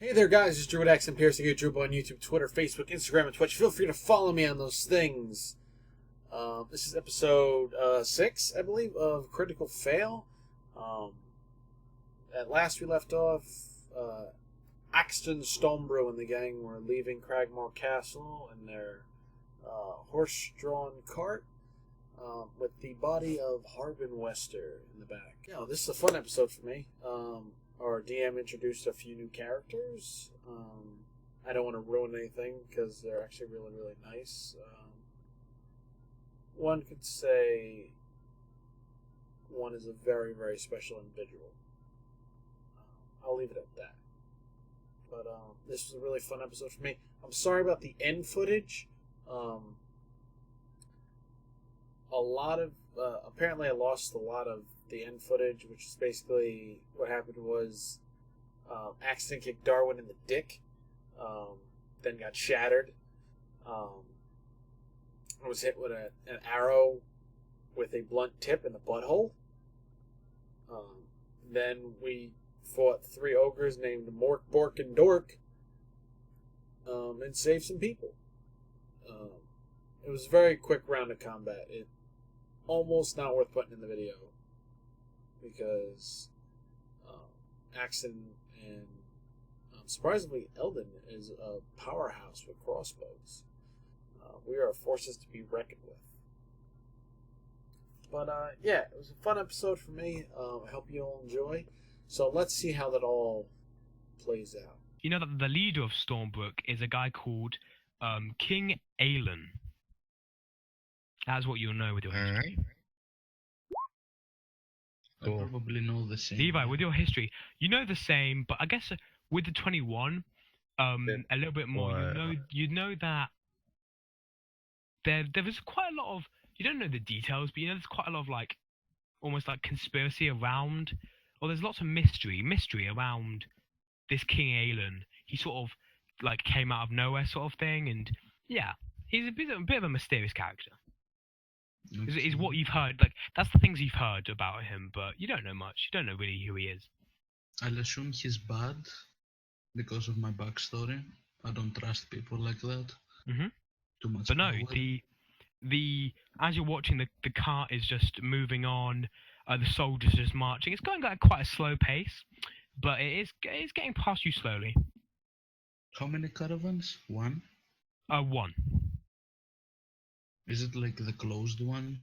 Hey there, guys. It's Drew X and Piercing You, Drew on YouTube, Twitter, Facebook, Instagram, and Twitch. Feel free to follow me on those things. This is episode 6, I believe, of Critical Fail. At last we left off, Axton, Stonebrew, and the gang were leaving Cragmore Castle in their horse-drawn cart with the body of Harbin Wester in the back. This is a fun episode for me. Our DM introduced a few new characters. I don't want to ruin anything because they're actually really, really nice. One could say one is a very, very special individual. I'll leave it at that. But this was a really fun episode for me. I'm sorry about the end footage. Apparently I lost a lot of the end footage, which is basically what happened was Axton kicked Darwin in the dick, then got shattered. I was hit with an arrow with a blunt tip in the butthole. Then we fought 3 ogres named Mork, Bork, and Dork, and saved some people. It was a very quick round of combat. It almost not worth putting in the video because Axton and surprisingly Eldon is a powerhouse with crossbows. We are forces to be reckoned with. But it was a fun episode for me. I hope you all enjoy. So let's see how that all plays out. You know that the leader of Stormbrook is a guy called King Aelin. That's what you'll know with your history. Cool. I probably know the same. Levi, with your history, you know the same, but I guess with the 21, a little bit more. You know that there was quite a lot of, you don't know the details, but you know there's quite a lot of almost like conspiracy around, or there's lots of mystery around this King Aelin. He sort of came out of nowhere sort of thing, and yeah, he's a bit of a mysterious character. Is what you've heard, that's the things you've heard about him, but you don't know much. You don't know really who he is. I'll assume he's bad because of my backstory. I don't trust people like that. Mm-hmm. Too much. But no, power. the as you're watching, the cart is just moving on. The soldiers just marching. It's going at quite a slow pace, but it's getting past you slowly. How many caravans? One. One. Is it like the closed one?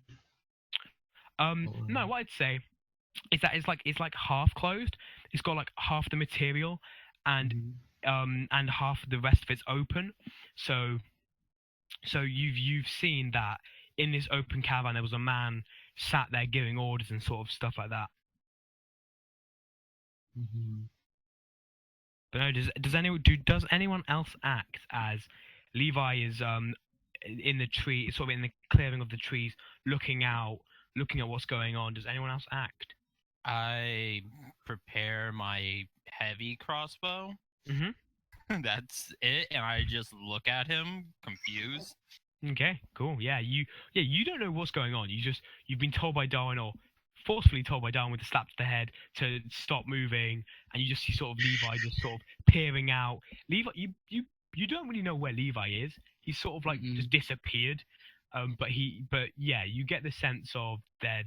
No, what I'd say is that it's like half closed. It's got half the material and half the rest of it's open. So you've seen that in this open caravan there was a man sat there giving orders and sort of stuff like that. Mm-hmm. But no, does anyone else act as Levi is in the tree, sort of in the clearing of the trees, looking at what's going on? Does anyone else act? I prepare my heavy crossbow. Mm-hmm. That's it, and I just look at him, confused. Okay, cool. Yeah, you don't know what's going on. You've been told by Darwin, or forcefully told by Darwin with a slap to the head to stop moving, and you just see sort of Levi just sort of peering out. Levi, you don't really know where Levi is. He's sort of just disappeared. But you get the sense of that,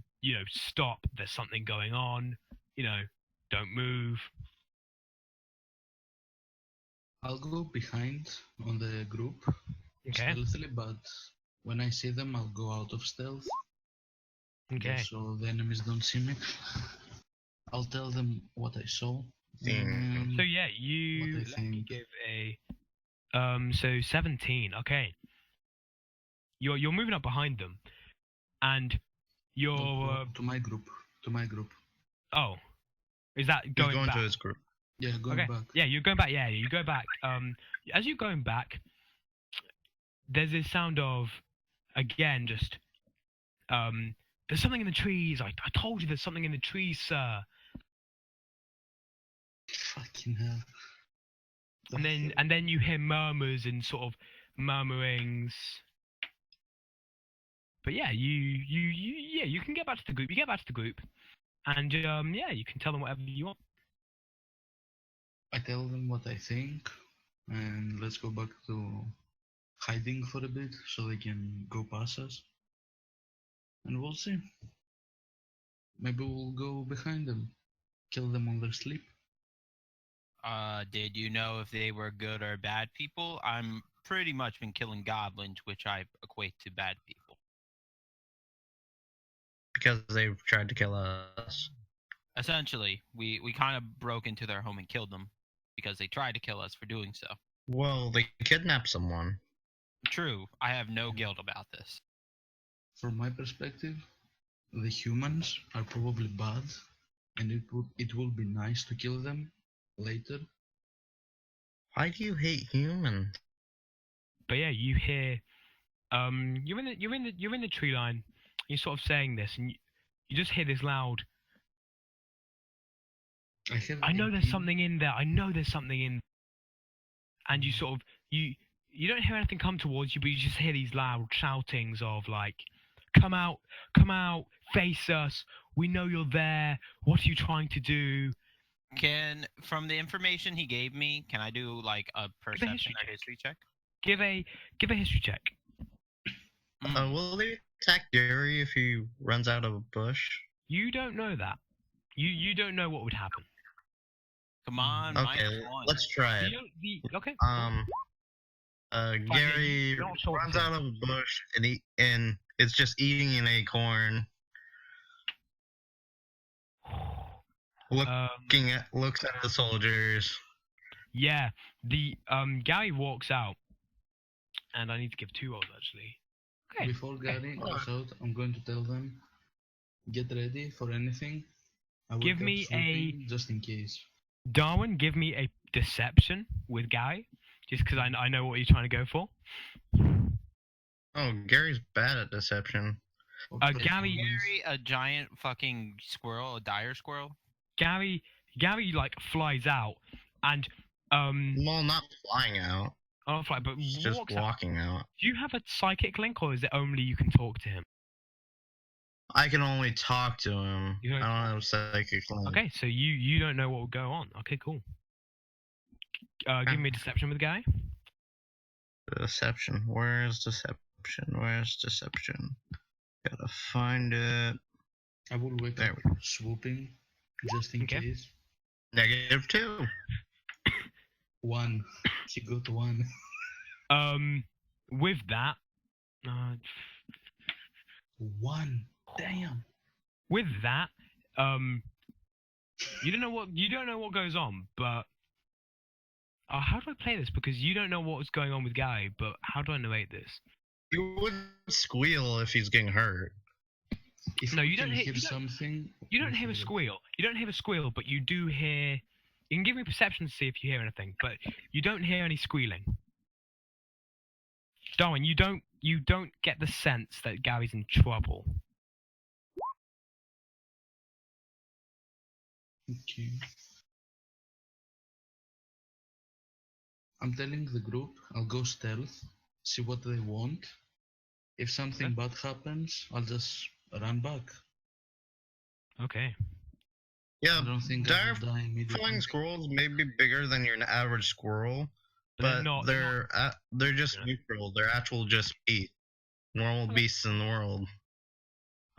stop, there's something going on, don't move. I'll go behind on the group, stealthily, but when I see them, I'll go out of stealth. Okay. So the enemies don't see me. I'll tell them what I saw. So yeah, let me give a 17. Okay. You're moving up behind them, and you're to my group. Oh, is that going back? To his group. Yeah, going back. Yeah, you're going back. Yeah, you go back. As you're going back, there's this sound of, again, just there's something in the trees. I told you there's something in the trees, sir. Fucking hell. And then you hear murmurs and sort of murmurings. But yeah, you can get back to the group. You get back to the group, and you can tell them whatever you want. I tell them what I think, and let's go back to hiding for a bit so they can go past us. And we'll see. Maybe we'll go behind them, kill them on their sleep. Did you know if they were good or bad people? I'm pretty much been killing goblins, which I equate to bad people. Because they've tried to kill us. Essentially, we kind of broke into their home and killed them because they tried to kill us for doing so. Well, they kidnapped someone. True, I have no guilt about this. From my perspective, the humans are probably bad, and it will be nice to kill them later. Why do you hate humans? But yeah, you hear, you're in the tree line. You're sort of saying this, and you just hear this loud. I know there's something in there. I know there's something in. And you sort of you don't hear anything come towards you, but you just hear these loud shoutings of like, come out, face us. We know you're there. What are you trying to do? From the information he gave me, can I do like a perception or history check? Give a history check. Will they attack Gary if he runs out of a bush? You don't know that. You don't know what would happen. Come on, okay, -1. let's try it. Okay. Gary runs out of a bush and it's just eating an acorn. Looks at the soldiers. Yeah, the Gary walks out, and I need to give 2 rolls actually. Okay. Before Gary goes out, I'm going to tell them, get ready for anything. I will give me just in case. Darwin, give me a deception with Gary, just because I know what you're trying to go for. Oh, Gary's bad at deception. Gary, a giant fucking squirrel, a dire squirrel. Gary like flies out, and well, not flying out. Oh, fly, but he's just walking out. Do you have a psychic link, or is it only you can talk to him? I can only talk to him. I don't have a psychic link. Okay, so you don't know what will go on. Okay, cool. Give me a deception with Guy. Deception. Where's deception? Gotta find it. I will wait there. Swooping, just in case. -2. 1. She got 1. With that, 1. Damn. With that, you don't know what goes on, but how do I play this? Because you don't know what's going on with Guy, but how do I narrate this? You would squeal if he's getting hurt. No, you don't hear something. You don't hear a squeal. You don't hear a squeal, but you do hear. You can give me perception to see if you hear anything, but you don't hear any squealing. Darwin, you don't get the sense that Gary's in trouble. Okay. I'm telling the group I'll go stealth, see what they want. If something bad happens, I'll just run back. Okay. Yeah, I don't think dire flying squirrels may be bigger than your average squirrel, but they're just neutral. They're actual just beasts, normal beasts in the world.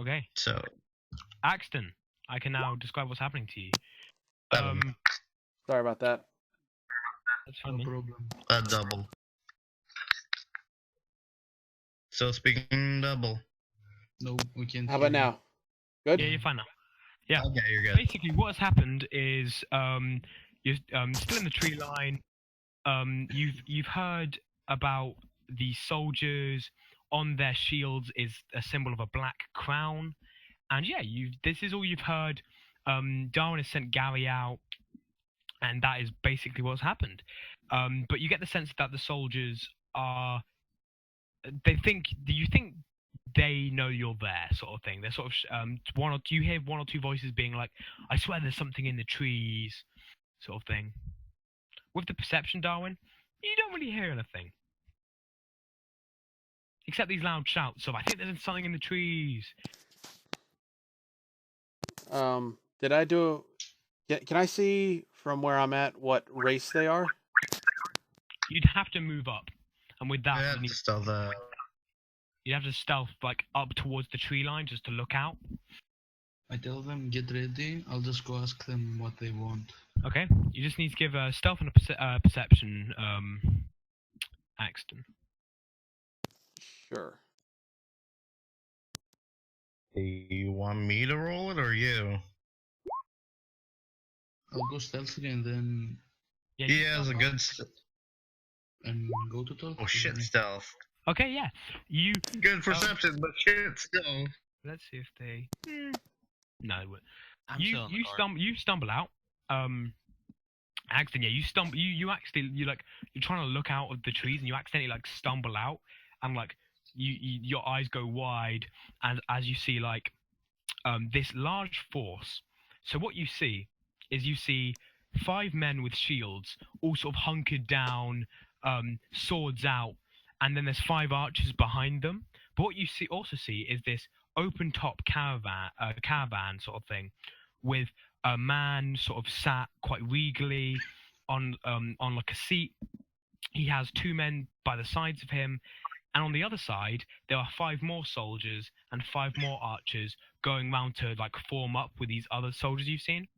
Okay. So, Axton, I can now describe what's happening to you. Sorry about that. That's fine. No problem. A double. So speaking double. No, we can't. How about now? Good? Yeah, you're fine now. Yeah. Okay, you're good. Basically, what has happened is you're still in the tree line. You've heard about the soldiers. On their shields is a symbol of a black crown, and yeah, this is all you've heard. Darwin has sent Gary out, and that is basically what's happened. But you get the sense that the soldiers are. You think they know you're there, sort of thing. They're sort of you hear 1 or 2 voices being like, "I swear there's something in the trees," sort of thing. With the perception, Darwin, you don't really hear anything, except these loud shouts of, "I think there's something in the trees." Did I do? Can I see from where I'm at what race they are? You'd have to move up, and with that, Yeah, stealth. you'd have to stealth like up towards the tree line just to look out. I tell them get ready. I'll just go ask them what they want. Okay, you just need to give a stealth and a perception, Axton. Sure. You want me to roll it or you? I'll go stealthily and then. Yeah, He has a good. And go to talk. Oh shit, stealth. Okay, yeah. You. Good perception, but shit, still. Let's see if they. No. I'm still in the dark. You stumble out. Axton, yeah, you stumble. You're trying to look out of the trees and you accidentally like stumble out and like your eyes go wide and as you see like this large force. So what you see is 5 men with shields all sort of hunkered down, swords out, and then there's 5 archers behind them. But what you also see is this open top caravan sort of thing with a man sort of sat quite regally on like a seat. He has 2 men by the sides of him, and on the other side there are 5 more soldiers and 5 more archers going round to like form up with these other soldiers you've seen.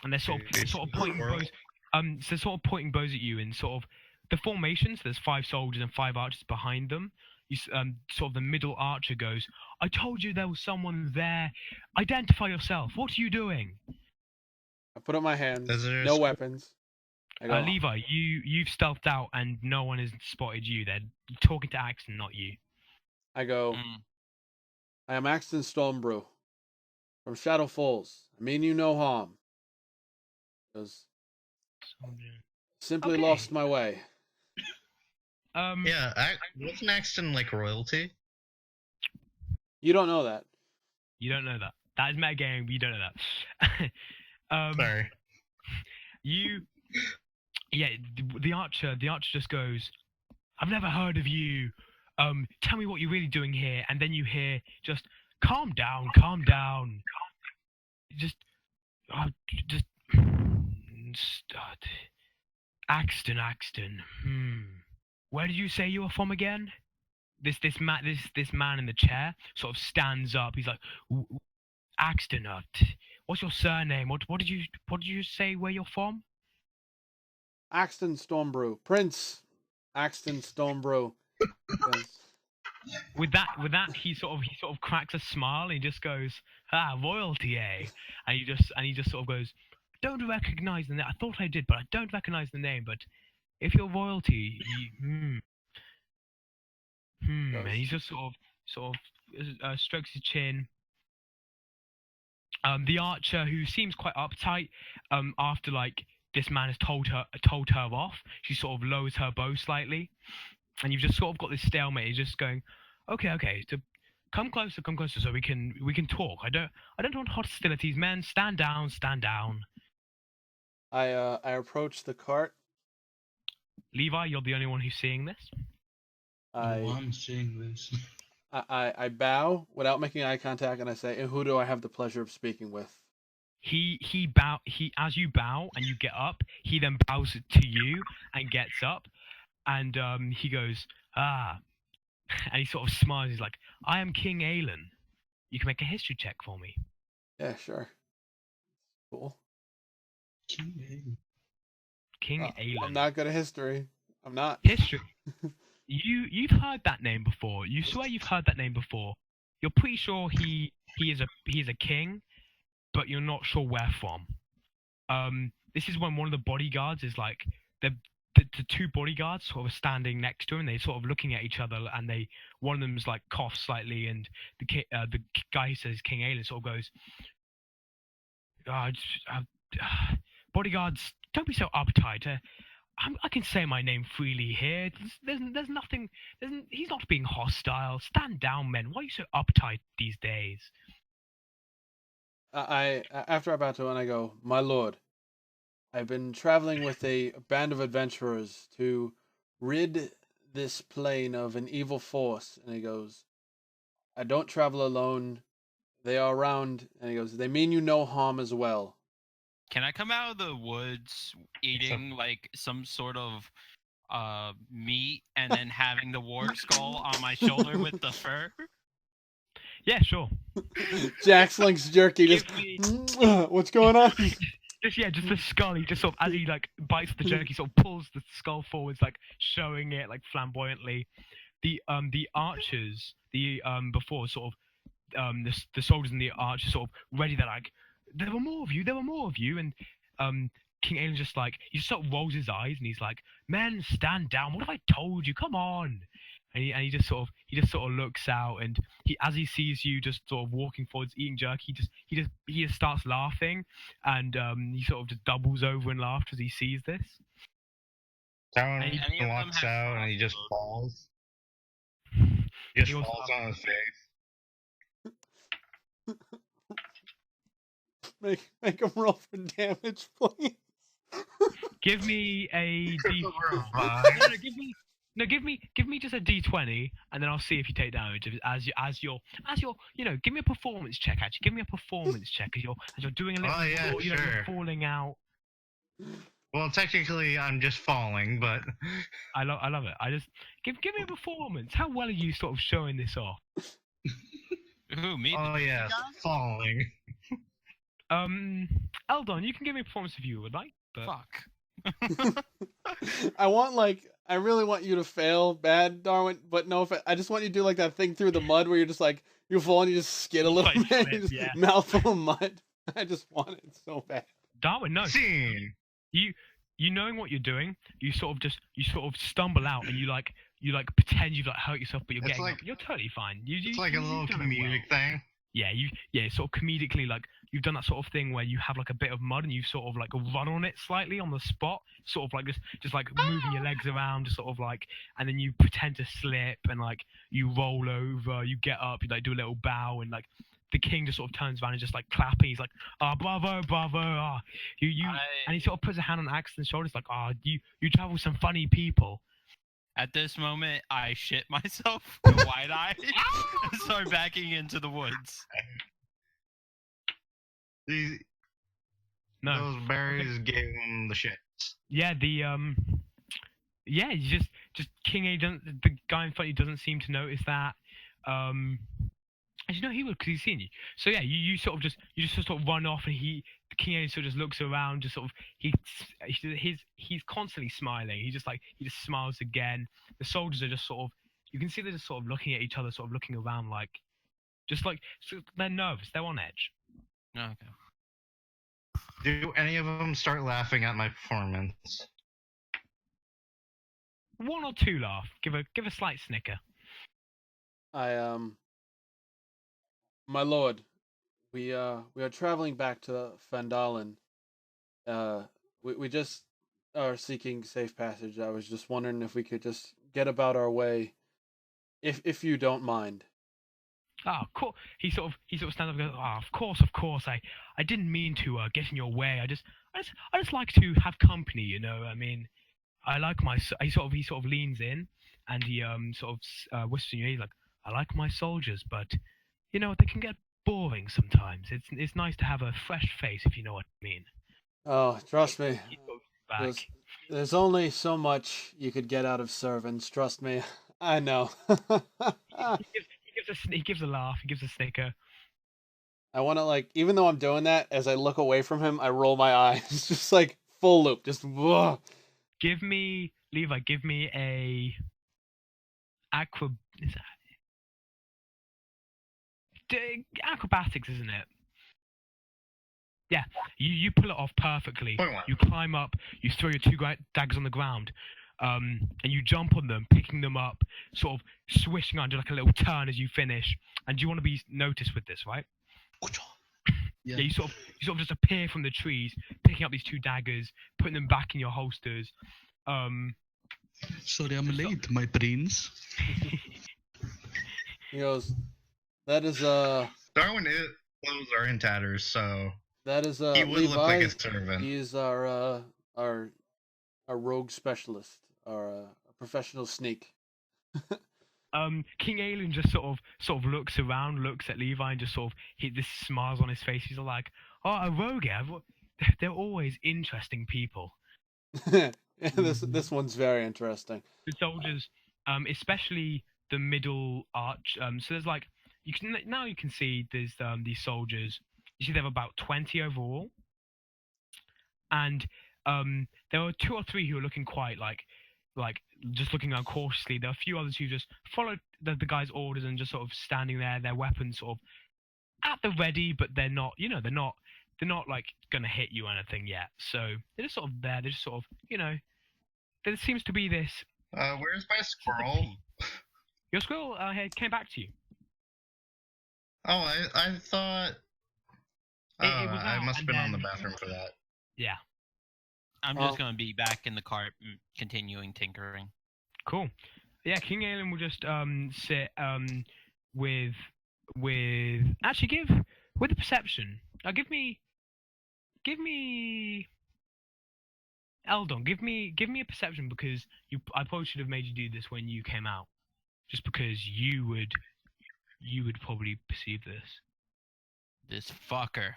And they're sort of pointing bows. So sort of pointing bows at you in sort of the formations. There's 5 soldiers and 5 archers behind them. You sort of the middle archer goes, "I told you there was someone there. Identify yourself. What are you doing?" I put up my hands. No weapons. I go, Levi, you've stealthed out and no one has spotted you. They're talking to Axton, not you. I go. I am Axton Stormbrew from Shadow Falls. I mean you no harm. Because simply lost my way. Yeah, wasn't Axton like royalty? You don't know that. You don't know that. That is metagaming, but you don't know that. Sorry. The archer just goes, "I've never heard of you. Tell me what you're really doing here." And then you hear just, calm down. Just Axton. Where did you say you were from again? This man in the chair sort of stands up. He's like, Axton, what's your surname? What did you say where you're from? Axton Stormbrew. Prince Axton Stormbrew. With that he sort of cracks a smile and he just goes, royalty, eh? And he just sort of goes, "Don't recognize the name. I thought I did, but I don't recognize the name. But if you're royalty, And he just sort of strokes his chin. The archer, who seems quite uptight, after like this man has told her off, she sort of lowers her bow slightly, and you've just sort of got this stalemate. He's just going, okay, so come closer, so we can talk. I don't want hostilities, men. Stand down. I approach the cart. Levi, you're the only one who's seeing this. I'm seeing this. I bow without making eye contact, and I say, "And who do I have the pleasure of speaking with?" He as you bow and you get up, he then bows to you and gets up, and he goes, and he sort of smiles. He's like, "I am King Aelin. You can make a history check for me." Yeah, sure. Cool. King Aelin. I'm not good at history. I'm not. History. You've heard that name before. You swear you've heard that name before. You're pretty sure he is a king, but you're not sure where from. This is when one of the bodyguards is like the 2 bodyguards sort of standing next to him. And they're sort of looking at each other, and one of them's like coughs slightly, and the guy who says King Aelin sort of goes, "Bodyguards, don't be so uptight. I can say my name freely here. There's nothing. He's not being hostile. Stand down, men. Why are you so uptight these days?" After I bow to him, I go, "My lord, I've been traveling with a band of adventurers to rid this plane of an evil force." And he goes, "I don't travel alone. They are around." And he goes, "They mean you no harm as well. Can I come out of the woods eating like some sort of meat and then having the warg skull on my shoulder with the fur? Yeah, sure. Jack slings jerky. Just what's going on? Just the skull. He just sort of, as he like bites the jerky, sort of pulls the skull forwards, like showing it like flamboyantly. The archers, before sort of the soldiers and the archers sort of ready. They're like, there were more of you, and King Aelin's just like, he just sort of rolls his eyes and he's like, men, stand down. What have I told you? Come on. And he just sort of looks out, and as he sees you just sort of walking forwards eating jerky, he just starts laughing, and he sort of just doubles over in laughter as he sees this. Darwin walks out and he just falls. He just falls on his face. Make him roll for damage, please. Give me a D. Give me just a D20, and then I'll see if you take damage. As you're, give me a performance check. Actually, give me a performance check as you're doing a little, you're falling out. Well, technically, I'm just falling, but I love it. I just give me a performance. How well are you sort of showing this off? Who, me? Oh yeah, falling. Eldon, you can give me a performance if you would like. But... Fuck. I really want you to fail bad, Darwin, but no, I just want you to do like that thing through the mud where you're just like, you fall and you just skid a little bit, mouthful of mud. I just want it so bad. Darwin, no. Scene. You knowing what you're doing, you sort of stumble out and you pretend you've like hurt yourself, but you're totally fine. It's like a little comedic thing. Yeah, sort of comedically, like you've done that sort of thing where you have like a bit of mud and you sort of like run on it slightly on the spot, sort of like just like moving your legs around, just sort of like, and then you pretend to slip and like you roll over, you get up, you like do a little bow, and like the king just sort of turns around and just like clapping. He's like, bravo, and he sort of puts a hand on Axton's shoulders, like, you travel with some funny people. At this moment, I shit myself, go wide-eyed, and start backing into the woods. Those berries gave him the shit. Yeah, you just King A doesn't. The guy in front of you doesn't seem to notice that. As you know, he would because he's seen you. So yeah, you sort of run off, and King A sort of just looks around, just sort of he's constantly smiling. He just smiles again. The soldiers are just sort of, you can see they're just sort of looking at each other, sort of looking around, like they're nervous, they're on edge. Okay. Do any of them start laughing at my performance? One or two laugh. Give a slight snicker. My lord, we are traveling back to Phandelvar. We just are seeking safe passage. I was just wondering if we could just get about our way, if you don't mind. Of course. He sort of stands up and goes, of course. I didn't mean to get in your way. I just like to have company. You know. I mean, I like my. He sort of leans in and he whispers in your ear. He's like, I like my soldiers, but you know they can get boring sometimes. It's nice to have a fresh face, if you know what I mean. Oh, trust me. There's only so much you could get out of servants. Trust me. I know. He gives a laugh. He gives a snicker. I want to even though I'm doing that, as I look away from him, I roll my eyes, just like full loop, just. Whoa. Give me a acrobatics, isn't it? Yeah, you pull it off perfectly. You climb up, you throw your two daggers on the ground, and you jump on them, picking them up, sort of swishing under like a little turn as you finish. And you want to be noticed with this, right? Yeah, you sort of just appear from the trees, picking up these two daggers, putting them back in your holsters. Sorry, I'm late, my prince. He goes, that is Darwin, clothes are in tatters, so that is he would Levi. look like a servant. He's our rogue specialist, our professional sneak. King Aelin just sort of looks around, looks at Levi, and just this smiles on his face. He's like, "Oh, a rogue! they're always interesting people. This one's very interesting. The soldiers, especially the middle arch. So there's like you can see there's these soldiers. You see they have about 20 overall, and there were 2 or 3 who were looking quite like just looking around cautiously. There are a few others who just followed the guy's orders and just sort of standing there, their weapons sort of at the ready, but they're not, they're not like gonna hit you or anything yet. So they're just sort of there. They're just sort of, there seems to be this. Where's my squirrel? Your squirrel came back to you. Oh, I thought. I must have been on the bathroom for that. Yeah. I'm just gonna be back in the cart, continuing tinkering. Cool. Yeah, King Aelin will just sit with actually give with the perception. Give me Eldon. Give me a perception because I probably should have made you do this when you came out, just because you would probably perceive this. This fucker.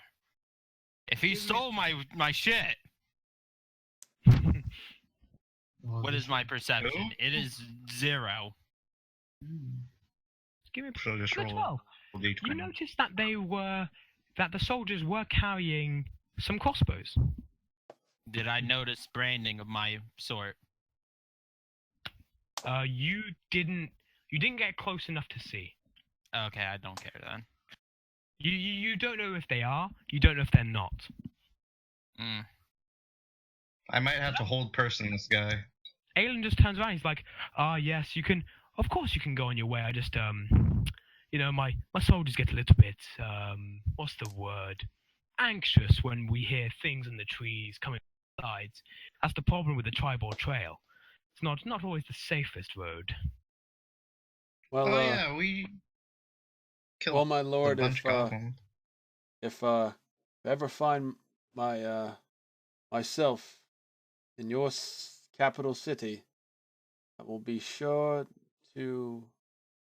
If he stole my shit. What is my perception? Who? It is 0. Give me So just roll 12. D20. You noticed that the soldiers were carrying some crossbows. Did I notice branding of my sort? You didn't get close enough to see. Okay, I don't care then. You don't know if they are. You don't know if they're not. I might have to hold person this guy. Aelin just turns around. He's like, yes, you can. Of course, you can go on your way. I just, my soldiers get a little bit, what's the word? Anxious when we hear things in the trees coming from the sides. That's the problem with the Tribor Trail. It's not always the safest road. Well, we killed well, my lord, a bunch of them. if I ever find myself in your capital city, I will be sure to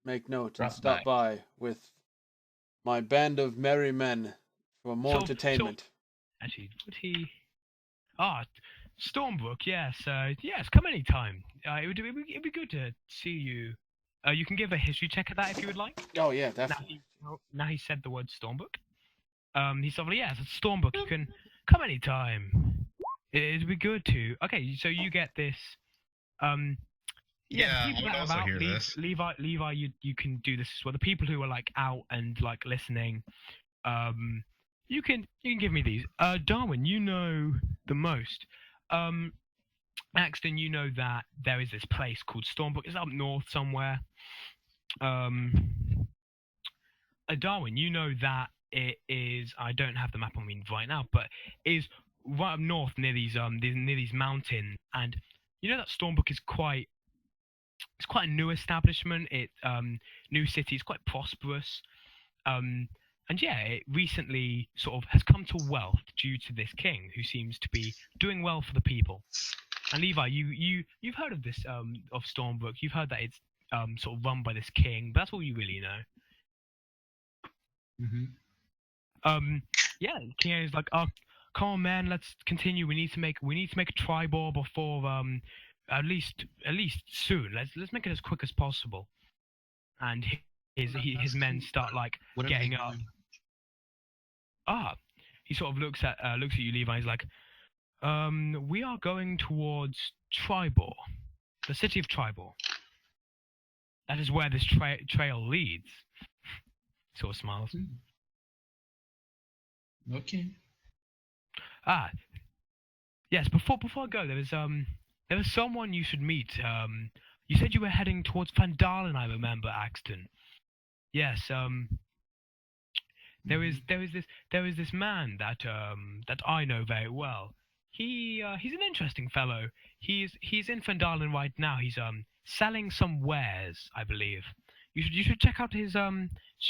make note and stop by with my band of merry men for more entertainment. Actually, would he? Stormbrook, yes. Yes, come anytime. It'd be good to see you. You can give a history check at that if you would like. Oh yeah, definitely. Now he said the word Stormbrook. He's sort of yes, it's Stormbrook. You can come anytime. It'd be good to. Okay, so you get this. Yeah, I would also hear this. Levi, you can do this as well. The people who are like out and like listening, you can give me these. Darwin, you know the most. Axton, you know that there is this place called Stormbrook. It's up north somewhere. Darwin, you know that it is. I don't have the map on me right now, but is right up north near these mountains. And you know that Stormbrook is quite. It's quite a new establishment. New city. It's quite prosperous. And yeah, it recently sort of has come to wealth due to this king who seems to be doing well for the people. And Levi, you've heard of this of Stormbrook. You've heard that it's sort of run by this king, but that's all you really know. Yeah, King is like, come on, man, let's continue. We need to make a tribal before at least soon. Let's make it as quick as possible. And his men start like getting up. He sort of looks at you, Levi. He's like, we are going towards Tribor, the city of Tribor. That is where this trail leads. Sort of smiles. Okay. Yes. Before I go, there was someone you should meet. You said you were heading towards Phandelvar, I remember, Axton. Yes. There is this man that I know very well. He's an interesting fellow. He's in Phandelvar right now. He's selling some wares, I believe. You should check out his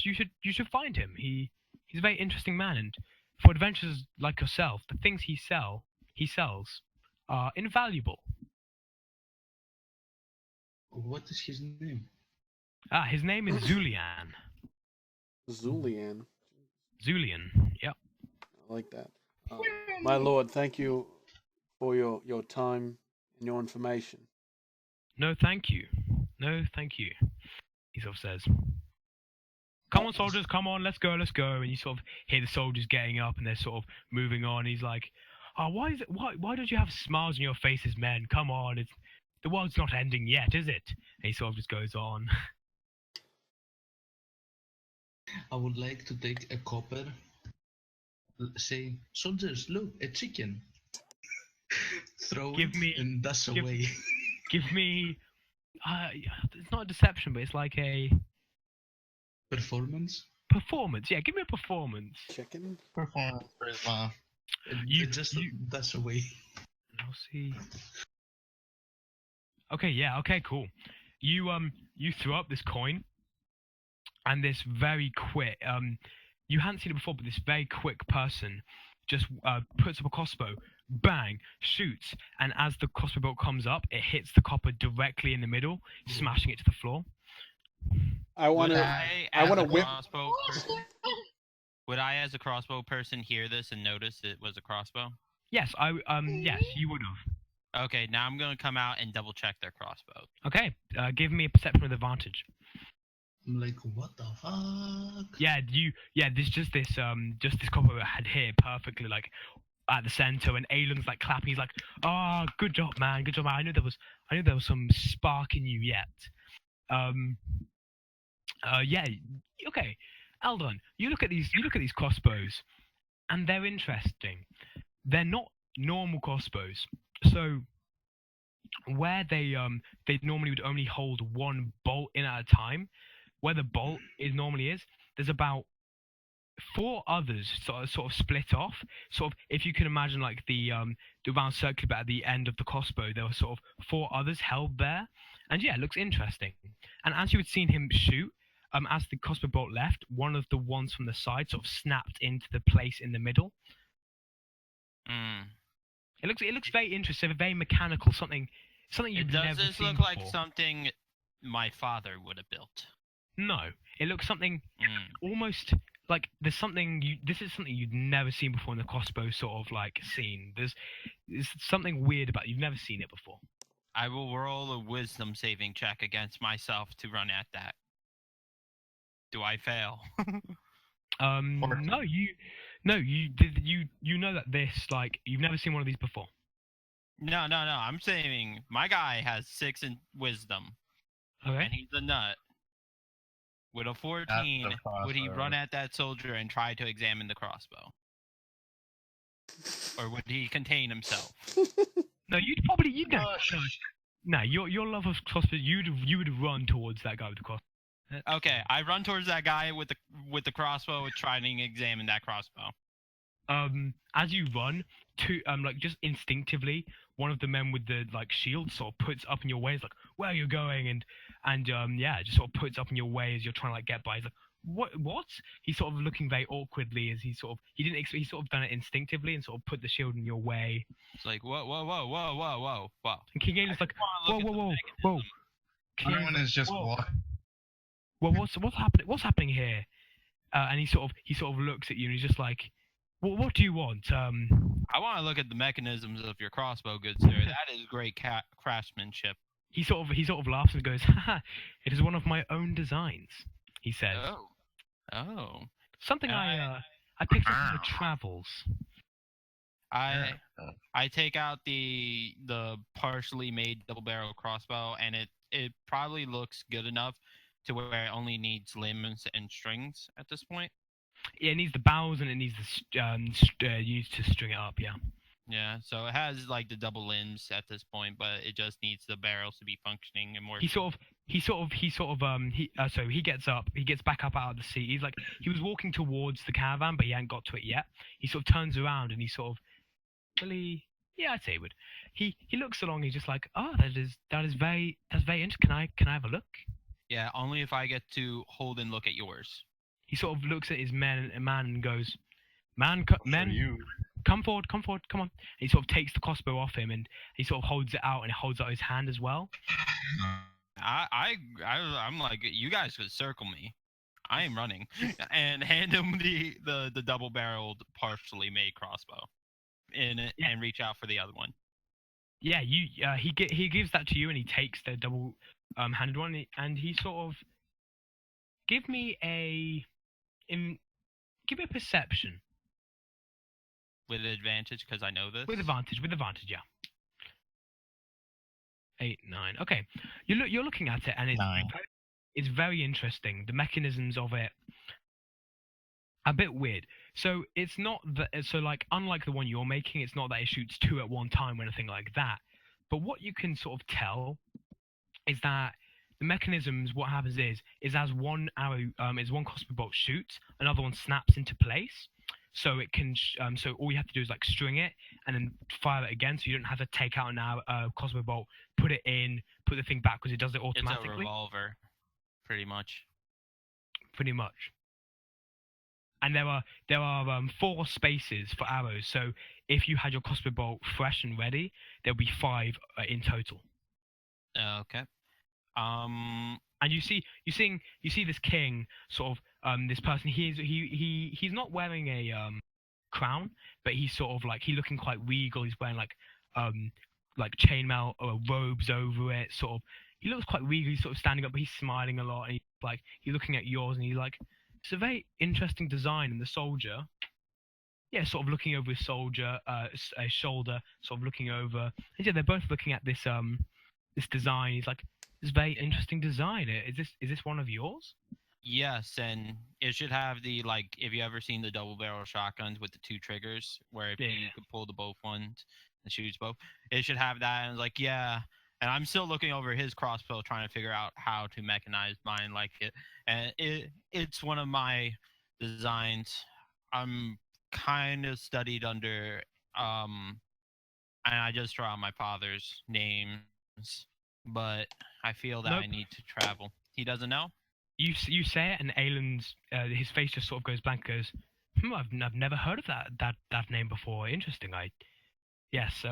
you should find him. He's a very interesting man, and for adventurers like yourself, the things he sells are invaluable. What is his name? His name is Zulian. Zulian. Zulian, yep. I like that. My lord, thank you for your time and your information. No, thank you. No, thank you. He sort of says, "Come on, soldiers, come on, let's go, let's go." And you sort of hear the soldiers getting up and they're sort of moving on. He's like, "Oh, why don't you have smiles on your faces, men? Come on, the world's not ending yet, is it?" And he sort of just goes on. I would like to take a copper. Say, soldiers, look, a chicken. Throw Give it me- and dash away. Give me. It's not a deception, but it's like a Performance? performance. Yeah, give me a performance. Chicken? Performance charisma. Dash away. I'll see. Okay, yeah, okay, cool. You throw up this coin, and this very quick you hadn't seen it before, but this very quick person just puts up a crossbow, bang, shoots, and as the crossbow bolt comes up, it hits the copper directly in the middle, smashing it to the floor. I want Would to. I wanna as a whip- crossbow person, would I, as a crossbow person, hear this and notice it was a crossbow? Yes, yes, you would have. Okay, now I'm gonna come out and double check their crossbow. Okay, give me a perception with advantage. I'm like, what the fuck? Yeah, this copper had hit perfectly, like at the center, and Aelin's like clapping. He's like, "Oh, good job, man! Good job, man! I knew there was some spark in you yet." Yeah, okay, Aldon, you look at these crossbows, and they're interesting. They're not normal crossbows, so where they normally would only hold one bolt in at a time, where the bolt normally is, there's about 4 others sort of split off. Sort of, if you can imagine like the round circular bit at the end of the crossbow, there were sort of 4 others held there, and yeah, it looks interesting. And as you had seen him shoot, as the crossbow bolt left, one of the ones from the side sort of snapped into the place in the middle. It looks very interesting, very mechanical, something you've never seen. Does this look before. like something my father would have built? No, it looks something almost like this is something you'd never seen before in the crossbow sort of like scene. There's something weird about it. You've never seen it before. I will roll a wisdom saving check against myself to run at that. Do I fail? No, you know that this, like, you've never seen one of these before. No. I'm saying my guy has 6 in wisdom, Okay. and he's a nut. With a 14, would he run at that soldier and try to examine the crossbow? Or would he contain himself? No, your love of crossbow, you would run towards that guy with the crossbow. Okay, I run towards that guy with the crossbow, trying to examine that crossbow. As you run, like just instinctively, one of the men with the like shield sort of puts up in your way. He's like, "Where are you going?" And yeah, just sort of puts up in your way as you're trying to like get by. He's like, "What?" He's sort of looking very awkwardly as he sort of done it instinctively and sort of put the shield in your way. It's like, whoa. And King Aelin's like, whoa. Everyone is just walking. Well, what's happening? What's happening here? And he sort of looks at you and he's just like, what do you want? I want to look at the mechanisms of your crossbow, good sir. That is great craftsmanship. He sort of laughs and goes, "Haha, it is one of my own designs," he says. Oh. Something I picked up in my travels. I take out the partially made double barrel crossbow, and it probably looks good enough to where it only needs limbs and strings at this point. Yeah, it needs the bows and it needs the used to string it up. Yeah. Yeah, so it has like the double limbs at this point, but it just needs the barrels to be functioning and more. So he gets up, he gets back up out of the seat. He's like, he was walking towards the caravan, but he hadn't got to it yet. He sort of turns around and he sort of, really, yeah, I'd say he would. He looks along. He's just like, oh, that is very interesting. Can I have a look? Yeah, only if I get to hold and look at yours. He sort of looks at his man and goes, man, come forward, come on. And he sort of takes the crossbow off him and he sort of holds it out and holds out his hand as well. I'm like, you guys could circle me. I am running, and hand him the double-barreled, partially made crossbow. in it and reach out for the other one. Yeah, he gives that to you, and he takes the double handed one, and he sort of give me a perception with advantage because I know this. With advantage, yeah. 8, 9. Okay, you're looking at it, and it's very interesting. The mechanisms of it are a bit weird. So it's not that. So like, unlike the one you're making, it's not that it shoots 2 at one time or anything like that. But what you can sort of tell is that the mechanisms. What happens is as one arrow, as one crossbow bolt shoots, another one snaps into place. So it can. So all you have to do is like string it and then fire it again. So you don't have to take out an crossbow bolt, put it in, put the thing back because it does it automatically. It's a revolver, pretty much. Pretty much. And there are 4 spaces for arrows. So if you had your crossbow bolt fresh and ready, there'll be 5 in total. Okay. And you see this king sort of this person. He's not wearing a crown, but he's sort of like looking quite regal. He's wearing like chainmail or robes over it. Sort of he looks quite regal. He's sort of standing up, but he's smiling a lot. And he's looking at yours, and he's like, it's a very interesting design. And the soldier, yeah, sort of looking over his shoulder, sort of looking over. And yeah, they're both looking at this this design. He's like, this very interesting design. Is this one of yours? Yes, and it should have the if you ever seen the double barrel shotguns with the 2 triggers, where if you could pull the both ones and shoots both, it should have that. And yeah. And I'm still looking over his crossbow, trying to figure out how to mechanize mine like it. And it's one of my designs. I'm kind of studied under, and I just draw out my father's names, but I feel that I need to travel. He doesn't know? You say it, and Aylan's his face just sort of goes blank. Goes, I've never heard of that name before. Interesting. Yes.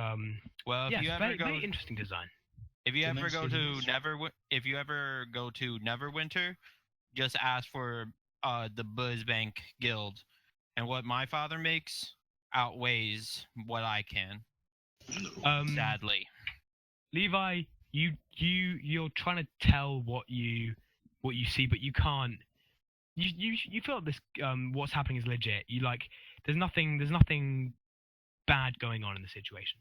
Well, if yes, you ever very interesting design. If you ever go to Neverwinter, just ask for the Buzzbank Guild, and what my father makes outweighs what I can. Sadly, Levi, you're trying to tell what you see, but you can't. You feel this what's happening is legit. You there's nothing bad going on in the situation.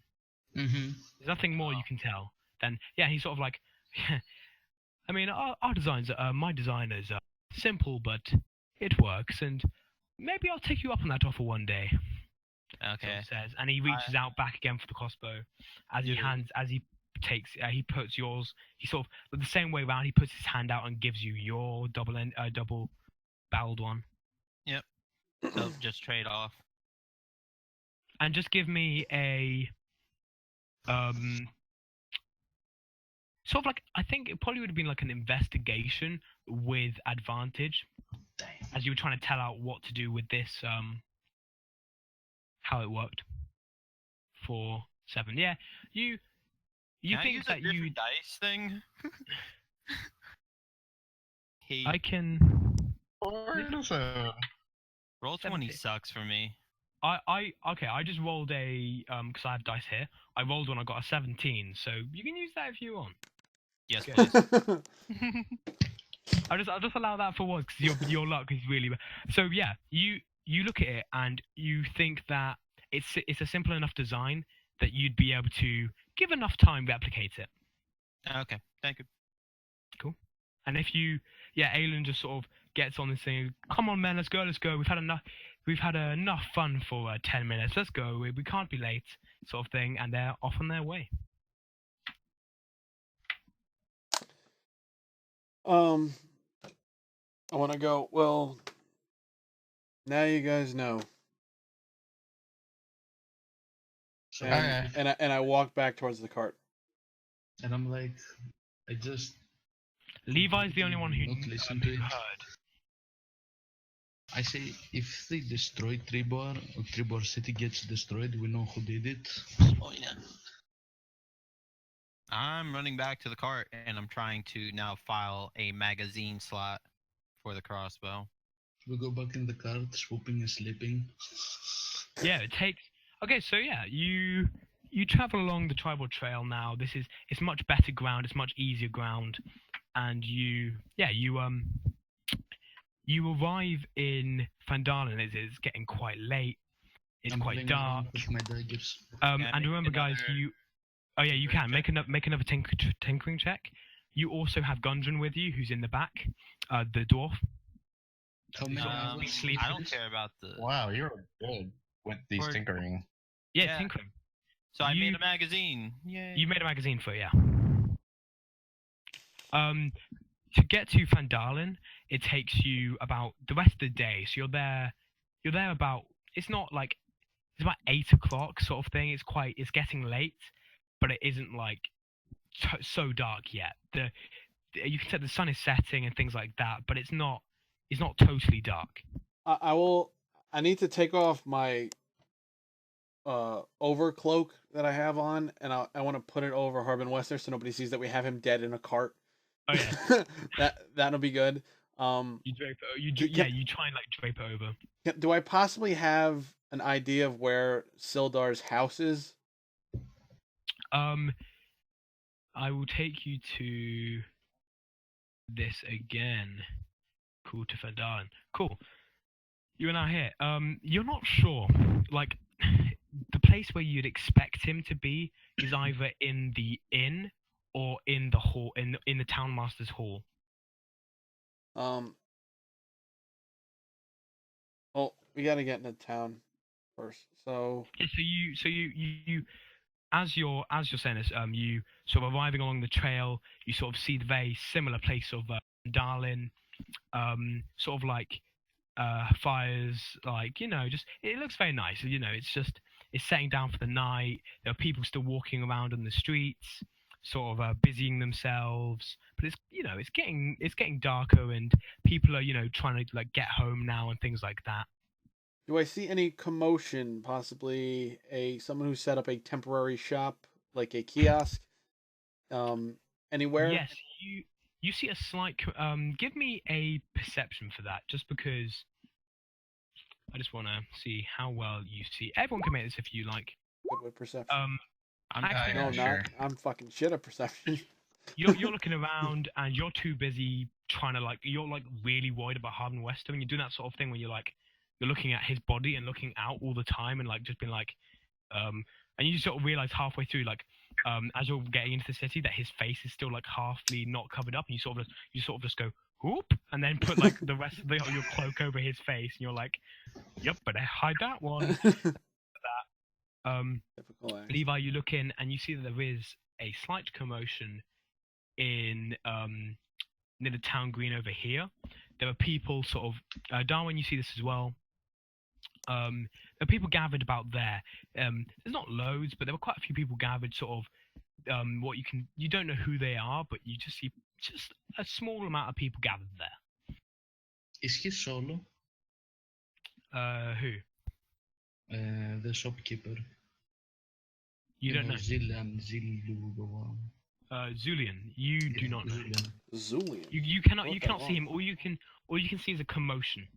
Mm-hmm. There's nothing more you can tell. Then he's sort of like, I mean, our designs, my design is simple, but it works, and maybe I'll take you up on that offer one day. Okay. So he says, and he reaches out back again for the crossbow, he puts yours. He sort of the same way around. He puts his hand out and gives you your double barreled one. Yep. So just trade off. And just give me a sort of I think it probably would have been an investigation with advantage, as you were trying to tell out what to do with this, how it worked. 4, 7. Yeah, you Can think I use that a different dice thing? I can. Roll 20 sucks for me. I just rolled a because I have dice here. I rolled one. I got a 17, so you can use that if you want. Yes, please. I'll just allow that for once because your luck is really bad. So yeah, you look at it and you think that it's a simple enough design that you'd be able to give enough time replicate it. Okay, thank you. Cool. And if Aylan just sort of gets on this thing. Come on, man, let's go. We've had enough fun for 10 minutes. Let's go. We can't be late, sort of thing. And they're off on their way. I want to go. Well, now you guys know. So, and I walk back towards the cart. And I'm like, I just. Levi's the only one who listened to it. heard. I say, if they destroy Tribor, or Tribor City gets destroyed, we know who did it. Oh yeah. I'm running back to the cart, and I'm trying to now file a magazine slot for the crossbow. We go back in the cart, swooping and slipping. Yeah, it takes. Okay, so yeah, you travel along the tribal trail now. It's much better ground. It's much easier ground, and you arrive in Fandalen. It's getting quite late. It's I'm quite playing dark. around with my daggers. And remember, guys, oh yeah, you can make another tinkering check. You also have Gundren with you, who's in the back, the dwarf. How many hours? sleep I for don't this? care about the. Wow, you're good with these Or- tinkering. Yeah, Yeah. tinkering. So I made You- a magazine. Yay. You made a magazine for it, yeah. To get to Fandalen, it takes you about the rest of the day. So you're there about. It's not like it's about 8 o'clock sort of thing. It's getting late, but it isn't like so dark yet. You can say the sun is setting and things like that, but it's not totally dark. I need to take off my overcloak that I have on, and I want to put it over Harbin Wester so nobody sees that we have him dead in a cart. Oh yeah, that'll be good. You drape you try and like drape it over. Do I possibly have an idea of where Sildar's house is? I will take you to this again. Cool, to Fandalen. Cool. You are now here. You're not sure. Like, the place where you'd expect him to be is either in the inn or in the hall, in the townmaster's hall. Well, we gotta get into town first. So Yeah, so you as you're saying this, you sort of arriving along the trail, you sort of see the very similar place of Darlin, sort of like fires, like just it looks very nice. It's setting down for the night. There are people still walking around on the streets, sort of busying themselves. But it's getting darker, and people are trying to like get home now and things like that. do I see any commotion? Possibly someone who set up a temporary shop, like a kiosk, anywhere? Yes, you see a slight. Give me a perception for that, just because I just want to see how well you see. Everyone can make this if you like. Good with perception. I'm actually, no, sure. not. I'm fucking shit at perception. You're looking around and you're too busy trying to you're really worried about Harden Wester, and you're doing that sort of thing where you're looking at his body and looking out all the time and just being and you sort of realize halfway through as you're getting into the city that his face is still halfly not covered up, and you sort of just go whoop and then put the rest of your cloak over his face, and you're like, yep, better hide that one. Levi, you look in and you see that there is a slight commotion in near the town green over here. There are people sort of Darwin, you see this as well. There are people gathered about there. There's not loads, but there were quite a few people gathered sort of you don't know who they are, but you just see just a small amount of people gathered there. Is he solo? Who? The shopkeeper. You don't know. Zulian. Zulian, you do not know. Zulian. You cannot see him. All you can see is a commotion.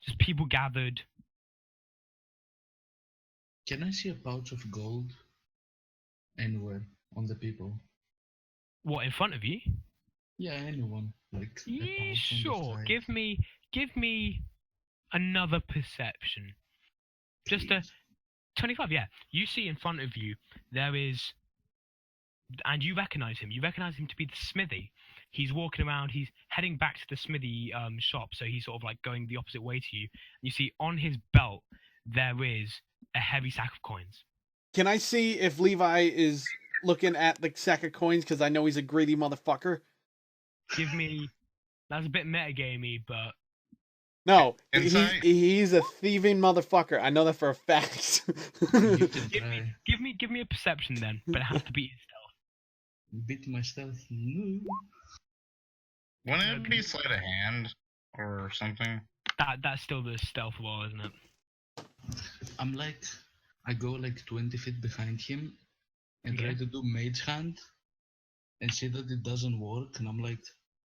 Just people gathered. Can I see a pouch of gold anywhere on the people? What, in front of you? Yeah, anyone. Like a pouch on the sure. side. Give me another perception. Just a 25. Yeah, you see in front of you there is, and you recognize him. You recognize him to be the smithy. He's walking around. He's heading back to the smithy shop. So he's sort of going the opposite way to you. And you see on his belt there is a heavy sack of coins. Can I see if Levi is looking at the sack of coins? Because I know he's a greedy motherfucker. Give me. That's a bit metagamey, but. No, Insight? he's a thieving motherfucker. I know that for a fact. Give me a perception then, but it has to be stealth. Beat my stealth. No. Wouldn't it be sleight of hand or something? That's still the stealth wall, isn't it? I go 20 feet behind him and try to do mage hand and see that it doesn't work, and I'm like,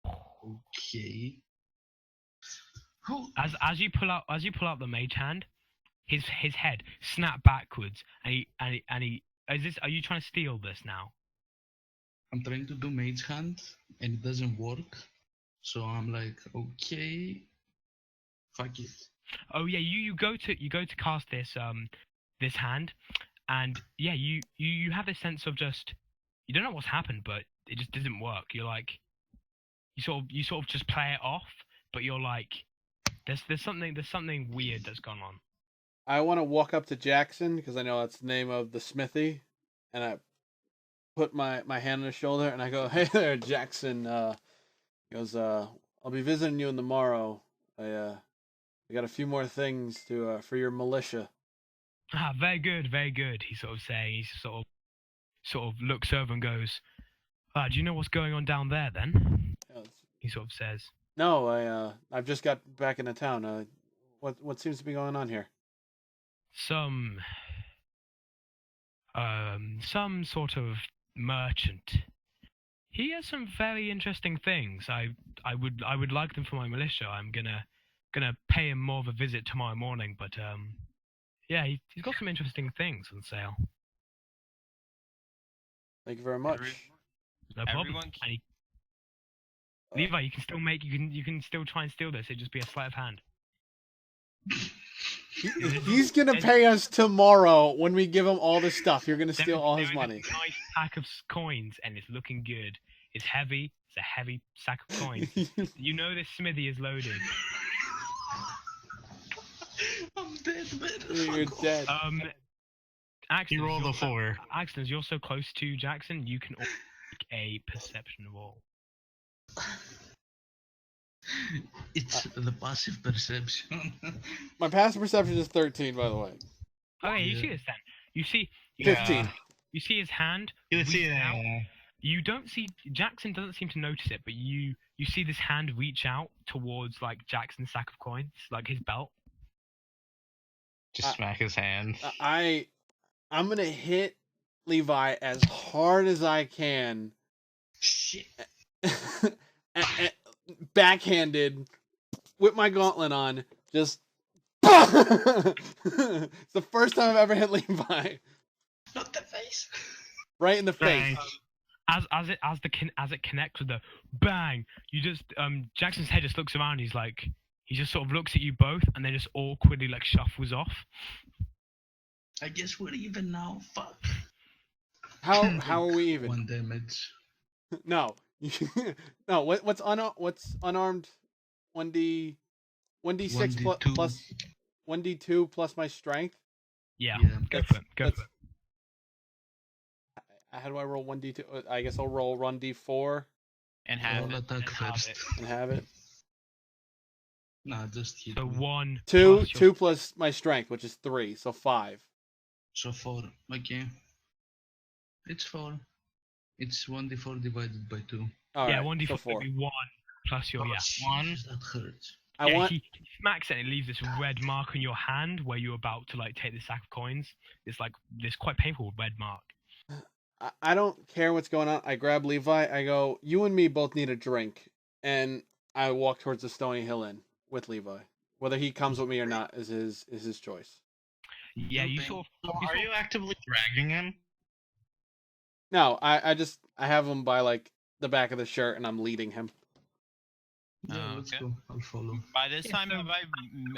okay. As you pull out the mage hand, his head snap backwards, and he is this? Are you trying to steal this now? I'm trying to do Mage Hand, and it doesn't work. So I'm like, okay, fuck it. Oh yeah, you go to cast this hand, and yeah, you have this sense of just you don't know what's happened, but it just doesn't work. You're like you sort of just play it off, but you're like there's something weird that's gone on. I want to walk up to Jackson because I know that's the name of the smithy, and I put my hand on his shoulder and I go, "Hey there, Jackson." He goes, "I'll be visiting you in the morrow. I got a few more things to for your militia." Ah, very good, very good. He's sort of saying. He sort of looks over and goes, "Ah, do you know what's going on down there then?" He sort of says. No, I've just got back into town. What seems to be going on here? Some sort of merchant. He has some very interesting things. I would like them for my militia. I'm gonna pay him more of a visit tomorrow morning. But yeah, he's got some interesting things on sale. Thank you very much. No problem. Levi, you can still try and steal this. It'd just be a sleight of hand. He's gonna pay us tomorrow when we give him all this stuff. You're gonna steal all his money. A nice pack of coins, and it's looking good. It's heavy. It's a heavy sack of coins. You know this smithy is loaded. I'm dead, man. You're dead. Axton, You rolled a 4. Axton, you're so close to Jackson, you can make a perception roll. It's the passive perception. My passive perception is 13, by the way. Okay, you see this then. You see 15. You see his hand. You see reach out. that. You don't see Jackson doesn't seem to notice it, but you see this hand reach out towards like Jackson's sack of coins, like his belt. Just smack his hand. I'm gonna hit Levi as hard as I can. Shit. Backhanded with my gauntlet on. Just it's the first time I've ever hit Levi. Not the face. Right in the face. As it connects with the bang, you just Jackson's head just looks around. He just sort of looks at you both, and then just awkwardly like shuffles off. I guess we're even now. Fuck. How are we even? 1 damage. No. No. What's unarmed? 1d6 plus 1d2 plus my strength. Yeah. Go for it. How do I roll 1d2? I guess I'll roll 1d4 and have it. Attack first. and have it. Nah, just hit So me. 1 2 plus my strength, which is 3, so 5. So 4. Okay. It's 4. It's 1d4 divided by 2. All yeah, right, 1d4 so 4. would be 1 plus your 1. That hurts. He smacks it and it leaves this red mark on your hand where you're about to like take the sack of coins. It's like this quite painful red mark. I don't care what's going on. I grab Levi. I go, "You and me both need a drink," and I walk towards the Stony Hill Inn with Levi. Whether he comes with me or not is his choice. Yeah, you sort of. Are you actively dragging him? No, I have him by like the back of the shirt and I'm leading him. Yeah, let's okay. go. I'll follow. By this time, have I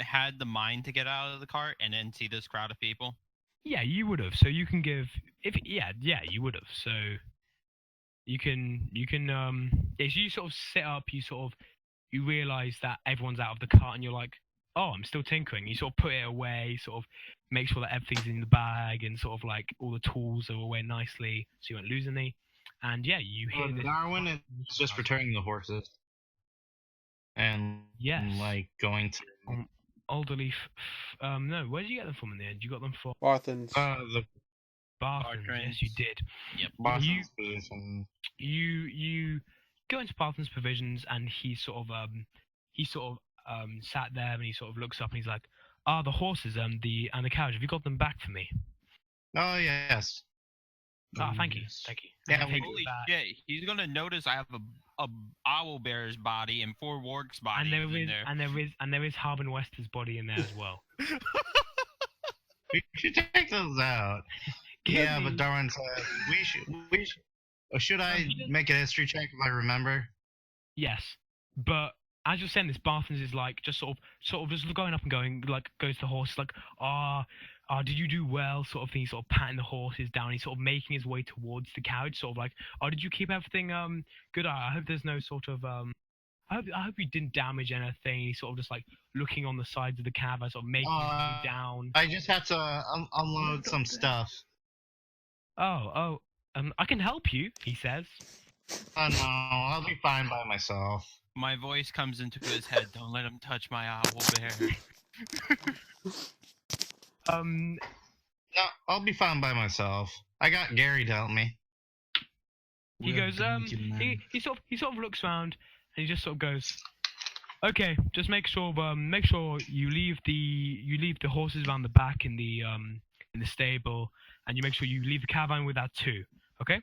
had the mind to get out of the cart and then see this crowd of people? Yeah, you would have. So you can give you would have. So you can as you sort of sit up, you realize that everyone's out of the cart and you're like, oh, I'm still tinkering. You sort of put it away, sort of make sure that everything's in the bag and sort of like all the tools are away nicely so you won't lose any. And yeah, you hear this. Darwin is just returning the horses. And like going to Alderleaf. No, where did you get them from in the end? You got them from Barthen's. the Barthen's. Yes, you did. Yep. Boston's position. You go into Barthen's provisions, and he sort of sat there, and he sort of looks up, and he's like, "Ah, the horses and the carriage. Have you got them back for me?" Oh yes. Ah, thank you. Yeah, Holy shit! He's gonna notice I have a owl bear's body and 4 wargs bodies in there. And there is Harbin Wester's body in there as well. We should take those out. Yeah, but Darwin said we should. Should I make a history check if I remember? Yes, but as you're saying this, Barthens is like just sort of just going up and going, like goes to the horse, like, did you do well, sort of thing, sort of patting the horses down. He's sort of making his way towards the carriage, sort of like, did you keep everything good? I hope there's no sort of I hope you didn't damage anything. He's sort of just like looking on the sides of the caravan, sort of making his way down. I just had to unload some stuff. I can help you, he says. Oh no, I'll be fine by myself. My voice comes into his head. Don't let him touch my owl bear. No, I'll be fine by myself. I got Gary to help me. He goes, he sort of looks around and he just sort of goes, okay, just make sure you leave the horses around the back in the stable, and you make sure you leave the caravan with that too, okay?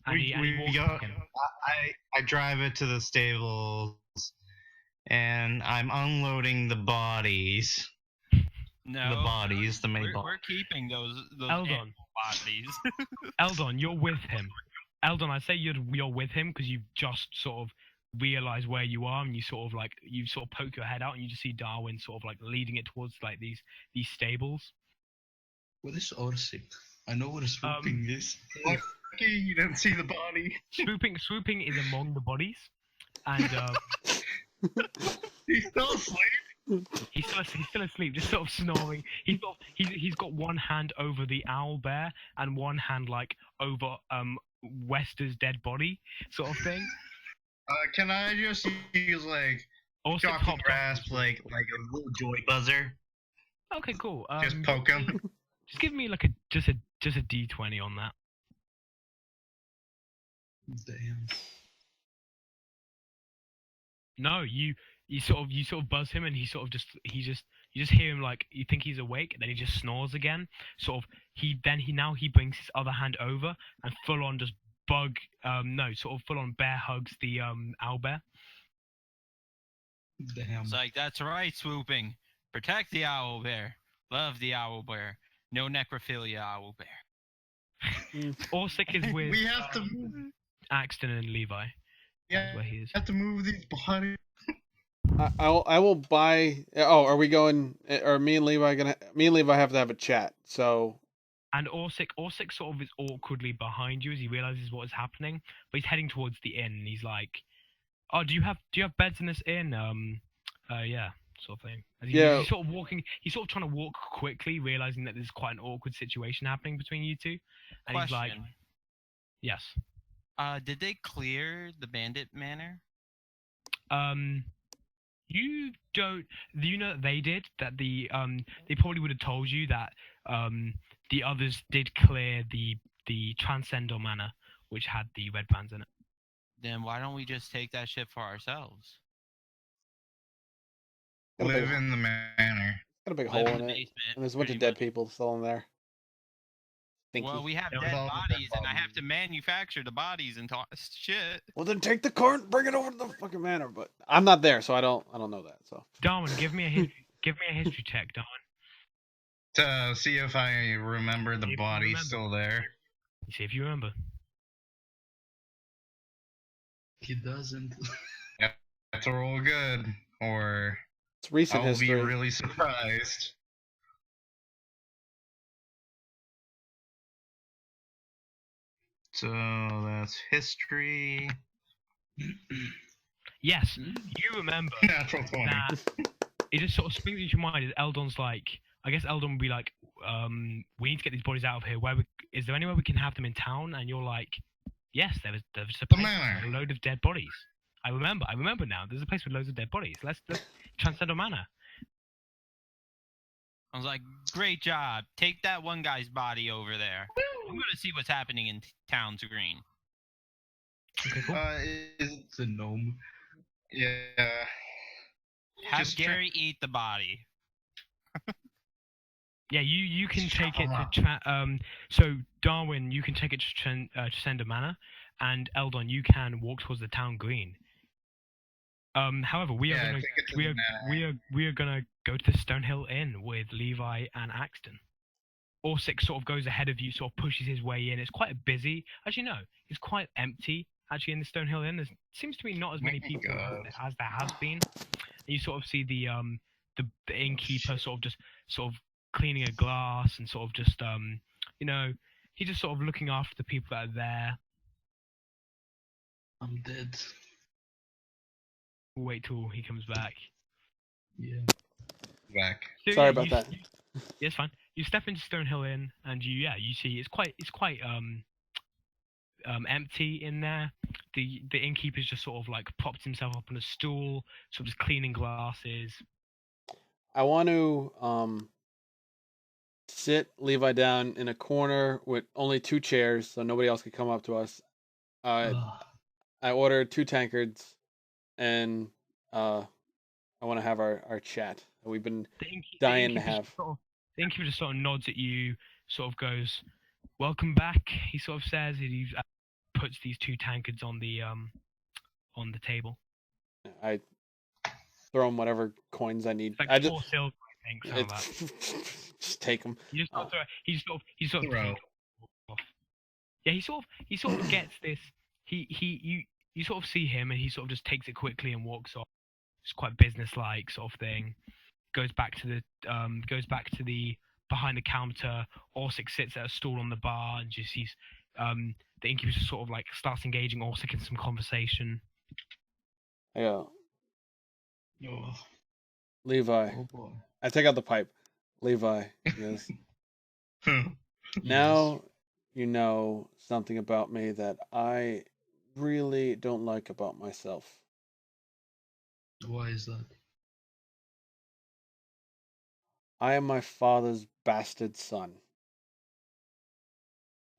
I drive it to the stables, and I'm unloading the bodies. No, the bodies, the main bodies. We're keeping those Eldon. bodies. Eldon, you're with him. Eldon, I say you're with him because you've just sort of realized where you are, and you sort of poke your head out, and you just see Darwin sort of like leading it towards like these stables. What is Orsic? I know what a swooping is. You didn't see the body. Swooping is among the bodies, and he's still asleep. He's still asleep, just sort of snoring. He's got one hand over the owl bear and one hand like over Wester's dead body, sort of thing. Can I just use like also chocolate grasp, like a little joy buzzer? Okay, cool. Just poke him. Just give me like just a D20 on that. Damn. No, you sort of buzz him, and you just hear him like you think he's awake, and then he just snores again. Sort of he brings his other hand over and full on just full on bear hugs the owlbear. Damn. It's like, that's right, swooping. Protect the owl bear. Love the owl bear. No necrophilia, owl bear. Orsic is with we have to Axton and Levi. Yeah, where he is. Have to move these bodies. I will buy. Oh, are we going? Are me and Levi have to have a chat? So. And Orsic sort of is awkwardly behind you as he realizes what is happening, but he's heading towards the inn. And he's like, "Oh, do you have beds in this inn?" Yeah, sort of thing. He's sort of walking. He's sort of trying to walk quickly, realizing that there's quite an awkward situation happening between you two. And Question. He's like, "Yes." Did they clear the bandit manor? You don't. Do you know that they did? That they probably would have told you that the others did clear the Transcendor Manor, which had the red bands in it. Then why don't we just take that shit for ourselves? Live in the manor. Got a big hole in it, and there's a bunch of dead people still in there. Well, we have dead bodies, and I have to manufacture the bodies and shit. Well, then take the cart and bring it over to the fucking manor. But I'm not there, so I don't know that. So Darwin, give me a history check, Darwin. To see if I remember the body's still there. See if you remember. He doesn't. Yeah, that's a roll good, or it's recent history. I'll be really surprised. So that's history. Yes, you remember. Natural 20. That it just sort of springs into your mind. Is Eldon's like, I guess Eldon would be like, we need to get these bodies out of here. Is there anywhere we can have them in town? And you're like, yes, there's a place with a load of dead bodies. I remember now. There's a place with loads of dead bodies. Let's Transcendor Manor. I was like, great job. Take that one guy's body over there. I'm going to see what's happening in Towns Green. Okay, cool. It's a gnome. Yeah. Have Gary eat the body. Yeah, you can take it to so Darwin, you can take it to Transcendor Manor, and Eldon, you can walk towards the town green. However, we are gonna go to the Stonehill Inn with Levi and Axton. Orsic sort of goes ahead of you, sort of pushes his way in. It's quite busy. Actually, no, it's quite empty. Actually, in the Stonehill Inn, there seems to be not as many people as there has been. And you sort of see the innkeeper sort of cleaning a glass and sort of just he's just sort of looking after the people that are there. I'm dead. We'll wait till he comes back. Yeah. Back. So, Sorry about that. Yeah, it's fine. You step into Stonehill Inn, and you see it's quite empty in there. The innkeeper's just sort of like propped himself up on a stool, sort of just cleaning glasses. I want to sit Levi down in a corner with only 2 chairs, so nobody else could come up to us. I ordered 2 tankards, and I want to have our chat. We've been dying to have. The innkeeper just sort of nods at you, sort of goes, "Welcome back." He sort of says, and he puts these 2 tankards on the table. I throw him whatever coins I need. Like I 4 silver, I think. Like just take them. He sort of yeah, he sort of gets this. You sort of see him, and he sort of just takes it quickly and walks off. It's quite businesslike sort of thing. Goes back to the behind the counter. Orsic sits at a stool on the bar and just sees the innkeeper just sort of like starts engaging Orsic in some conversation. Yeah. Oh. Levi. Oh boy. I take out the pipe. Levi. Yes. Now you know something about me that I really don't like about myself. Why is that? I am my father's bastard son.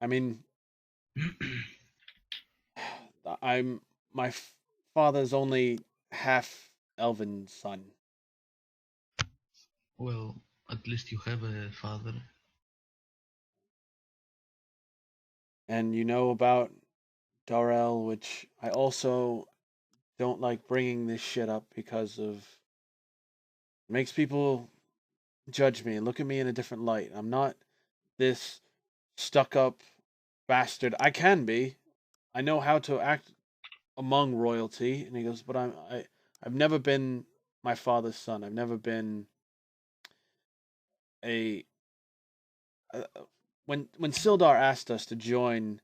I mean, I'm my father's only half elven son. Well, at least you have a father. And you know about Darrell, which I also don't like bringing this shit up because of it makes people judge me and look at me in a different light. I'm not this stuck up bastard. I can be. I know how to act among royalty. And he goes, but I've never been my father's son. I've never been a when Sildar asked us to join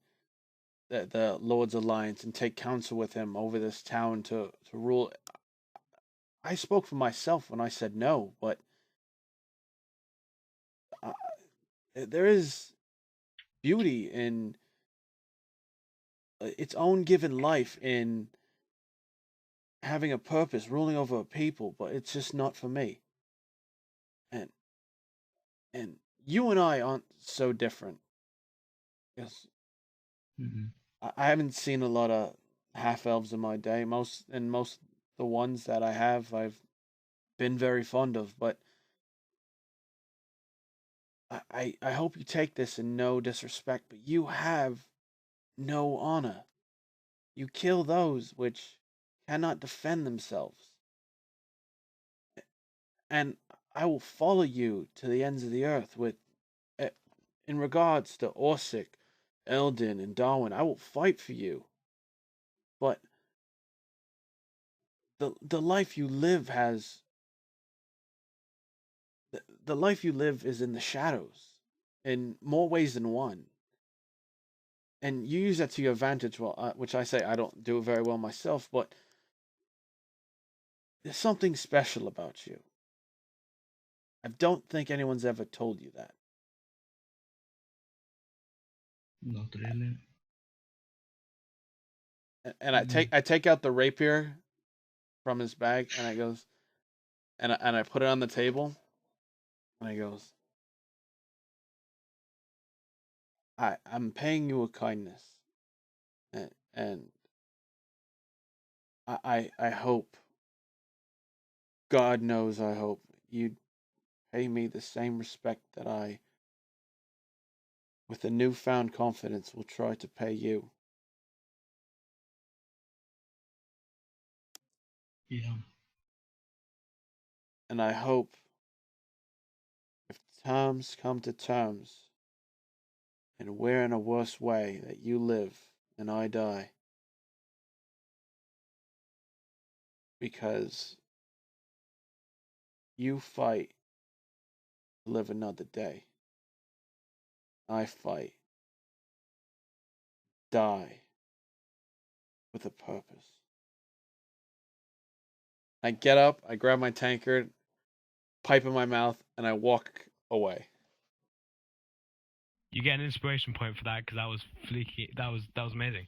the Lord's Alliance and take counsel with him over this town to rule, I spoke for myself when I said no, but there is beauty in its own given life in having a purpose, ruling over a people, but it's just not for me. And you and I aren't so different. Yes. Mm-hmm. I haven't seen a lot of half elves in my day. Most the ones that I have, I've been very fond of. But I hope you take this in no disrespect, but you have no honor. You kill those which cannot defend themselves. And I will follow you to the ends of the earth with, in regards to Orsic, Eldon, and Darwin. I will fight for you. But the life you live has the life you live is in the shadows in more ways than one, and you use that to your advantage. Well, which I say I don't do very well myself, but there's something special about you. I don't think anyone's ever told you that. Not really. And I take out the rapier from his bag, and I goes, and I put it on the table, and he goes, I'm paying you a kindness, and I hope, God knows I hope you'd pay me the same respect that I, with a newfound confidence, will try to pay you. Yeah. And I hope if times come to terms and we're in a worse way that you live and I die. Because you fight to live another day. I fight, die with a purpose. I get up, I grab my tankard, pipe in my mouth, and I walk away. You get an inspiration point for that because that was fleeky. That was amazing.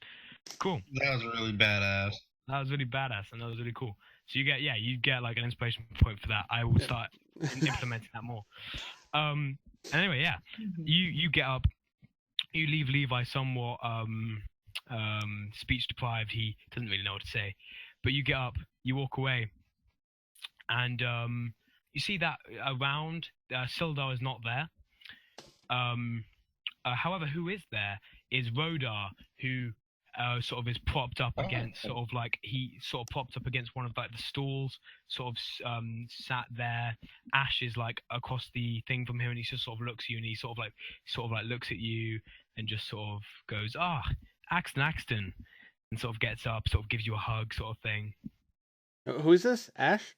Cool. That was really badass. That was really badass, and that was really cool. So you get like an inspiration point for that. I will start implementing that more. Anyway, yeah, you get up, you leave Levi somewhat speech deprived. He doesn't really know what to say, but you get up, you walk away, and you see that around Sildar is not there. However, who is there is Rodar, who sort of is propped up against he sort of propped up against one of like the stalls, sort of sat there. Ash is like across the thing from him, and he just sort of looks at you, and he sort of like looks at you and just sort of goes, Axton, and sort of gets up, sort of gives you a hug, sort of thing. Who is this? Ash?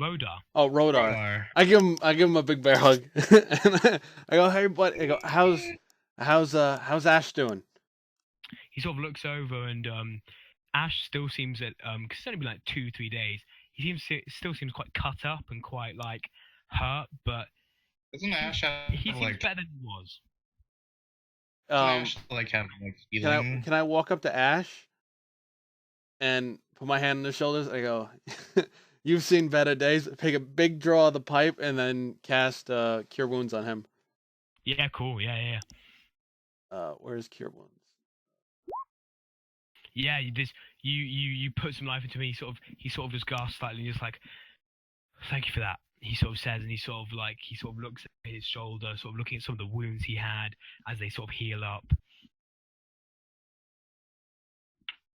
Rodar. Oh, Rodar. I give him a big bear hug. And I go, hey, buddy. I go, how's Ash doing? He sort of looks over, and Ash still seems at because it's only been like 2-3 days. He still seems quite cut up and quite like hurt, but doesn't Ash he seems better than he was. Ash like having like healing? Can I walk up to Ash and put my hand on his shoulders? I go, you've seen better days. Take a big draw of the pipe and then cast Cure Wounds on him. Yeah, cool. Yeah. Where's Cure Wounds? Yeah, you put some life into me. He sort of just gasps slightly, and just like, thank you for that. He sort of says, and he sort of looks at his shoulder, sort of looking at some of the wounds he had as they sort of heal up.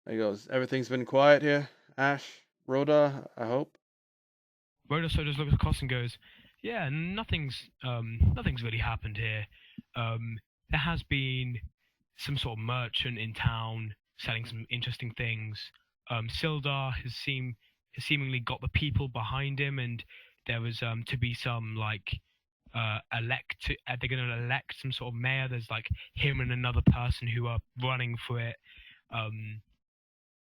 He goes, everything's been quiet here, Ash, Rhoda, I hope. Rhoda sort of just looks across and goes, yeah, nothing's really happened here. There has been some sort of merchant in town selling some interesting things. Sildar has seemingly got the people behind him, and there was to be some like they're going to elect some sort of mayor. There's like him and another person who are running for it.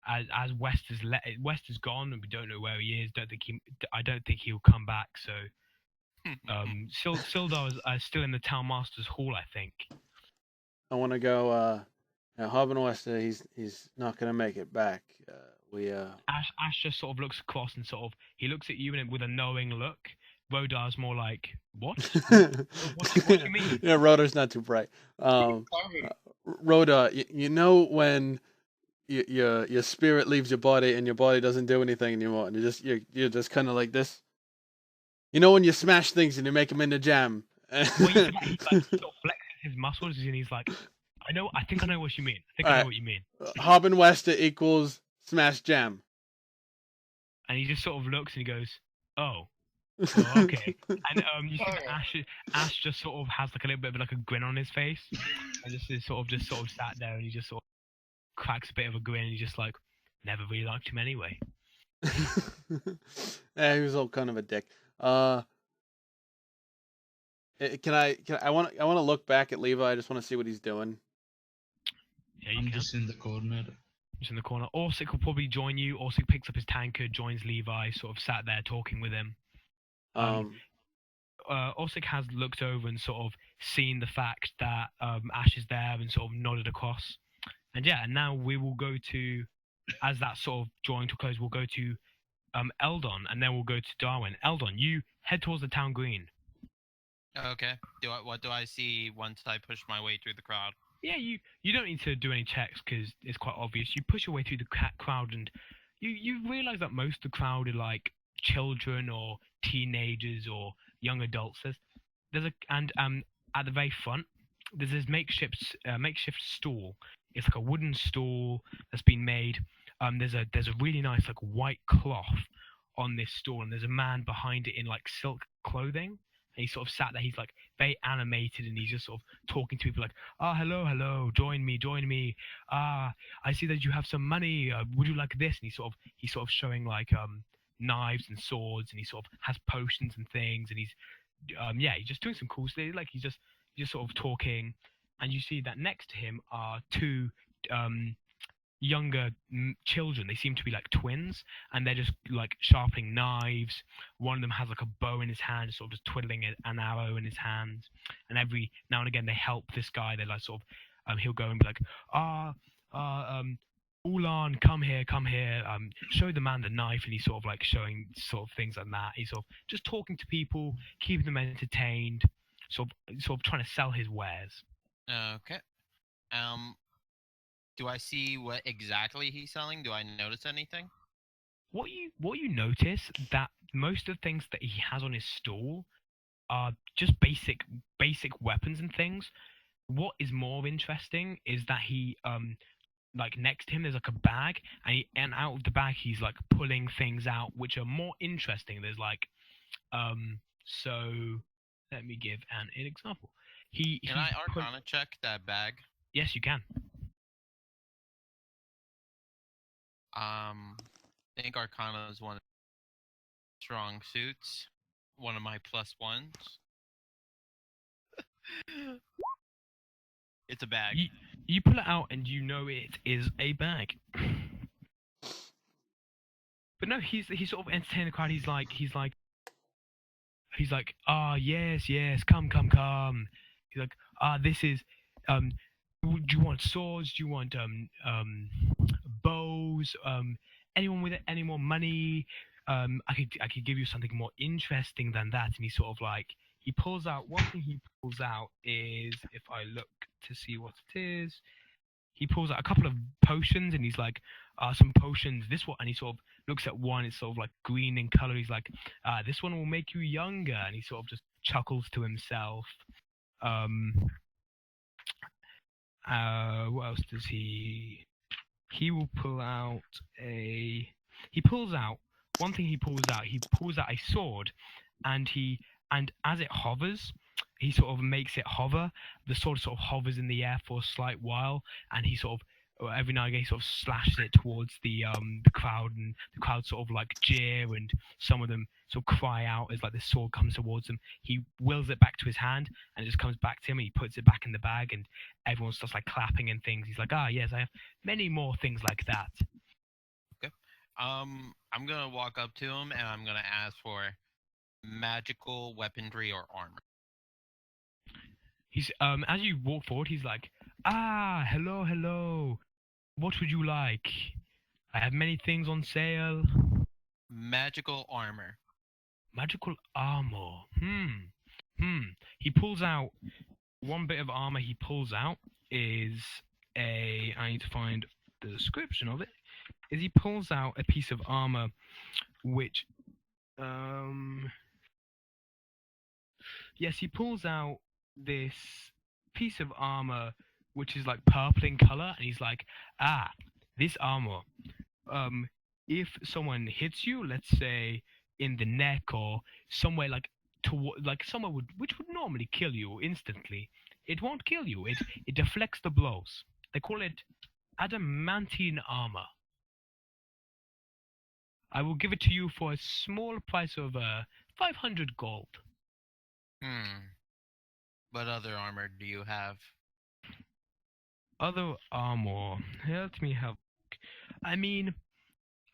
As West is gone and we don't know where he is. I don't think he'll come back. So Sildar is still in the town master's hall, I think. I want to go. Harbin Wester, he's not going to make it back. Ash just sort of looks across and sort of he looks at you and with a knowing look. Rodar's more like, what? what do you mean? Yeah, Rodar's not too bright. Rhoda, you know when your spirit leaves your body and your body doesn't do anything anymore, and you're just kind of like this. You know when you smash things and you make them into jam. Well, he like, sort of flexes his muscles and he's like, I think I know what you mean. I know what you mean. Harbin Wester equals smash jam. And he just sort of looks and he goes, oh, okay. And you see that Ash just sort of has like a little bit of like a grin on his face, and just sort of sat there, and he just sort of cracks a bit of a grin, and he's just like, never really liked him anyway. Yeah, he was all kind of a dick. I want to look back at Levi. I just want to see what he's doing. Yeah, you I'm can. just in the corner. Just in the corner. Orsic will probably join you. Orsic picks up his tankard, joins Levi, sort of sat there talking with him. Orsic has looked over and sort of seen the fact that Ash is there and sort of nodded across. And yeah, and now we will go to, as that sort of drawing to a close, we'll go to Eldon, and then we'll go to Darwin. Eldon, you head towards the town green. Okay. What do I see once I push my way through the crowd? Yeah, you don't need to do any checks because it's quite obvious. You push your way through the crowd, and you realize that most of the crowd are like children or teenagers or young adults. There's at the very front there's this makeshift stall. It's like a wooden stall that's been made. There's a really nice like white cloth on this stool, and there's a man behind it in like silk clothing. And he's sort of sat there. He's like very animated, and he's just sort of talking to people like, hello, join me. I see that you have some money. Would you like this? And he's sort of showing like knives and swords, and he sort of has potions and things, and he's just doing some cool stuff. Like he's just sort of talking, and you see that next to him are two younger children. They seem to be like twins, and they're just like sharpening knives. One of them has like a bow in his hand, sort of just twiddling an arrow in his hand. And every now and again they help this guy. They like sort of he'll go and be like, Ulan, come here, show the man the knife. And he's sort of like showing sort of things like that. He's sort of just talking to people, keeping them entertained, sort of trying to sell his wares. Okay. Do I see what exactly he's selling? Do I notice anything? What you notice that most of the things that he has on his stall are just basic weapons and things. What is more interesting is that he like next to him there's like a bag, and out of the bag he's like pulling things out which are more interesting. There's like so let me give an example. Can I Arcana check that bag? Yes, you can. I think Arcana is one of the strong suits. One of my plus ones. It's a bag. You pull it out and you know it is a bag. But no, he's sort of entertaining the crowd. He's like, yes, come. He's like, this is, do you want swords? Do you want bows? Anyone with any more money? I could give you something more interesting than that. And he sort of like he pulls out one thing. He pulls out is, if I look to see what it is, he pulls out a couple of potions, and he's like, some potions. This one, and he sort of looks at one. It's sort of like green in color. He's like, this one will make you younger, and he sort of just chuckles to himself. What else does he? He will pull out a. He pulls out one thing. He pulls out a sword, and as it hovers, he sort of makes it hover. The sword sort of hovers in the air for a slight while, and he sort of every now and again he sort of slashes it towards the crowd, and the crowd sort of like jeer, and some of them sort of cry out as like the sword comes towards them. He wills it back to his hand, and it just comes back to him, and he puts it back in the bag, and everyone starts like clapping and things. He's like, yes, I have many more things like that. Okay. I'm gonna walk up to him and I'm gonna ask for magical weaponry or armor. He's as you walk forward, he's like, hello. What would you like? I have many things on sale. Magical armor. Magical armor. He pulls out one bit of armor. He pulls out is I need to find the description of it. Is he pulls out a piece of armor, which yes, he pulls out this piece of armor which is like purple in color, and he's like, this armor, if someone hits you, let's say in the neck or somewhere like somewhere which would normally kill you instantly, it won't kill you. It deflects the blows. They call it adamantine armor. I will give it to you for a small price of 500 gold. What other armor do you have? Other armor. Let me have. I mean,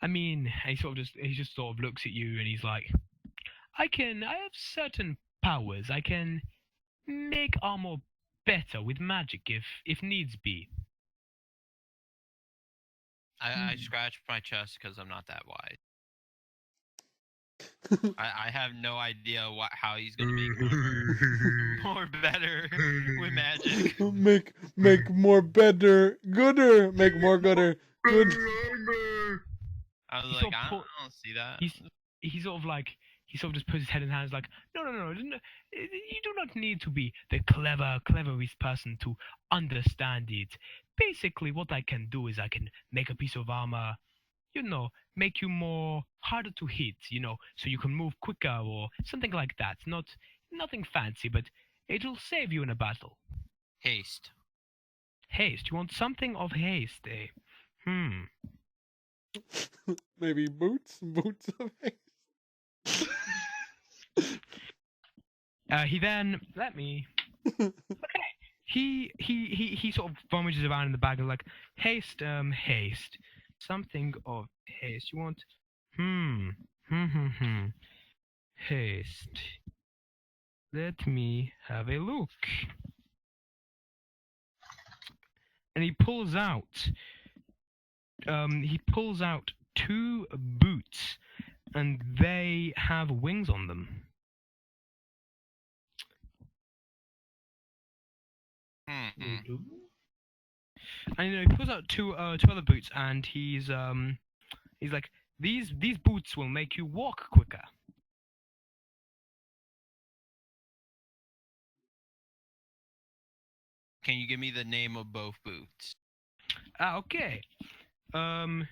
he just sort of looks at you and he's like, I have certain powers. I can make armor better with magic if needs be. I scratch my chest because I'm not that wise. I have no idea how he's gonna make more better with magic. Make more better, gooder. Make more gooder, good. I was like, I don't see that. He sort of just puts his head in his hands like, no, you do not need to be the cleverest person to understand it. Basically, what I can do is I can make a piece of armor make you more harder to hit, so you can move quicker or something like that. Nothing fancy, but it'll save you in a battle. Haste. Haste. You want something of haste, eh? Maybe boots of haste. He then let me. Okay. He sort of rummages around in the bag and like haste, haste, something of haste. You want haste. Let me have a look. And he pulls out 2 boots, and they have wings on them. Mm-hmm. And he pulls out two other boots, and he's like, these boots will make you walk quicker. Can you give me the name of both boots? Okay. One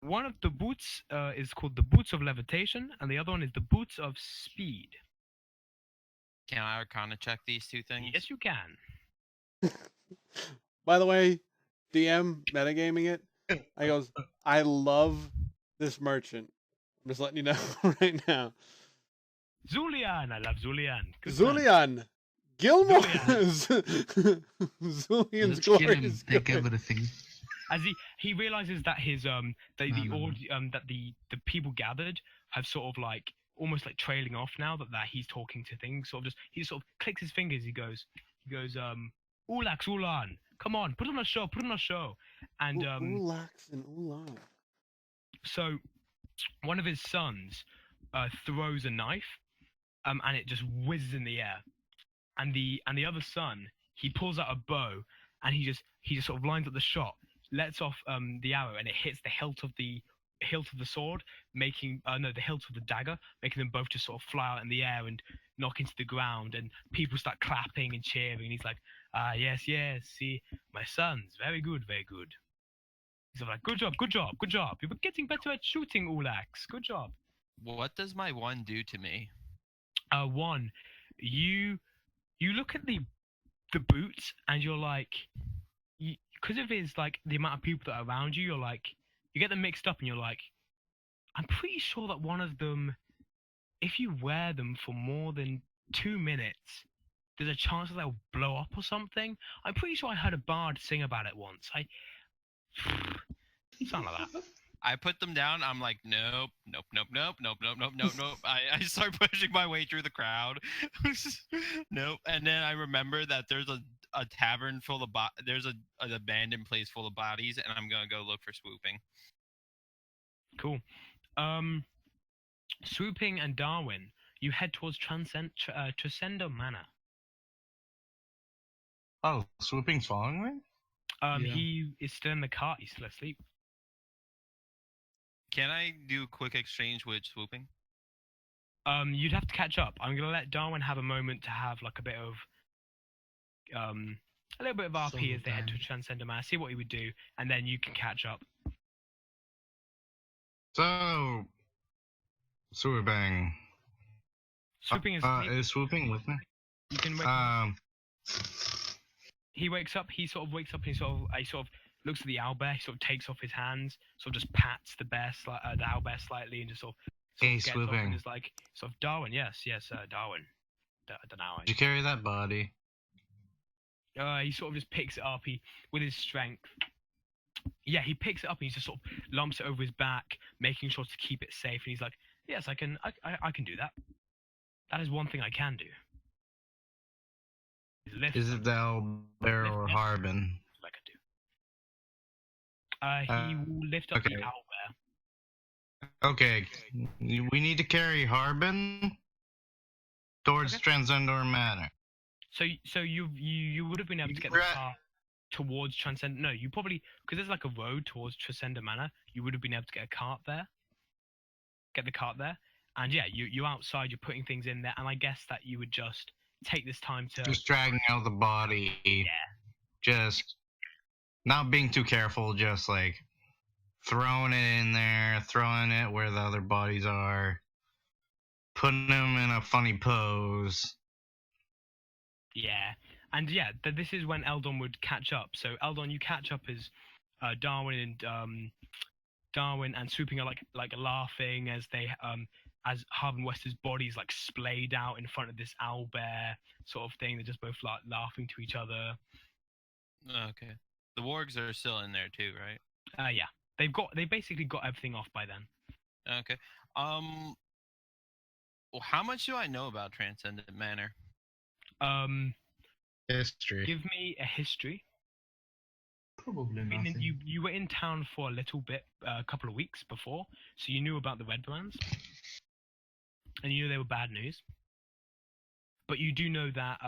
of the boots is called the Boots of Levitation, and the other one is the Boots of Speed. Can I Arcana check these 2 things? Yes, you can. By the way, DM metagaming it. I goes, I love this merchant. I'm just letting you know right now. Zulian, I love Zulian. Zulian, Gilmore. Zulian's glorious. Take everything. As he realizes that his that the people gathered have sort of like almost like trailing off now that he's talking to things. He sort of clicks his fingers. He goes Ulax, Ulan, come on, put on a show. And Ulax and Ulan. So one of his sons throws a knife, and it just whizzes in the air. And the other son, he pulls out a bow, and he just sort of lines up the shot, lets off the arrow, and it hits the hilt of the sword, making the hilt of the dagger, making them both just sort of fly out in the air and knock into the ground, and people start clapping and cheering. And he's like, yes, see, my sons, very good. He's like, good job. You're getting better at shooting, Ulax. Good job. What does my 1 do to me? 1, you look at the boots, and you're like, because of his like the amount of people that are around you, you're like, you get them mixed up, and you're like, I'm pretty sure that one of them, if you wear them for more than 2 minutes, there's a chance that they'll blow up or something. I'm pretty sure I heard a bard sing about it once. Something like that. I put them down. I'm like, nope. I start pushing my way through the crowd. Nope. And then I remember that there's a tavern full of there's an abandoned place full of bodies, and I'm gonna go look for Swooping. Cool. Swooping and Darwin, you head towards Transcender Manor. Oh, Swooping's following me? Yeah. He is still in the cart. He's still asleep. Can I do a quick exchange with Swooping? You'd have to catch up. I'm gonna let Darwin have a moment to have like a bit of a little bit of RP as they head to Transcender Manor. See what he would do, and then you can catch up. So, Swooping. Swooping is Swooping with me? You can wake up. He wakes up. He sort of wakes up, and he sort of looks at the owlbear. He sort of takes off his hands, sort of just pats the owlbear slightly, and just sort of gets up and is like, sort of, Darwin, yes, Darwin. I don't know. Did you carry that body? He sort of just picks it up. With his strength. Yeah, he picks it up and he just sort of lumps it over his back, making sure to keep it safe. And he's like, yes, I can do that. That is one thing I can do. Is it the owlbear or Harbin? I can do. He will lift up the owlbear. Okay, we need to carry Harbin towards Transcender Manor. So you would have been able to get the car towards Transcender. No, you probably, because there's like a road towards Transcender Manor. You would have been able to get the cart there. And yeah, you're outside. You're putting things in there, and I guess that you would just take this time to just dragging out the body. Yeah. Just not being too careful. Just like throwing it in there, throwing it where the other bodies are, putting them in a funny pose. Yeah, and this is when Eldon would catch up. So Eldon, you catch up as Darwin and Swooping are like laughing as they as Harvin Wester's bodies like splayed out in front of this owlbear sort of thing. They're just both like laughing to each other. Okay. The wargs are still in there too, right? Yeah. They basically got everything off by then. Okay. Well, how much do I know about Transcendent Manor? History. Give me a history. Probably I mean, nothing. you were in town for a little bit, a couple of weeks before, so you knew about the Redlands, and you knew they were bad news. But you do know that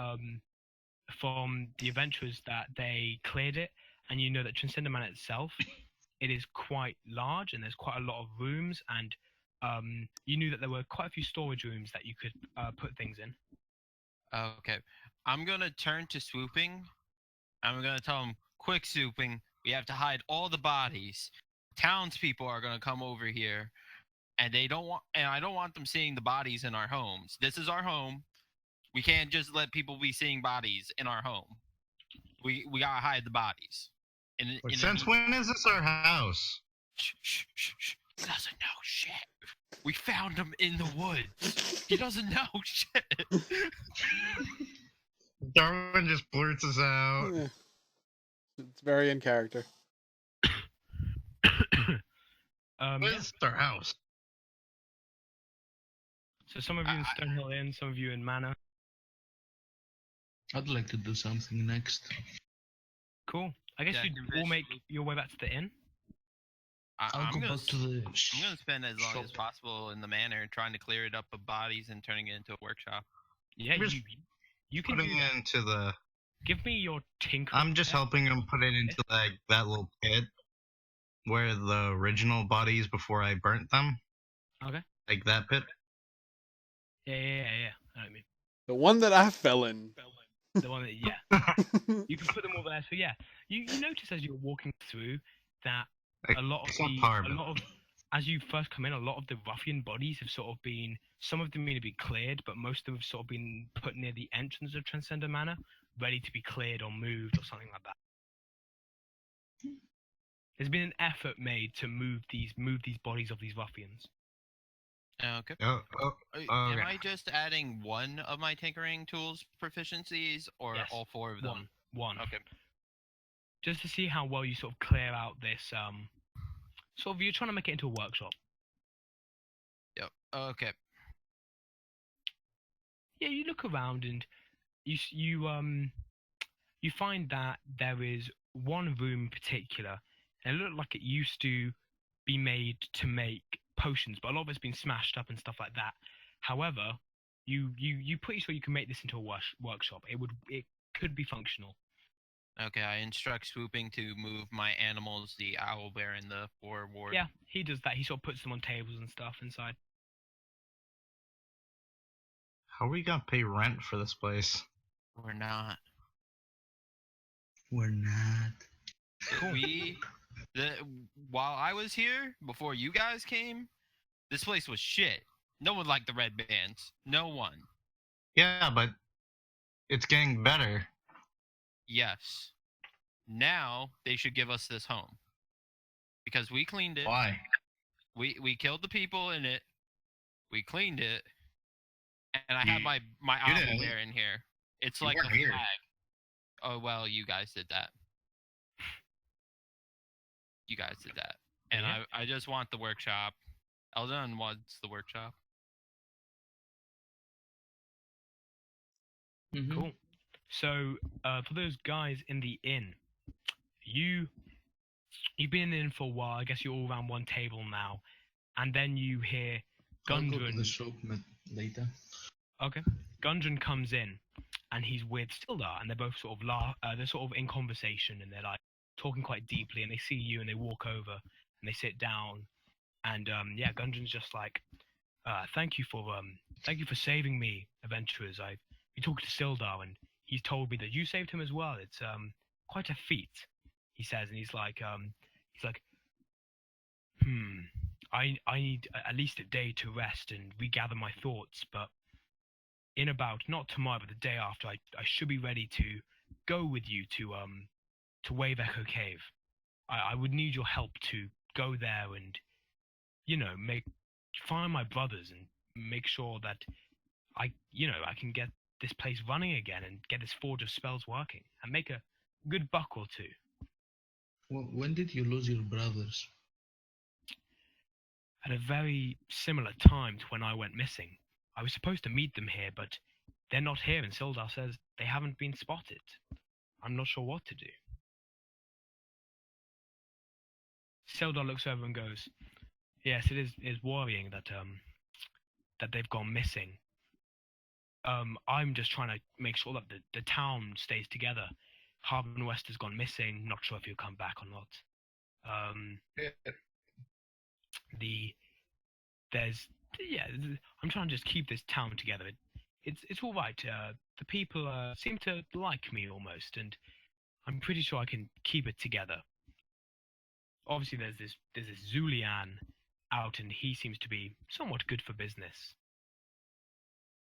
from the adventurers that they cleared it, and you know that Transcendent Manor itself, it is quite large, and there's quite a lot of rooms, and you knew that there were quite a few storage rooms that you could put things in. Okay. I'm going to turn to Swooping. I'm going to tell him, quick, Swooping, we have to hide all the bodies. Townspeople are going to come over here, and I don't want them seeing the bodies in our homes. This is our home. We can't just let people be seeing bodies in our home. We gotta hide the bodies. Since when is this our house? Shh. He doesn't know shit. We found him in the woods. He doesn't know shit. Darwin just blurts us out. Yeah. It's very in character. It's our house. So some of you in Stonehill Inn, some of you in Manor. I'd like to do something next. Cool. I guess you'd all make your way back to the inn. I'll go back to the I'm going to spend as long shop. as possible in the manor trying to clear it up of bodies and turning it into a workshop. Yeah, you can do Putting that. it into the. Give me your tinkering. I'm just helping him put it into like that little pit where the original bodies before I burnt them. Okay. Like that pit. Yeah. I know what I mean. The one that I fell in. The one that, you can put them all there. So yeah, you notice as you're walking through that a lot of as you first come in, a lot of the ruffian bodies have sort of been, some of them need to be cleared, but most of them have sort of been put near the entrance of Transcendent Manor, ready to be cleared or moved or something like that. There's been an effort made to move these bodies of these ruffians. Okay. Oh, Am I just adding one of my tinkering tools proficiencies, or Yes. all four of them? One. Okay. Just to see how well you sort of clear out this sort of, you're trying to make it into a workshop. Yep. Okay. Yeah, you look around and you find that there is one room in particular, and it looked like it used to be made to make potions, but a lot of it's been smashed up and stuff like that. However, you pretty sure you can make this into a workshop. It could be functional. Okay, I instruct Swooping to move my animals, the owlbear and the four ward. Yeah, he does that. He sort of puts them on tables and stuff inside. How are we gonna pay rent for this place? We're not. We're not. Cool. While I was here, before you guys came, this place was shit. No one liked the red bands. No one. Yeah, but it's getting better. Yes. Now they should give us this home. Because we cleaned it. Why? We killed the people in it. We cleaned it. And I have my owlbear in here. It's like a flag. Oh, well, you guys did that. And Yeah. I just want the workshop. Eldon wants the workshop. Mm-hmm. Cool. So, for those guys in the inn, you've been in the inn for a while. I guess you're all around one table now, and then you hear I'll go to the Gundren. shop later. Okay. Gundren comes in, and he's with Sildar, and they're both sort of they're sort of in conversation, and they're like talking quite deeply, and they see you, and they walk over, and they sit down, and Gundren's just like, thank you for saving me, adventurers. I've been talking to Sildar, and he's told me that you saved him as well. It's quite a feat, he says, and he's like, I need at least a day to rest and regather my thoughts, but in about, not tomorrow, but the day after, I should be ready to go with you to Wave Echo Cave. I would need your help to go there and, find my brothers and make sure that I can get this place running again and get this Forge of Spells working and make a good buck or two. Well, when did you lose your brothers? At a very similar time to when I went missing. I was supposed to meet them here, but they're not here, and Sildar says they haven't been spotted. I'm not sure what to do. Sildar looks over and goes, yes, it is worrying that they've gone missing. I'm just trying to make sure that the town stays together. Harbin West has gone missing. Not sure if he'll come back or not. I'm trying to just keep this town together. It's all right. The people seem to like me almost, and I'm pretty sure I can keep it together. Obviously, there's this Zulian out, and he seems to be somewhat good for business,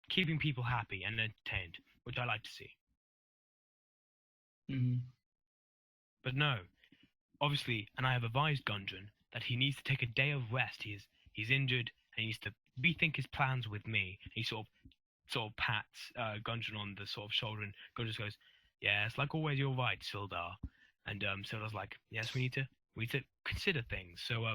keeping people happy and entertained, which I like to see. Mm-hmm. But no, obviously, and I have advised Gundren that he needs to take a day of rest. He's injured, and he needs to rethink his plans with me. He sort of pats Gundren on the sort of shoulder, and Gundren goes, "Yes, like always, you're right, Sildar." And Sildar's like, "Yes, we need to consider things. So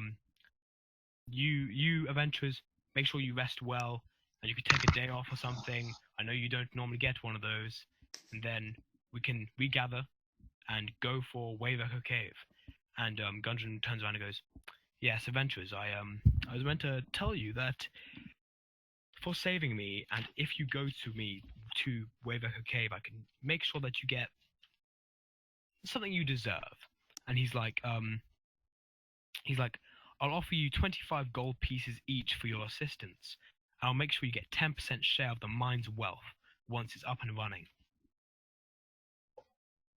you adventurers, make sure you rest well, and you can take a day off or something. I know you don't normally get one of those, and then we can regather and go for Wave Echo Cave." And Gundren turns around and goes, "Yes, adventurers, I was meant to tell you that for saving me, and if you go to Wave Echo Cave, I can make sure that you get something you deserve." And he's like, "I'll offer you 25 gold pieces each for your assistance. I'll make sure you get 10% share of the mine's wealth once it's up and running."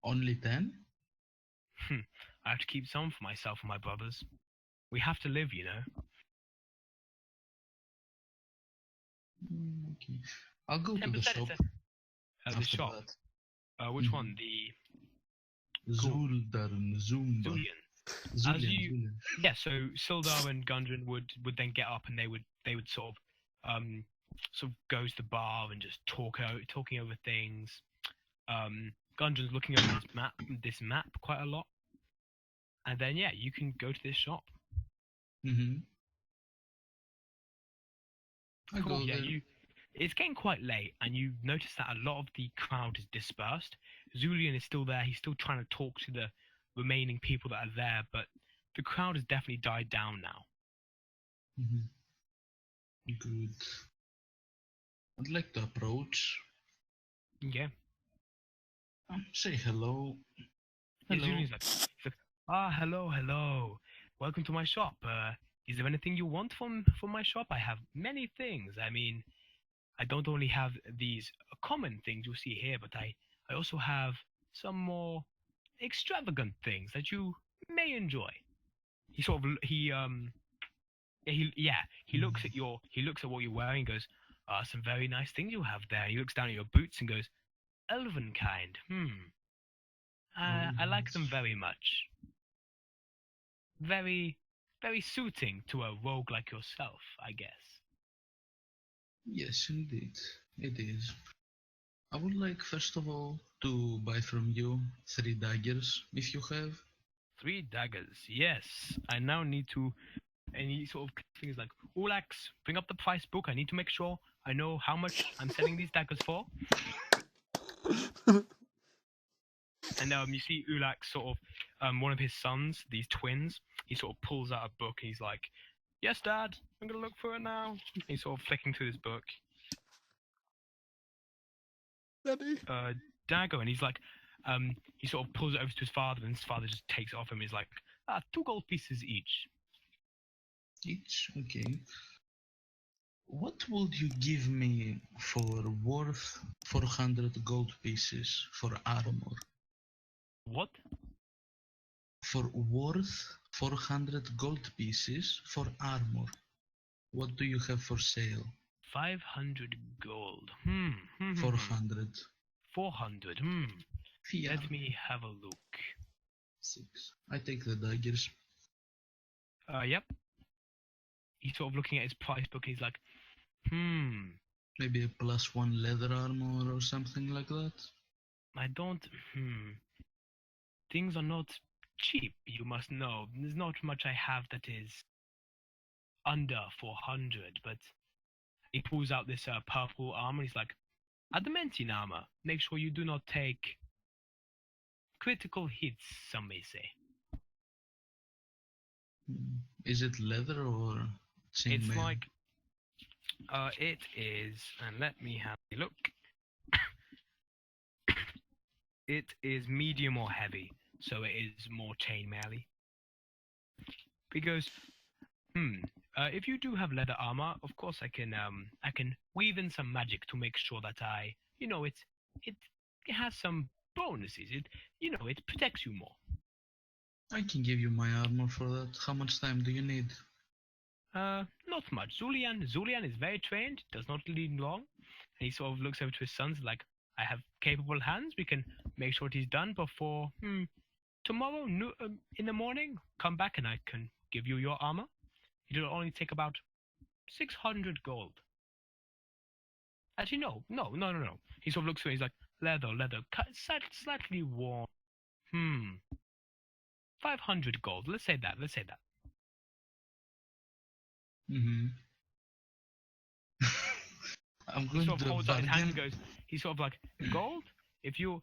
Only 10? I have to keep some for myself and my brothers. We have to live, you know. Okay. I'll go to the shop. The shop. Which one? The Zulian. Zulian. Yeah. So Sildar and Gundren would then get up, and they would sort of go to the bar and just talking over things. Gundren's looking over this map quite a lot, and then you can go to this shop. Mm-hmm. Cool. It's getting quite late, and you notice that a lot of the crowd is dispersed. Zulian is still there. He's still trying to talk to the remaining people that are there, but the crowd has definitely died down now. Mm-hmm. Good. I'd like to approach. Yeah. Say hello. Hello. Zulian's like, hello. Welcome to my shop. Is there anything you want from my shop? I have many things. I mean, I don't only have these common things you see here, but I also have some more extravagant things that you may enjoy. He looks at what you're wearing and goes, some very nice things you have there. He looks down at your boots and goes, elven kind. I like them very much. Very, very suiting to a rogue like yourself, I guess. Yes, indeed. It is. I would like, first of all, to buy from you 3 daggers, if you have. 3 daggers, yes. I now need to... And he sort of things like, Ulax, bring up the price book. I need to make sure I know how much I'm selling these daggers for. And you see Ulax sort of, one of his sons, these twins, he sort of pulls out a book and he's like, yes, Dad, I'm going to look for it now. He's sort of flicking through his book. Daddy. Dagger, and he's like, he sort of pulls it over to his father, and his father just takes it off him. He's like, 2 gold pieces each. Each? Okay. What would you give me for worth 400 gold pieces for armor? What? For worth 400 gold pieces for armor. What do you have for sale? 500 gold. 400. 400. Yeah. Let me have a look. 6. I take the daggers. Yep. He's sort of looking at his price book. He's like, Maybe a +1 leather armor or something like that. I don't. Things are not cheap, you must know. There's not much I have that is under 400, but he pulls out this purple armor. He's like, adamantine armor. Make sure you do not take critical hits, some may say. Is it leather or chainmail? It's like, it is, and let me have a look. It is medium or heavy, so it is more chainmail-y. Because, if you do have leather armor, of course I can weave in some magic to make sure that it has some bonuses. It protects you more. I can give you my armor for that. How much time do you need? Not much. Zulian is very trained, does not need long. And he sort of looks over to his sons like, I have capable hands. We can make sure it is done before tomorrow in the morning. Come back and I can give you your armor. It will only take about 600 gold. Actually, no. He sort of looks through. He's like, leather, slightly worn. 500 gold. Let's say that. I'm He going sort of to holds out his hand and bargain. goes, he's sort of like, gold? If you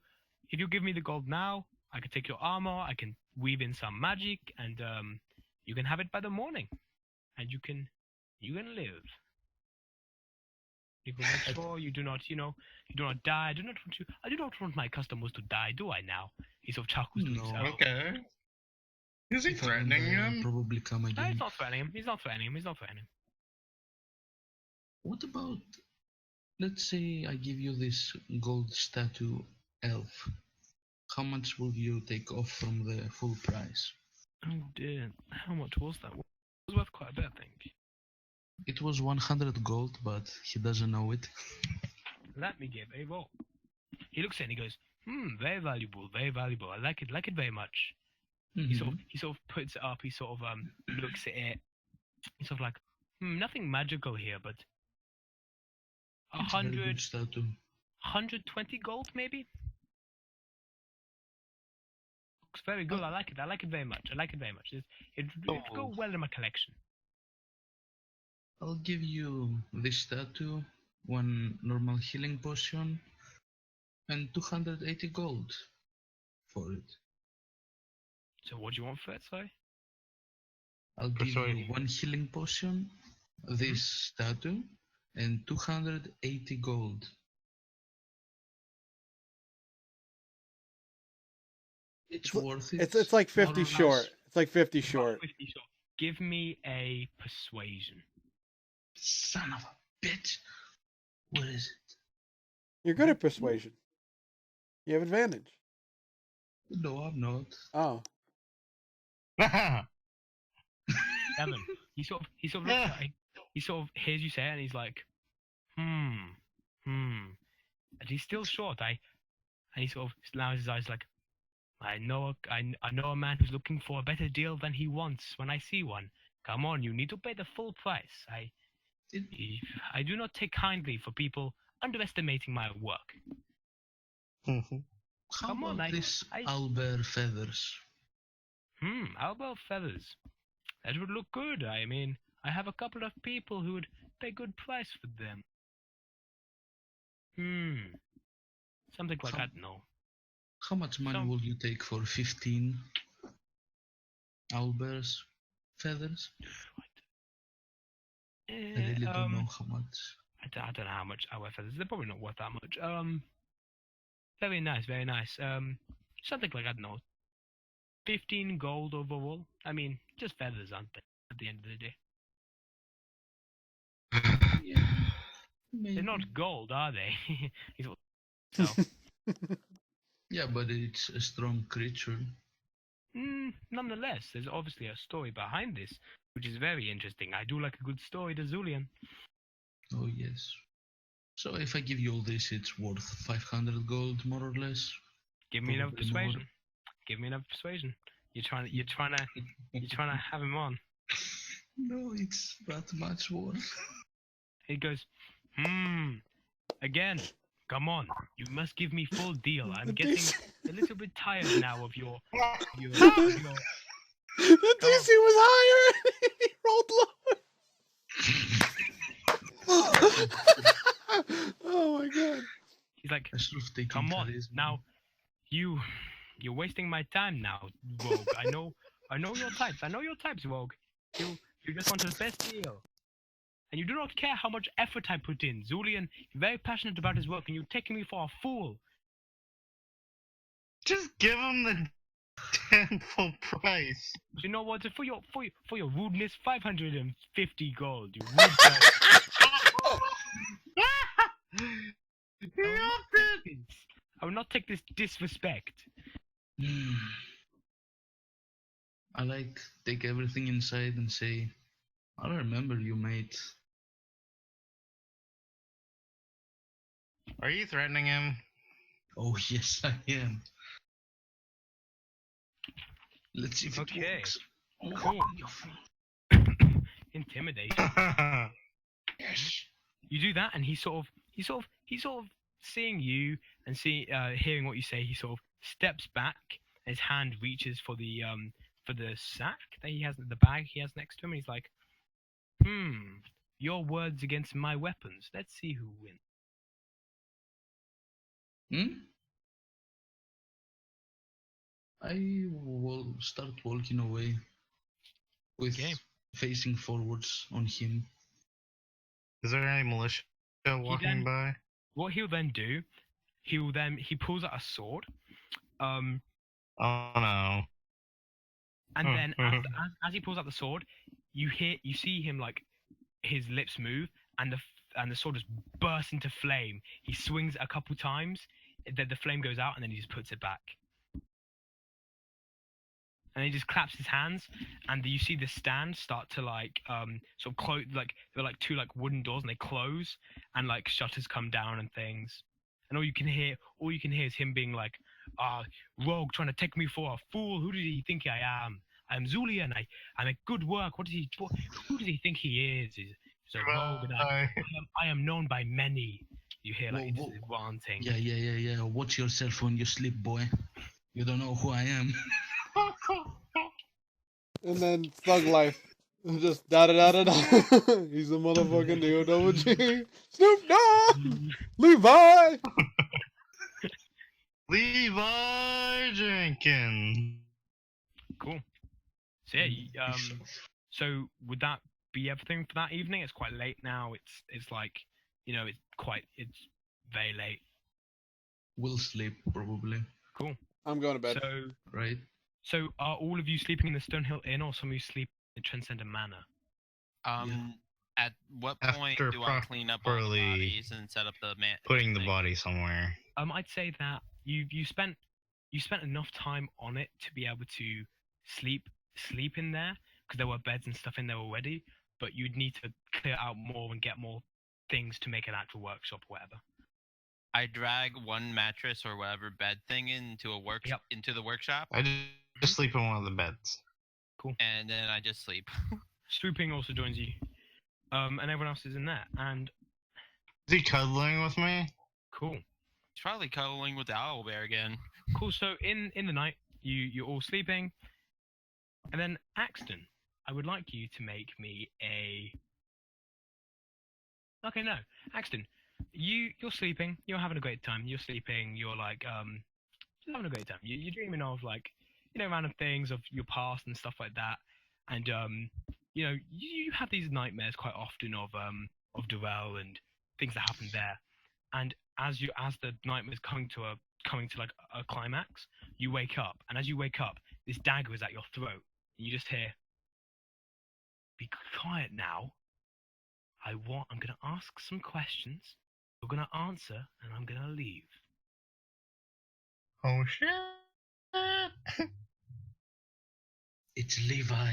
give me the gold now, I can take your armor, I can weave in some magic, and you can have it by the morning. And you can live. You can make sure you do not die. I do not want my customers to die, do I now? He sort of chuckles to himself. Okay. Is he If I threatening win, I'll him? probably come No, again. he's not threatening him. What about, let's say I give you this gold statue elf. How much will you take off from the full price? Oh dear, how much was that? It was worth quite a bit, I think. It was 100 gold, but he doesn't know it. Let me give a roll. He looks at it and he goes, very valuable. I like it very much. He sort of puts it up. He sort of looks at it. He's sort of like, nothing magical here, but 120 gold maybe. Looks very good. I like it very much. It would go well in my collection. I'll give you this statue, 1 normal healing potion, and 280 gold for it. So what do you want for it, sorry? I'll give you 1 healing potion, this statue, and 280 gold. It's worth it. It's like 50 short. It's like 50 short. 50 short. Give me a persuasion. Son of a bitch. What is it? You're good at persuasion. You have advantage. No, I'm not. Oh. 7. He sort of looks at it. He sort of hears you say it and he's like, And he's still short. And he sort of allows his eyes like, I know a man who's looking for a better deal than he wants when I see one. Come on, you need to pay the full price. I do not take kindly for people underestimating my work. How Come on, about this owlbear feathers? Owlbear feathers. That would look good. I mean, I have a couple of people who would pay good price for them. Something like that, no. How much money will you take for 15 owlbears feathers? I really don't know how much. I don't know how much owlbear feathers. They're probably not worth that much. Very nice. Something like that, no. 15 gold overall. I mean, just feathers, aren't they? At the end of the day. Yeah, they're not gold, are they? Yeah, but it's a strong creature. nonetheless, there's obviously a story behind this, which is very interesting. I do like a good story to Zulian. Oh, yes. So if I give you all this, it's worth 500 gold, more or less? Give me another Probably more. persuasion. Give me another persuasion. You're trying to have him on. No, it's not much worth. He goes, again, come on. You must give me full deal. I'm getting a little bit tired now of your The DC was higher. He rolled lower. Oh my god. He's like, I should have taken come on. charisma. Now, you're wasting my time now, Rogue. I know your types. I know your types, Rogue. You just want the best deal. And you do not care how much effort I put in. Zulian, you're very passionate about his work, and you're taking me for a fool. Just give him the damn full price. Do you know what? For your rudeness, 550 gold. You rude person. I will not take this disrespect. I like take everything inside and say, I remember you, mate. Are you threatening him? Oh yes, I am. Let's see if it works. Oh, Cool. Intimidation. Yes. You do that, and he's sort of seeing you and hearing what you say. He sort of steps back. And his hand reaches for the sack that he has, the bag he has next to him. And he's like, your words against my weapons. Let's see who wins. I will start walking away with facing forwards on him. Is there any militia walking by? What he'll then do, he pulls out a sword. Oh no. And then as he pulls out the sword, you see him like his lips move, and the sword just bursts into flame. He swings a couple times, then the flame goes out, and then he just puts it back. And he just claps his hands, and you see the stand start to sort of close. Like there are like two like wooden doors, and they close, and like shutters come down and things. And all you can hear is him being like, Rogue trying to take me for a fool. Who does he think I am? I'm Zulian. I'm a good work. Who does he think he is? He's a rogue, and I am known by many. You hear like ranting. Yeah. Watch yourself when you sleep, boy. You don't know who I am. And then Thug Life. Just da-da-da-da-da. He's a motherfucking D-O-double-G. Snoop Dogg! Levi! Levi Jenkins. Cool. So yeah, so would that be everything for that evening? It's quite late now. It's like, it's very late. We'll sleep probably. Cool. I'm going to bed. So right. So are all of you sleeping in the Stonehill Inn, or some of you sleep in the Transcendent Manor? At what point do I clean up all the bodies and set up putting the body somewhere? I'd say that you spent enough time on it to be able to sleep in there, because there were beds and stuff in there already. But you'd need to clear out more and get more things to make an actual workshop or whatever. I drag one mattress or whatever bed thing into into the workshop. I just sleep in one of the beds. Cool. And then I just sleep. Swooping also joins you. And everyone else is in there. And is he cuddling with me? Cool. He's probably cuddling with the owlbear again. Cool. So in the night, you're all sleeping. And then Axton, I would like you to make me a... Okay, no. Axton, you're sleeping. You're having a great time. You're sleeping. You're like, having a great time. You're dreaming of like, random things of your past and stuff like that. And, you have these nightmares quite often of Durrell and things that happen there. And as the nightmare's coming to like a climax, you wake up. And as you wake up, this dagger is at your throat. And you just hear, "Be quiet now. I'm going to ask some questions. You're going to answer, and I'm going to leave." Oh shit! It's Levi.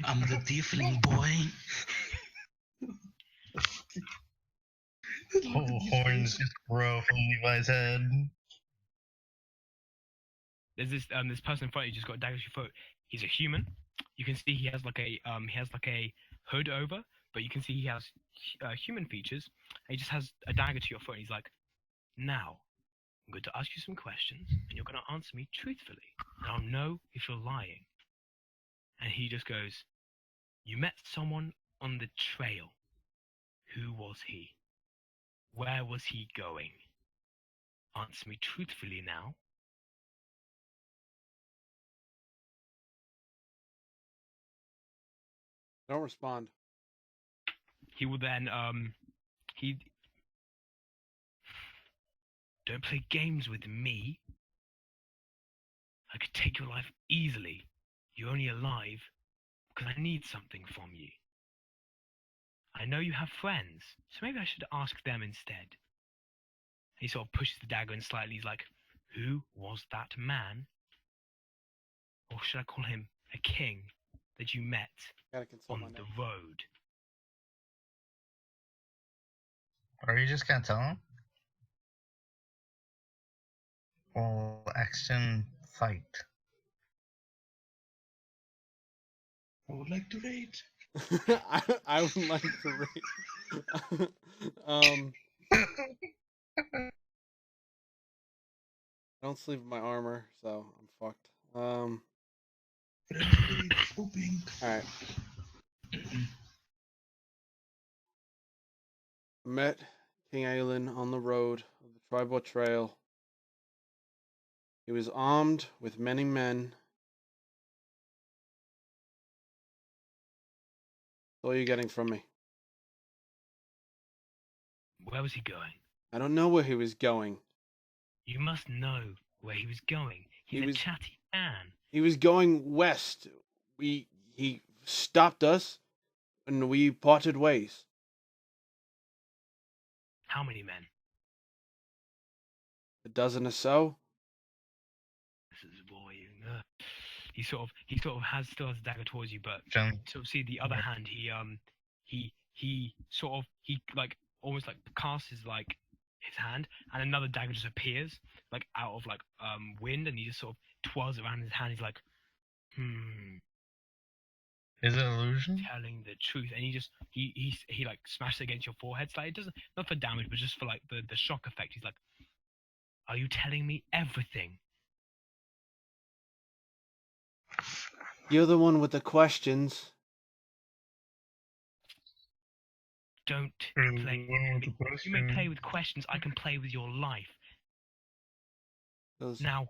I'm the tiefling boy. Whole horns just grow from Levi's head. There's this person in front of you just got a dagger to your throat. He's a human. You can see he has like a hood over, but you can see he has human features. And he just has a dagger to your throat. And he's like, now I'm going to ask you some questions, and you're going to answer me truthfully, and I'll know if you're lying. And he just goes, you met someone on the trail. Who was he? Where was he going? Answer me truthfully now. Don't respond. He will then he don't play games with me. I could take your life easily. You're only alive because I need something from you. I know you have friends, so maybe I should ask them instead. He sort of pushes the dagger in slightly. He's like, who was that man? Or should I call him a king that you met on the road? Are you just gonna tell him? Well, action fight. I would like to raid. I would like to read. I don't sleep in my armor, so I'm fucked. Alright. I met King Aelin on the road of the tribal trail. He was armed with many men. What are you getting from me? Where was he going? I don't know where he was going. You must know where he was going. He's a chatty man. He was going west. He stopped us, and we parted ways. How many men? A dozen or so. This is boy. He sort of still has a dagger towards you, but sort of see the other hand. He like almost like casts his hand, and another dagger just appears like out of wind, and he just sort of twirls around in his hand. He's like, Is it illusion? Telling the truth, and he like smashes against your forehead. So it doesn't, not for damage, but just for like the shock effect. He's like, are you telling me everything? You're the one with the questions. Don't play. You may play with questions. I can play with your life. Now,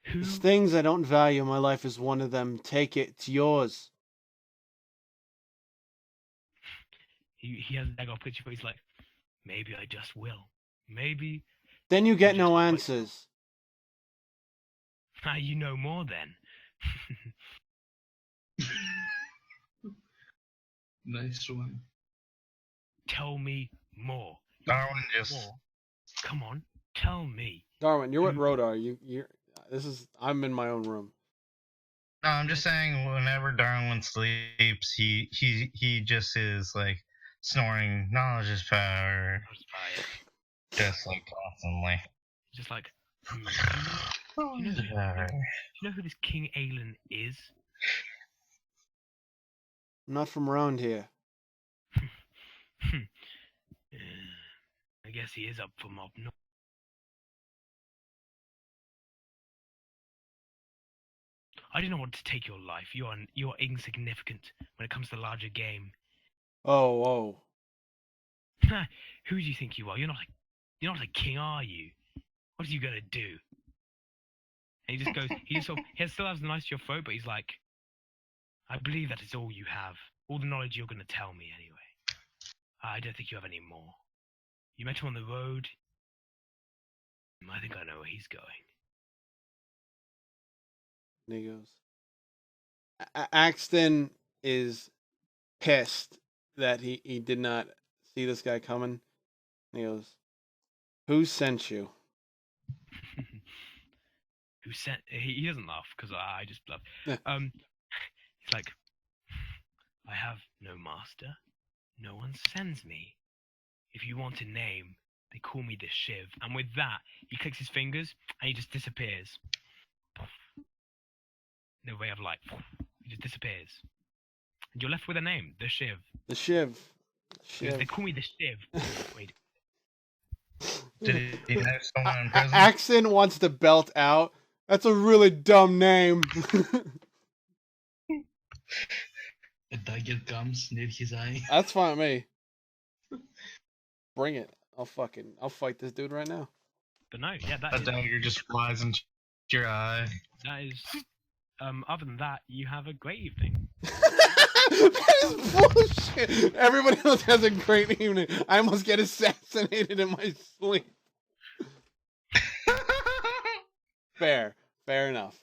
There's things I don't value. My life is one of them. Take it. It's yours. He has a dagger off picture, but he's like, maybe I just will. Maybe. Then you get no answers. You know more then. Nice one. Tell me more. Darwin just. More. Come on, tell me. Darwin, you're with Rodar. I'm in my own room. No, I'm just saying. Whenever Darwin sleeps, he just is like snoring. Knowledge is power. Just like constantly. Just like. You know who this King Aelin is? I'm not from around here. I guess he is up from up north. I do not want to take your life. You're insignificant when it comes to larger game. Oh. Who do you think you are? You're not a king, are you? What are you gonna do? And he just goes. He still has the knife to your throat, but he's like, I believe that is all you have. All the knowledge you're gonna tell me anyway. I don't think you have any more. You met him on the road. I think I know where he's going. And he goes, Axton is pissed that he did not see this guy coming. And he goes, who sent you? who sent. He doesn't laugh because I just laugh. Yeah. He's like, I have no master. No one sends me. If you want a name, they call me the Shiv. And with that, he clicks his fingers and he just disappears. No way of light. He just disappears. And you're left with a name, the Shiv. The Shiv. He goes, they call me the Shiv. Wait. Did he have someone in prison? Axon wants to belt out. That's a really dumb name. A dagger comes near his eye. That's fine with me. Bring it. I'll fight this dude right now. But no, yeah, A dagger just flies into your eye. that is. Other than that, you have a great evening. That is bullshit. Everybody else has a great evening. I almost get assassinated in my sleep. Fair enough.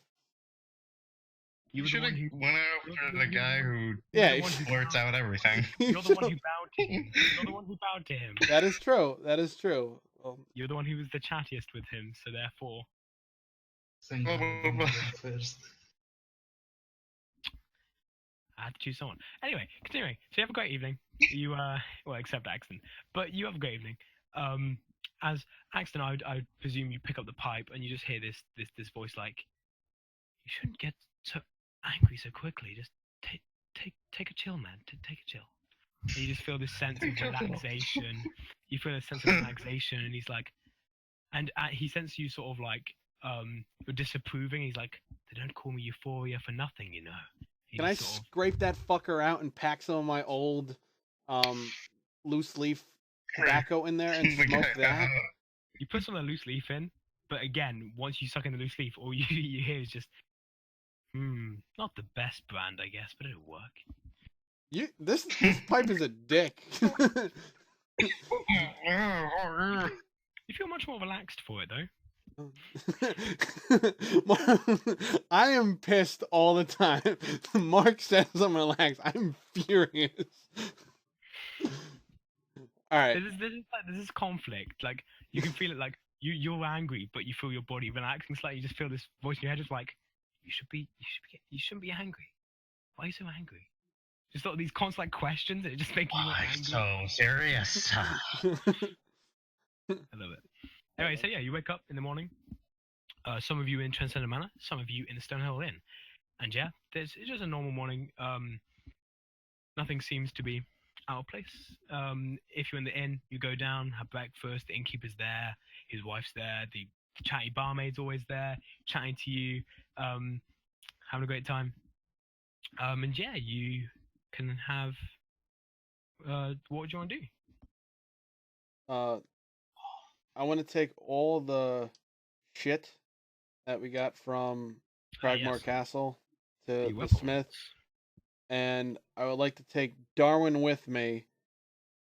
You should have who went after the guy who Yeah, blurts out everything. You're the one who bowed to him. You're the one who bowed to him. That is true. Well, You're the one who was the chattiest with him, so therefore. Thank God I didn't get it first. I had to choose someone. Anyway, continuing. So you have a great evening. You well, except Axton, but you have a great evening. As Axton, I presume you pick up the pipe and you just hear this voice like, you shouldn't get so angry so quickly. Just take a chill, man. Take a chill. And you just feel this sense of relaxation. You feel a sense of relaxation, and he's like, and he senses you sort of like you're disapproving. He's like, they don't call me Euphoria for nothing, you know. can I scrape that fucker out and pack some of my old loose leaf tobacco in there and smoke that? You put some of the loose leaf in, but again, once you suck in the loose leaf, all you hear is just, not the best brand, I guess, but it'll work. This pipe is a dick. You feel much more relaxed for it, though. I am pissed all the time. Mark says I'm relaxed. I'm furious. All right. There's this conflict. Like you can feel it. Like you're angry, but you feel your body relaxing slightly. You just feel this voice in your head, just like you shouldn't be angry. Why are you so angry? Just sort of these constant like, questions. It just makes you more angry. So serious. I love it. Anyway, so yeah, you wake up in the morning. Some of you in Transcendent Manor, some of you in the Stonehill Inn, and yeah, it's just a normal morning. Nothing seems to be out of place. If you're in the inn, you go down, have breakfast. The innkeeper's there, his wife's there, the chatty barmaid's always there, chatting to you, having a great time. And yeah, you can have. What do you want to do? I want to take all the shit that we got from Cragmore Yes. Castle to the weapons. smith, and I would like to take Darwin with me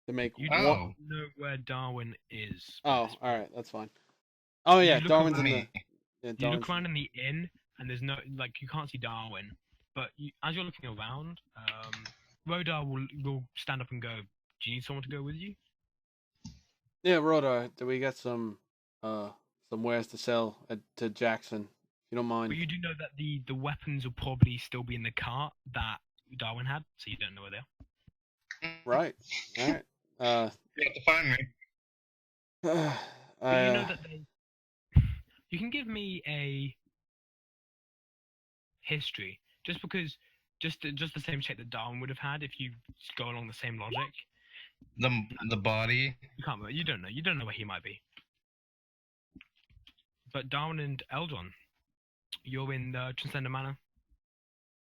to make You one. don't know where Darwin is. Oh, all right, that's fine. Oh yeah, look Darwin's in around the. me. Yeah, You Darwin's look around in the inn, and there's no you can't see Darwin. But as you're looking around, Rodar will stand up and go. Do you need someone to go with you? Yeah, Rodar, do we got some wares to sell to Jackson? If you don't mind. But you do know that the weapons will probably still be in the cart that Darwin had, so you don't know where they are. Right. All right. You have to find me. But you know that they. You can give me a history, just because, just the same check that Darwin would have had if you go along the same logic. The body. You can't. You don't know. You don't know where he might be. But Darwin and Eldron, you're in the Transcendent Manor,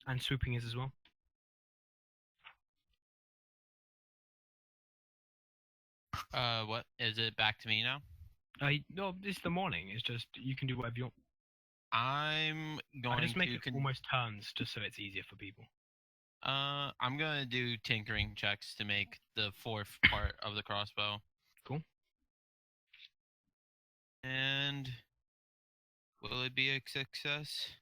and Swooping is as well. What is it? Back to me now. No, it's the morning. It's just you can do whatever you want. I'm going I just make to it almost turns, just so it's easier for people. I'm gonna do tinkering checks to make the fourth part of the crossbow. Cool. And will it be a success?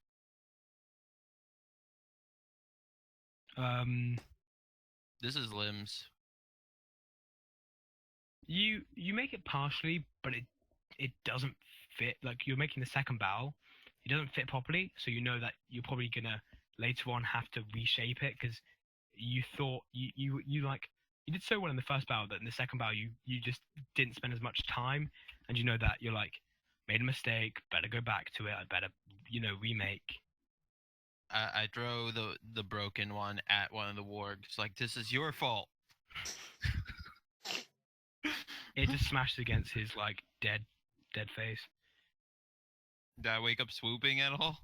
This is limbs. You make it partially, but it doesn't fit. Like you're making the second barrel, it doesn't fit properly, so you know that you're probably gonna later on have to reshape it because you thought you like you did so well in the first battle that in the second battle you just didn't spend as much time, and you know that you're like made a mistake, better go back to it, I better remake. I throw the broken one at one of the wargs. Like, this is your fault. It just smashes against his like dead face. Did I wake up swooping at all?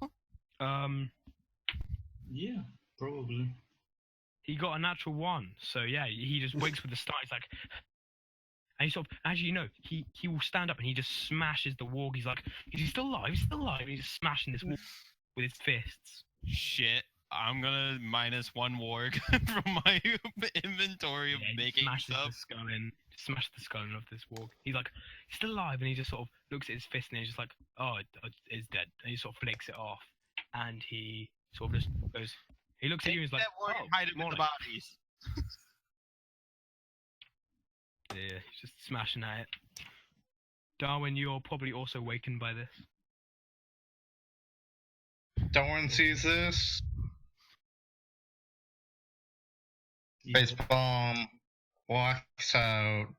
Yeah, probably. He got a natural 1, so yeah, he just wakes with the start. He's like, and he sort of, as you know, he will stand up and he just smashes the warg. He's like, is he still alive? He's still alive. And he's just smashing this warg with his fists. Shit. I'm gonna -1 warg from my inventory of making stuff. Smashes the skull in of this warg. He's like, he's still alive, and he just sort of looks at his fist and he's just like, oh, it's dead. And he sort of flicks it off, and he sort of just goes. He looks at you and he's like, that warg oh, and hide him in the morning. bodies. Yeah, he's just smashing at it. Darwin, you're probably also wakened by this. Darwin sees this. Face bomb walks out.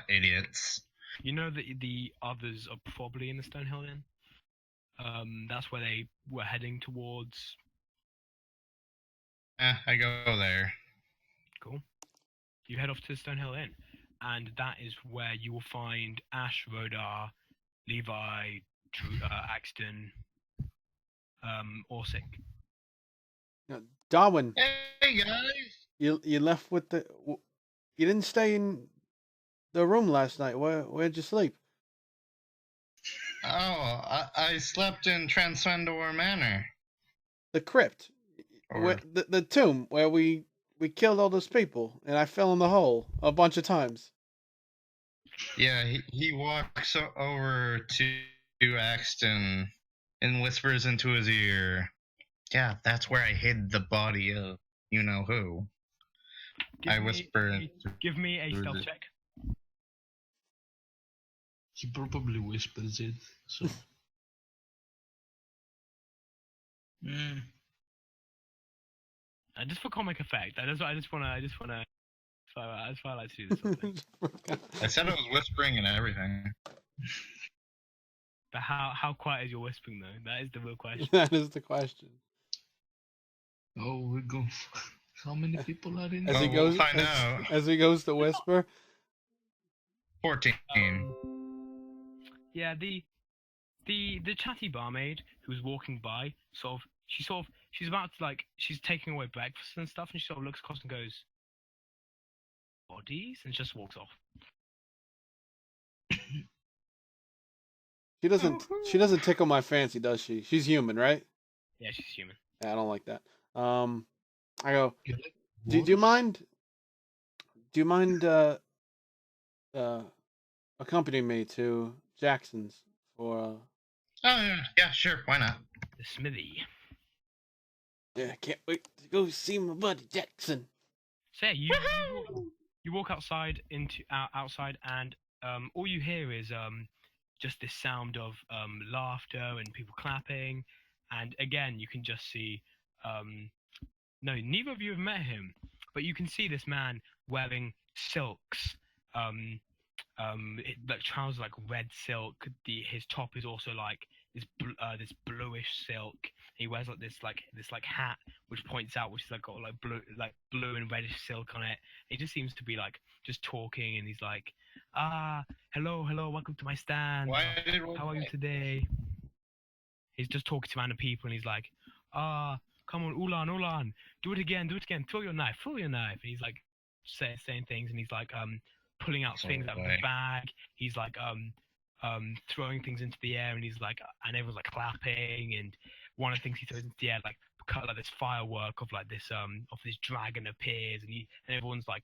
Idiots. You know that the others are probably in the Stonehill Inn. That's where they were heading towards. I go there. Cool. You head off to the Stonehill Inn, and that is where you will find Ash, Rodar, Levi, Axton, Orsic. Now, Darwin, Hey guys. you left with the. You didn't stay in the room last night. Where'd you sleep? Oh, I slept in Phandelvar Manor. The crypt, Or the tomb where we killed all those people, and I fell in the hole a bunch of times. yeah, he walks over to Axton and whispers into his ear. Yeah, that's where I hid the body of you know who. Give me a stealth check. He probably whispers it, so. Just for comic effect. I just wanna. That's why I like to do this. Sort of thing. I said I was whispering and everything. But how quiet is your whispering though? That is the real question. That is the question. Oh, we go. How many people are in As there? he goes, we'll find out. as he goes to whisper. 14. Yeah, the chatty barmaid who's walking by, she's about to she's taking away breakfast and stuff, and she sort of looks across and goes, bodies, and just walks off. She doesn't tickle my fancy, does she? She's human, right? Yeah, she's human. Yeah, I don't like that. I go, You like do you mind? Do you mind accompanying me to Jackson's for? Oh yeah, sure, why not? The smithy. Yeah, I can't wait to go see my buddy Jackson. So yeah, you walk outside outside, and all you hear is just this sound of laughter and people clapping, and again you can just see no, neither of you have met him, but you can see this man wearing silks, like trousers like red silk. His top is also like this bluish silk. He wears like this hat which points out, which is like got blue and reddish silk on it. He just seems to be like just talking, and he's like, hello, welcome to my stand. How are you today? He's just talking to random people, and he's like, come on, Ulan, do it again, throw your knife. And he's like saying things, and he's like pulling out things out of the bag. He's like throwing things into the air, and he's like, and everyone's like clapping, and one of the things he throws into the air, like cut like this firework of like this dragon appears, and everyone's like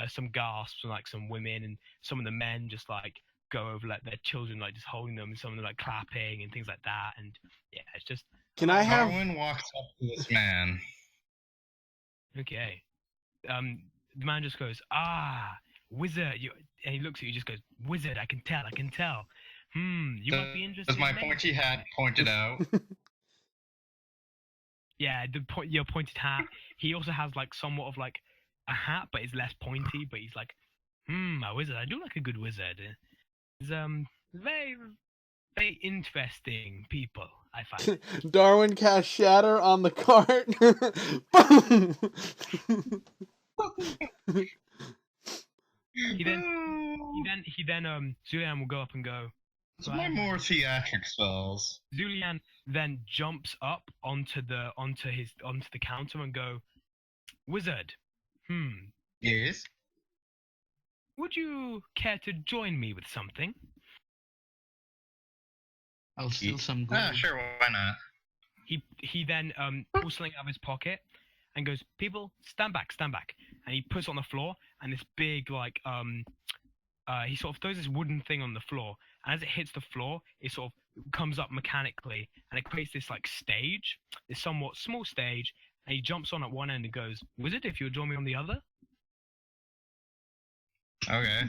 some gasps, and like some women and some of the men just like go over like their children, like just holding them, and some of them like clapping and things like that. And yeah, it's just. Can I have? Darwin walks up to this man. Okay. The man just goes, wizard. And he looks at you, just goes, wizard, I can tell. You might be interested. Does my in pointy hat point it out? Yeah, your pointed hat. He also has like somewhat of like a hat, but it's less pointy. But he's like, a wizard. I do like a good wizard. He's very very interesting people. I find. Darwin cast Shatter on the cart. Boom! He then Zulian will go up and go. It's my more theatric spells. Zulian then jumps up onto the counter and go, Wizard. Yes. Would you care to join me with something? I'll steal some gold. Sure, why not? He then pulls something out of his pocket and goes, people, stand back. And he puts it on the floor, and this big like he sort of throws this wooden thing on the floor, and as it hits the floor, it sort of comes up mechanically, and it creates this like stage, this somewhat small stage, and he jumps on at one end and goes, Wizard, if you'll join me on the other. Okay.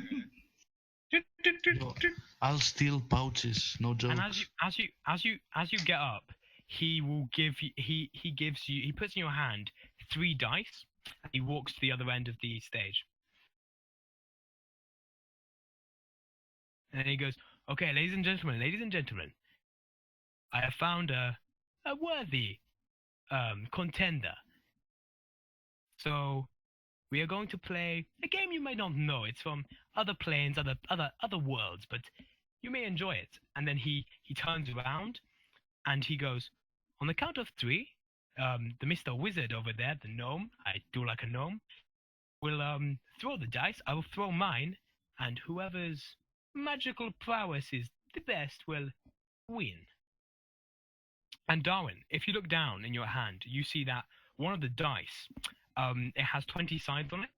I'll steal pouches, no jokes. And as you get up, he will give you, he puts in your hand 3 dice, and he walks to the other end of the stage. And then he goes, okay, ladies and gentlemen, I have found a worthy contender. So we are going to play a game you may not know. It's from other planes, other worlds, but you may enjoy it. And then he turns around and he goes, on the count of 3, the Mr. Wizard over there, the gnome, I do like a gnome, will throw the dice. I will throw mine, and whoever's magical prowess is the best will win. And Darwin, if you look down in your hand, you see that one of the dice, it has 20 sides on it,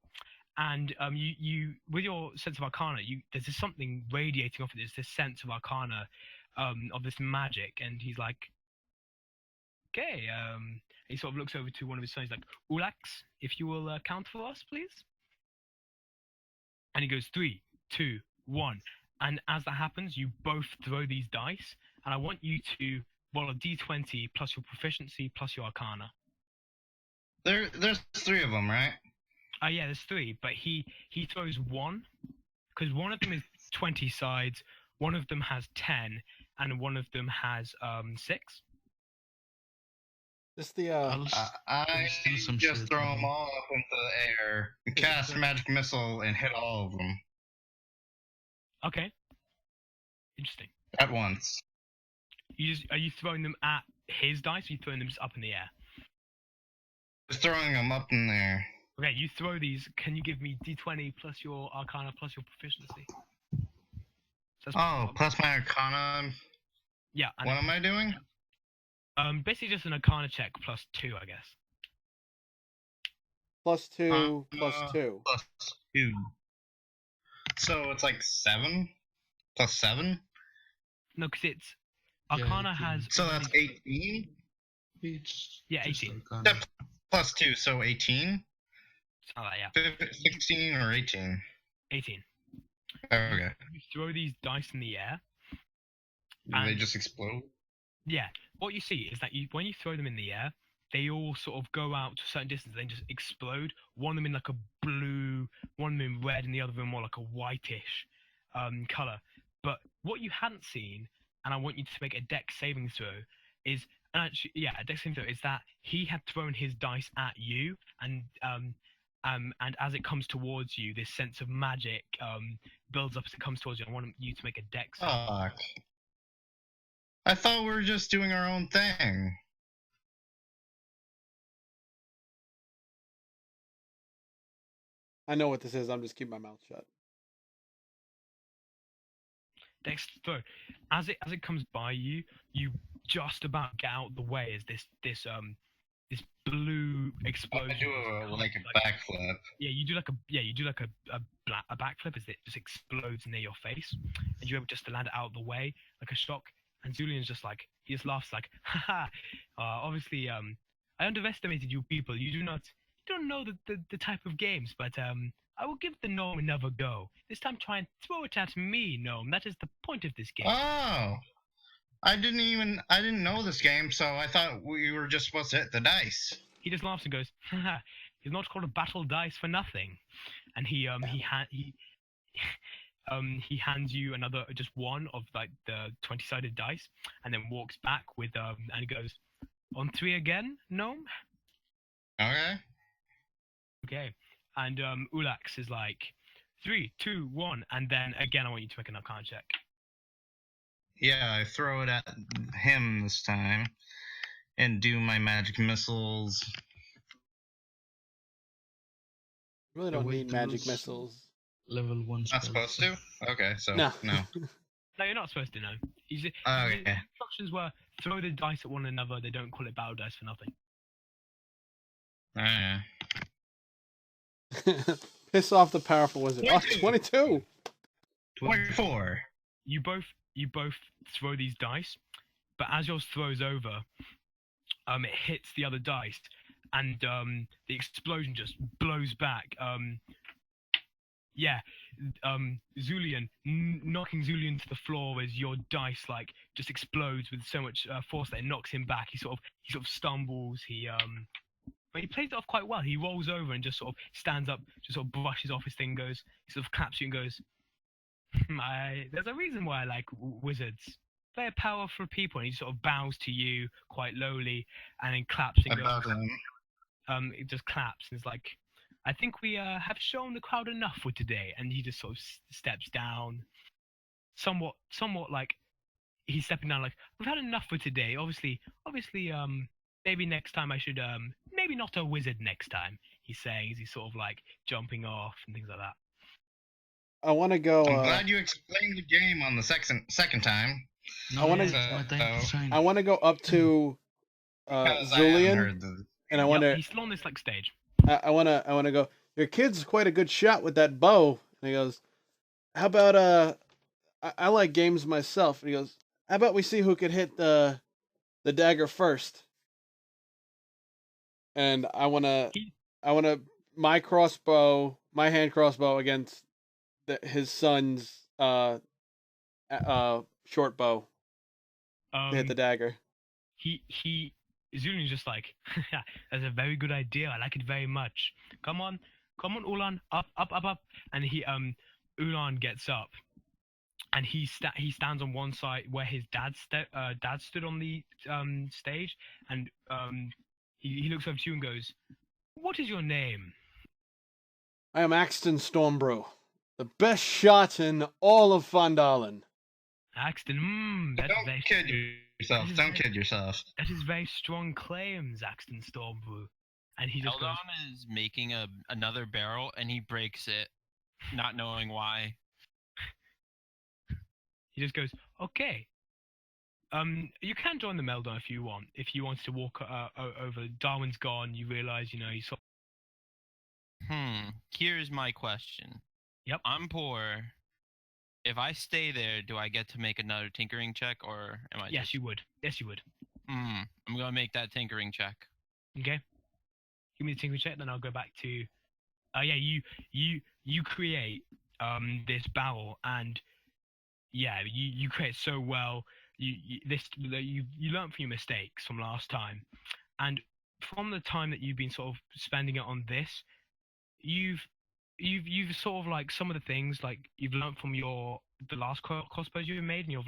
and you with your sense of arcana, there's just something radiating off it. There's this sense of arcana, of this magic, and he's like, okay. He sort of looks over to one of his sons, like, Ulax, if you will count for us, please. And he goes 3, 2, 1. And as that happens, you both throw these dice, and I want you to roll a d20 plus your proficiency plus your arcana. There's 3 of them, right? Yeah, there's 3, but he throws 1, because one of them is 20 sides, one of them has 10, and one of them has 6. Just the I steal some just shit, throw man. them all up into the air, cast magic missile, and hit all of them Okay. Interesting. at once. Are you throwing them at his dice, or are you throwing them just up in the air? Just throwing them up in there. Okay, you throw these. Can you give me d20 plus your arcana plus your proficiency? So that's Plus my arcana. yeah. And What am I doing? basically just an arcana check plus 2, I guess. +2 plus 2. Plus 2. So it's like 7? Plus 7? No, because it's Yeah, arcana 18. has. So that's 18? It's Yeah, just 18. arcana. Plus 2, so 18? Oh, yeah, 16 or 18? 18. Okay. You throw these dice in the air. And they And- just explode? Yeah, what you see is that when you throw them in the air, they all sort of go out to a certain distance, then just explode. One of them in like a blue, one of them in red, and the other one more like a whitish color. But what you hadn't seen, and I want you to make a dex saving throw, is a dex saving throw is that he had thrown his dice at you, and as it comes towards you, this sense of magic builds up as it comes towards you. I want you to make a dex. Fuck. I thought we were just doing our own thing. I know what this is. I'm just keeping my mouth shut. Dex throw. As it comes by you, you just about get out the way as this blue explosion. I do a backflip. Yeah, you do like a backflip as it just explodes near your face, and you're able just to land it out of the way like a shock. And Julian's just like, he just laughs like, haha. Obviously, I underestimated you people. You don't know the type of games, but I will give the gnome another go. This time try and throw it at me, gnome. That is the point of this game. Oh, I didn't know this game, so I thought we were just supposed to hit the dice. He just laughs and goes, haha, it's not called a battle dice for nothing. And he hands you another, just one of like the 20-sided dice, and then walks back with and he goes, on 3 again, gnome? Okay. Okay. And Ulax is like, 3, 2, 1, and then again I want you to make an Arcana check. Yeah, I throw it at him this time, and do my magic missiles. Really don't need magic missiles. Level 1 Not spell. supposed to? Okay, so No. no. No, you're not supposed to know. His Okay. instructions were throw the dice at one another. They don't call it battle dice for nothing. Piss off the powerful wizard. 22. Oh, 22! 24. You both throw these dice, but as yours throws over, it hits the other dice, and the explosion just blows back. Zulian, knocking Zulian to the floor as your dice like just explodes with so much force that it knocks him back. He sort of stumbles. But he plays it off quite well. He rolls over and just sort of stands up, just sort of brushes off his thing, he sort of claps you and goes, there's a reason why I like wizards. They're powerful people. And he sort of bows to you quite lowly and then claps and Above goes, him. it just claps and it's like, I think we have shown the crowd enough for today. And he just sort of steps down, somewhat like he's stepping down like, we've had enough for today. Obviously, maybe next time I should, maybe not a wizard next time, he's saying as he's sort of like jumping off and things like that. I want to go. I'm glad you explained the game on the second time. No, I wanna- it's my time to shine. I want to go up to 'Cause I haven't Zulian, heard the- and I want to. He's still on this like stage. I want to go. Your kid's quite a good shot with that bow. And he goes, "How about I like games myself." And he goes, "How about we see who could hit the dagger first?" And I want to my hand crossbow against his son's short bow to hit the dagger. Zulian's just like, that's a very good idea. I like it very much. Come on, Ulan, up. And Ulan gets up, and he stands on one side where his dad stood on the stage, and he looks over to you and goes, "What is your name?" I am Axton Stormbrew, the best shot in all of Phandelvar. Axton, that's Don't very kid yourself. Don't kid yourself. That is very strong claims, Axton Stormbrew. And he just Eldon goes, is making another barrel and he breaks it, not knowing why. he just goes, okay. You can join the Meldon if you want. If you want to walk over, Darwin's gone. You realize, you sort. Here's my question. Yep. I'm poor. If I stay there, do I get to make another tinkering check, or am I? Yes, you would. Yes, you would. I'm gonna make that tinkering check. Okay. Give me the tinkering check, then I'll go back to. You create this barrel, and you create so well. You learn from your mistakes from last time, and from the time that you've been sort of spending it on this, you've sort of like some of the things like you've learned from the last crossbows you made, and you're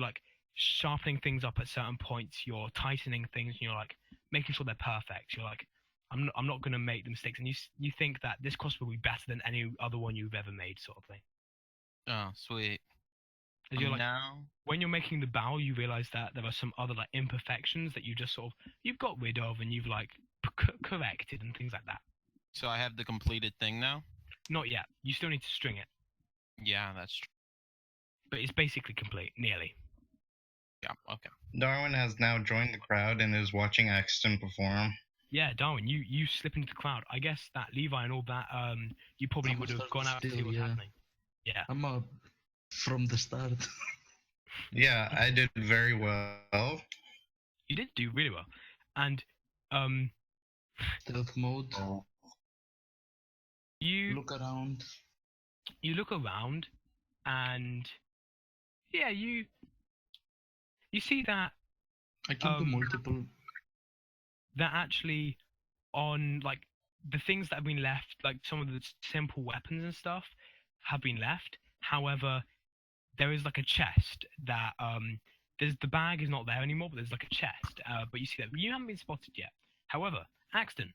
like sharpening things up at certain points, you're tightening things, and you're like making sure they're perfect. You're like, I'm not gonna make the mistakes, and you think that this crossbow will be better than any other one you've ever made, sort of thing. Oh, sweet. As you're like, now, when you're making the barrel, you realize that there are some other like imperfections that you just sort of you've got rid of and you've like corrected and things like that. so I have the completed thing now. Not yet. You still need to string it, Yeah, that's true. but it's basically complete, nearly. Yeah, okay. Darwin has now joined the crowd and is watching Axton perform. Yeah, Darwin, you slip into the crowd. I guess that Levi and all that, you probably I'm would have gone out to see still, what's yeah. happening. Yeah. I'm up from the start. Yeah, I did very well. You did do really well. And Stealth mode. You Look around. look around, and yeah, you see that I can do multiple. that actually on like the things that have been left, like some of the simple weapons and stuff, have been left. However, there is like a chest that there's the bag is not there anymore, but there's like a chest. But you see that you haven't been spotted yet. However, Axton,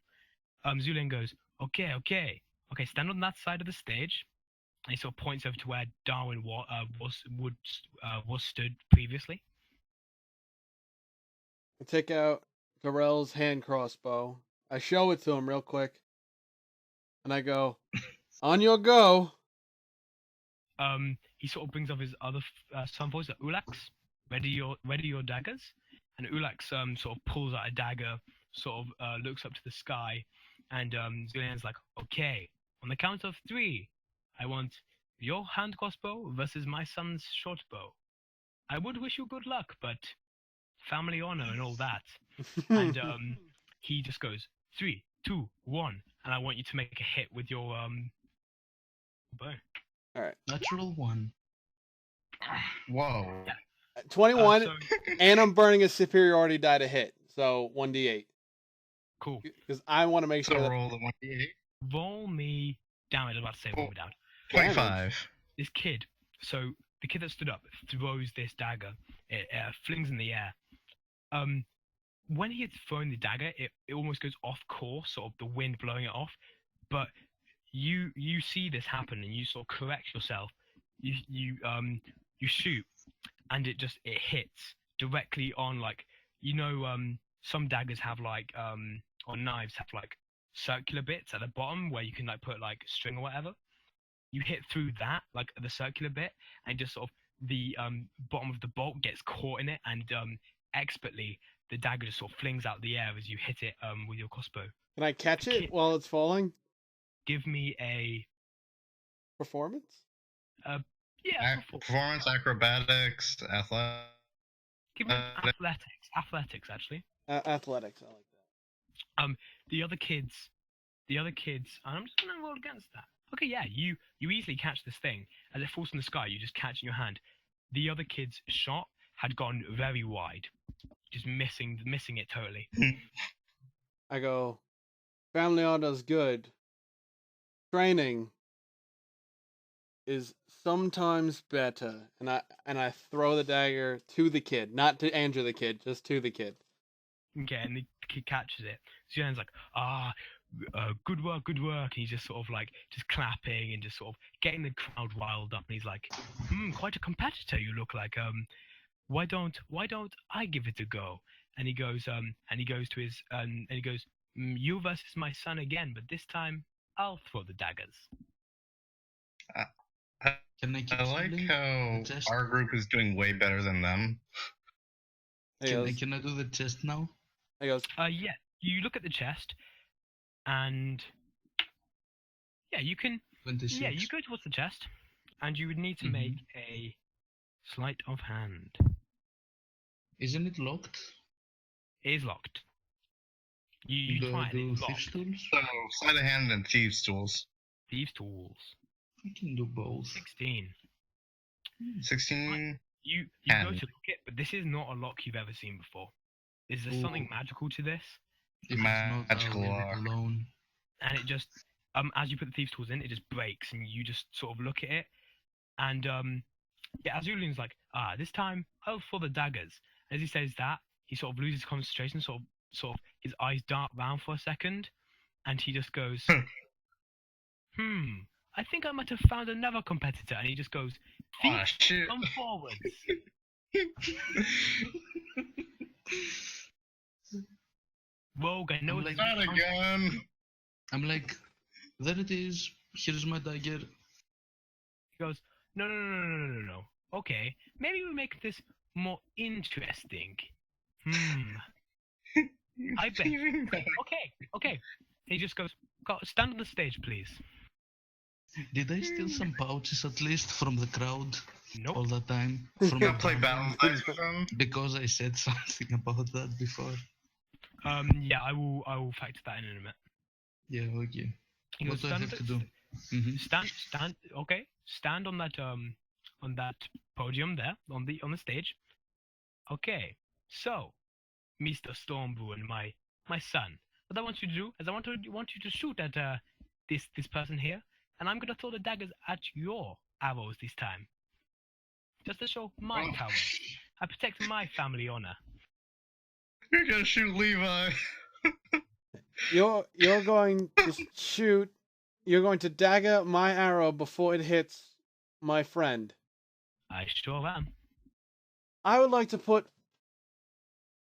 Zulian goes, okay, stand on that side of the stage. And he sort of points over to where Darwin was stood previously. I take out Darrell's hand crossbow. I show it to him real quick. And I go, on your go. He sort of brings up his other son voice, Ulax, ready your daggers. And Ulax sort of pulls out a dagger, sort of looks up to the sky, and Zulian's like, okay, on the count of 3, I want your hand crossbow versus my son's short bow. I would wish you good luck, but family honor and all that. And he just goes 3, 2, 1, and I want you to make a hit with your bow. All right. Natural 1. Whoa. 21, and I'm burning a superiority die to hit. So 1d8. Cool. Because I want to make sure So that roll the 1d8. Roll me damage. I was about to say roll me damage. 25. This kid, so the kid that stood up throws this dagger. It flings in the air. When he had thrown the dagger, it almost goes off course, sort of the wind blowing it off. But you see this happen, and you sort of correct yourself. You shoot, and it hits directly on, like, some daggers have like or knives have like circular bits at the bottom where you can like put like string or whatever. You hit through that, like the circular bit, and just sort of the bottom of the bolt gets caught in it, and expertly the dagger just sort of flings out the air as you hit it with your crossbow. Can I catch it while it's falling? Give me a performance. Performance, acrobatics, athletics. Give me athletics actually. Athletics, I like that. The other kids, I'm just gonna roll against that. Okay, yeah, you easily catch this thing as it falls from the sky. You just catch in your hand. The other kid's shot had gone very wide, just missing it totally. I go, family order's good. Training is sometimes better, and I throw the dagger to the kid, not to Andrew the kid, just to the kid. Okay, and the kid catches it. Zulian's like, good work. And he's just sort of like just clapping and just sort of getting the crowd riled up. And he's like, quite a competitor you look like. Why don't I give it a go? And he goes to his and he goes, you versus my son again, but this time I'll throw the daggers. I like how our group is doing way better than them. Can I do the chest now? He goes, yeah. You look at the chest, and yeah, you can. 26. Yeah, you go towards the chest, and you would need to make a sleight of hand. Isn't it locked? It is locked. You try it. It's thieves' locked. tools? So, sleight of hand and thieves' tools. Thieves' tools. I can do both. 16. 16. You go to look it, but this is not a lock you've ever seen before. Is there something magical to this? If magical it's not, I'll leave it alone. And it just as you put the thieves' tools in, it just breaks, and you just sort of look at it, and yeah, Azulian's like, this time I'll throw the daggers. As he says that, he sort of loses concentration, sort of his eyes dart round for a second, and he just goes, I think I might have found another competitor. And he just goes, shit. Come forwards. Rogue, I know it's not a gun. I'm like, there it is. Here's my dagger. He goes, no. Okay, maybe we make this more interesting. I bet. Okay. He just goes, stand on the stage, please. Did I steal some pouches at least from the crowd? Nope. All the time? From the play Valentine's with them? Because I said something about that before. Yeah, I will factor that in a minute. Yeah, okay. He What goes, do I have to do? Mm-hmm. stand. Okay, stand on that podium there on the stage. Okay, so Mr. Stormbrew and my son, what I want you to do is I want you to shoot at this person here, and I'm gonna throw the daggers at your arrows this time, just to show my prowess. I protect my family honor. You're gonna shoot Levi. You're going to shoot. You're going to dagger my arrow before it hits my friend. I sure am. I would like to put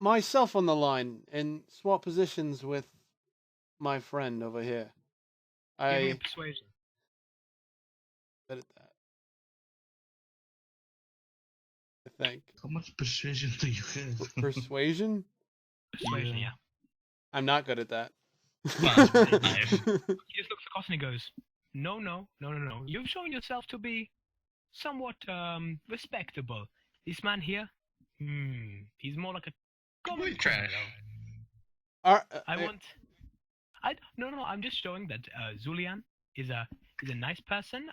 myself on the line and swap positions with my friend over here. Give me a I persuasion. good at that. I think How much persuasion do you have? persuasion. Persuasion, yeah. I'm not good at that. Well, that's pretty nice. He just looks across and he goes, No. You've shown yourself to be somewhat respectable. This man here, he's more like a common Complete trash. criminal. I'm just showing that Zulian is a nice person.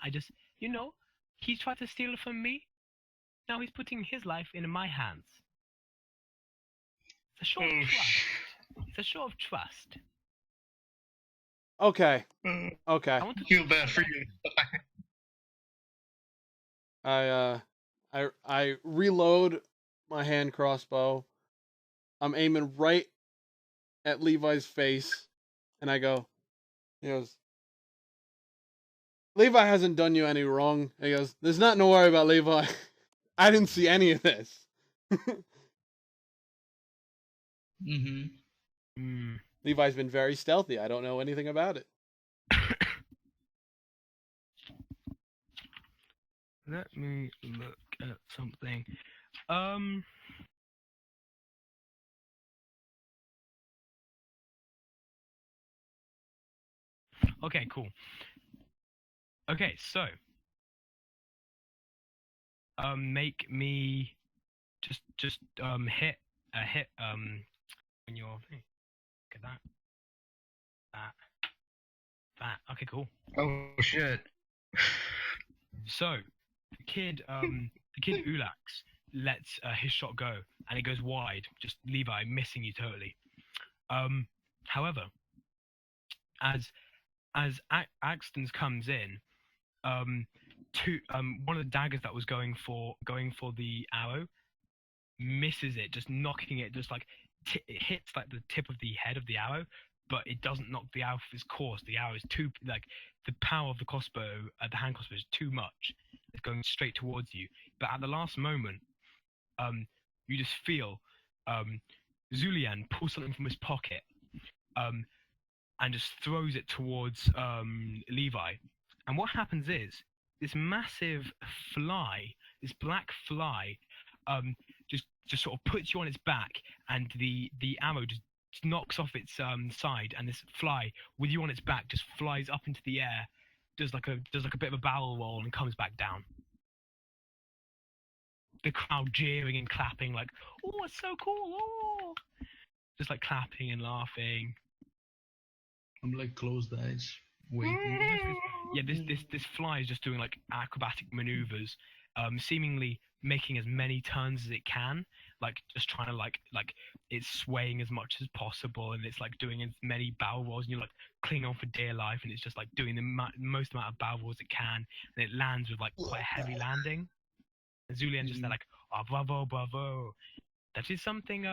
He tried to steal from me. Now he's putting his life in my hands. It's a show of trust. It's a show of trust. Okay. I Okay. I want to feel bad for you. I reload my hand crossbow. I'm aiming right at Levi's face, and I go. He goes. Levi hasn't done you any wrong. He goes. There's nothing to worry about, Levi. I didn't see any of this. Mm-hmm. Levi's been very stealthy. I don't know anything about it. Let me look at something. Okay, cool. Okay, so make me just hit when you're get that. Okay, cool. Oh shit. So the kid Ulax lets his shot go and it goes wide, just Levi missing you totally. However, as Axton's comes in, one of the daggers that was going for the arrow misses it, just knocking it, just like it hits like the tip of the head of the arrow, but it doesn't knock the arrow off its course. The arrow is too, like, the power of the crossbow, the hand crossbow is too much. It's going straight towards you. But at the last moment, you just feel Zulian pull something from his pocket, and just throws it towards Levi. And what happens is this massive fly, this black fly, just sort of puts you on its back, and the arrow just knocks off its side, and this fly with you on its back just flies up into the air, does like a bit of a barrel roll and comes back down. The crowd jeering and clapping like, "Oh, it's so cool!" Oh, just like clapping and laughing. I'm like closed eyes, waiting. Yeah, this fly is just doing like acrobatic maneuvers, seemingly making as many turns as it can, like just trying to like it's swaying as much as possible, and it's like doing as many barrel rolls, and you're like clinging on for dear life, and it's just like doing the most amount of barrel rolls it can, and it lands with like quite a heavy landing. And Zulian just like, "Oh, bravo! That is something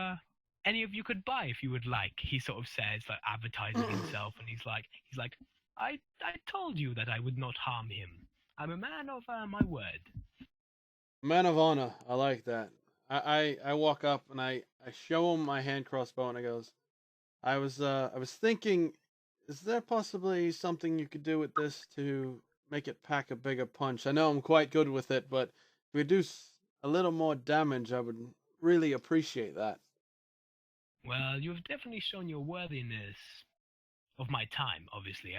any of you could buy if you would like." He sort of says, like advertising himself, and he's like, I told you that I would not harm him. I'm a man of my word. Man of honor. I like that. I walk up and I show him my hand crossbow, and I goes, I was thinking, is there possibly something you could do with this to make it pack a bigger punch? I know I'm quite good with it, but if we do a little more damage, I would really appreciate that. Well, you've definitely shown your worthiness of my time, obviously.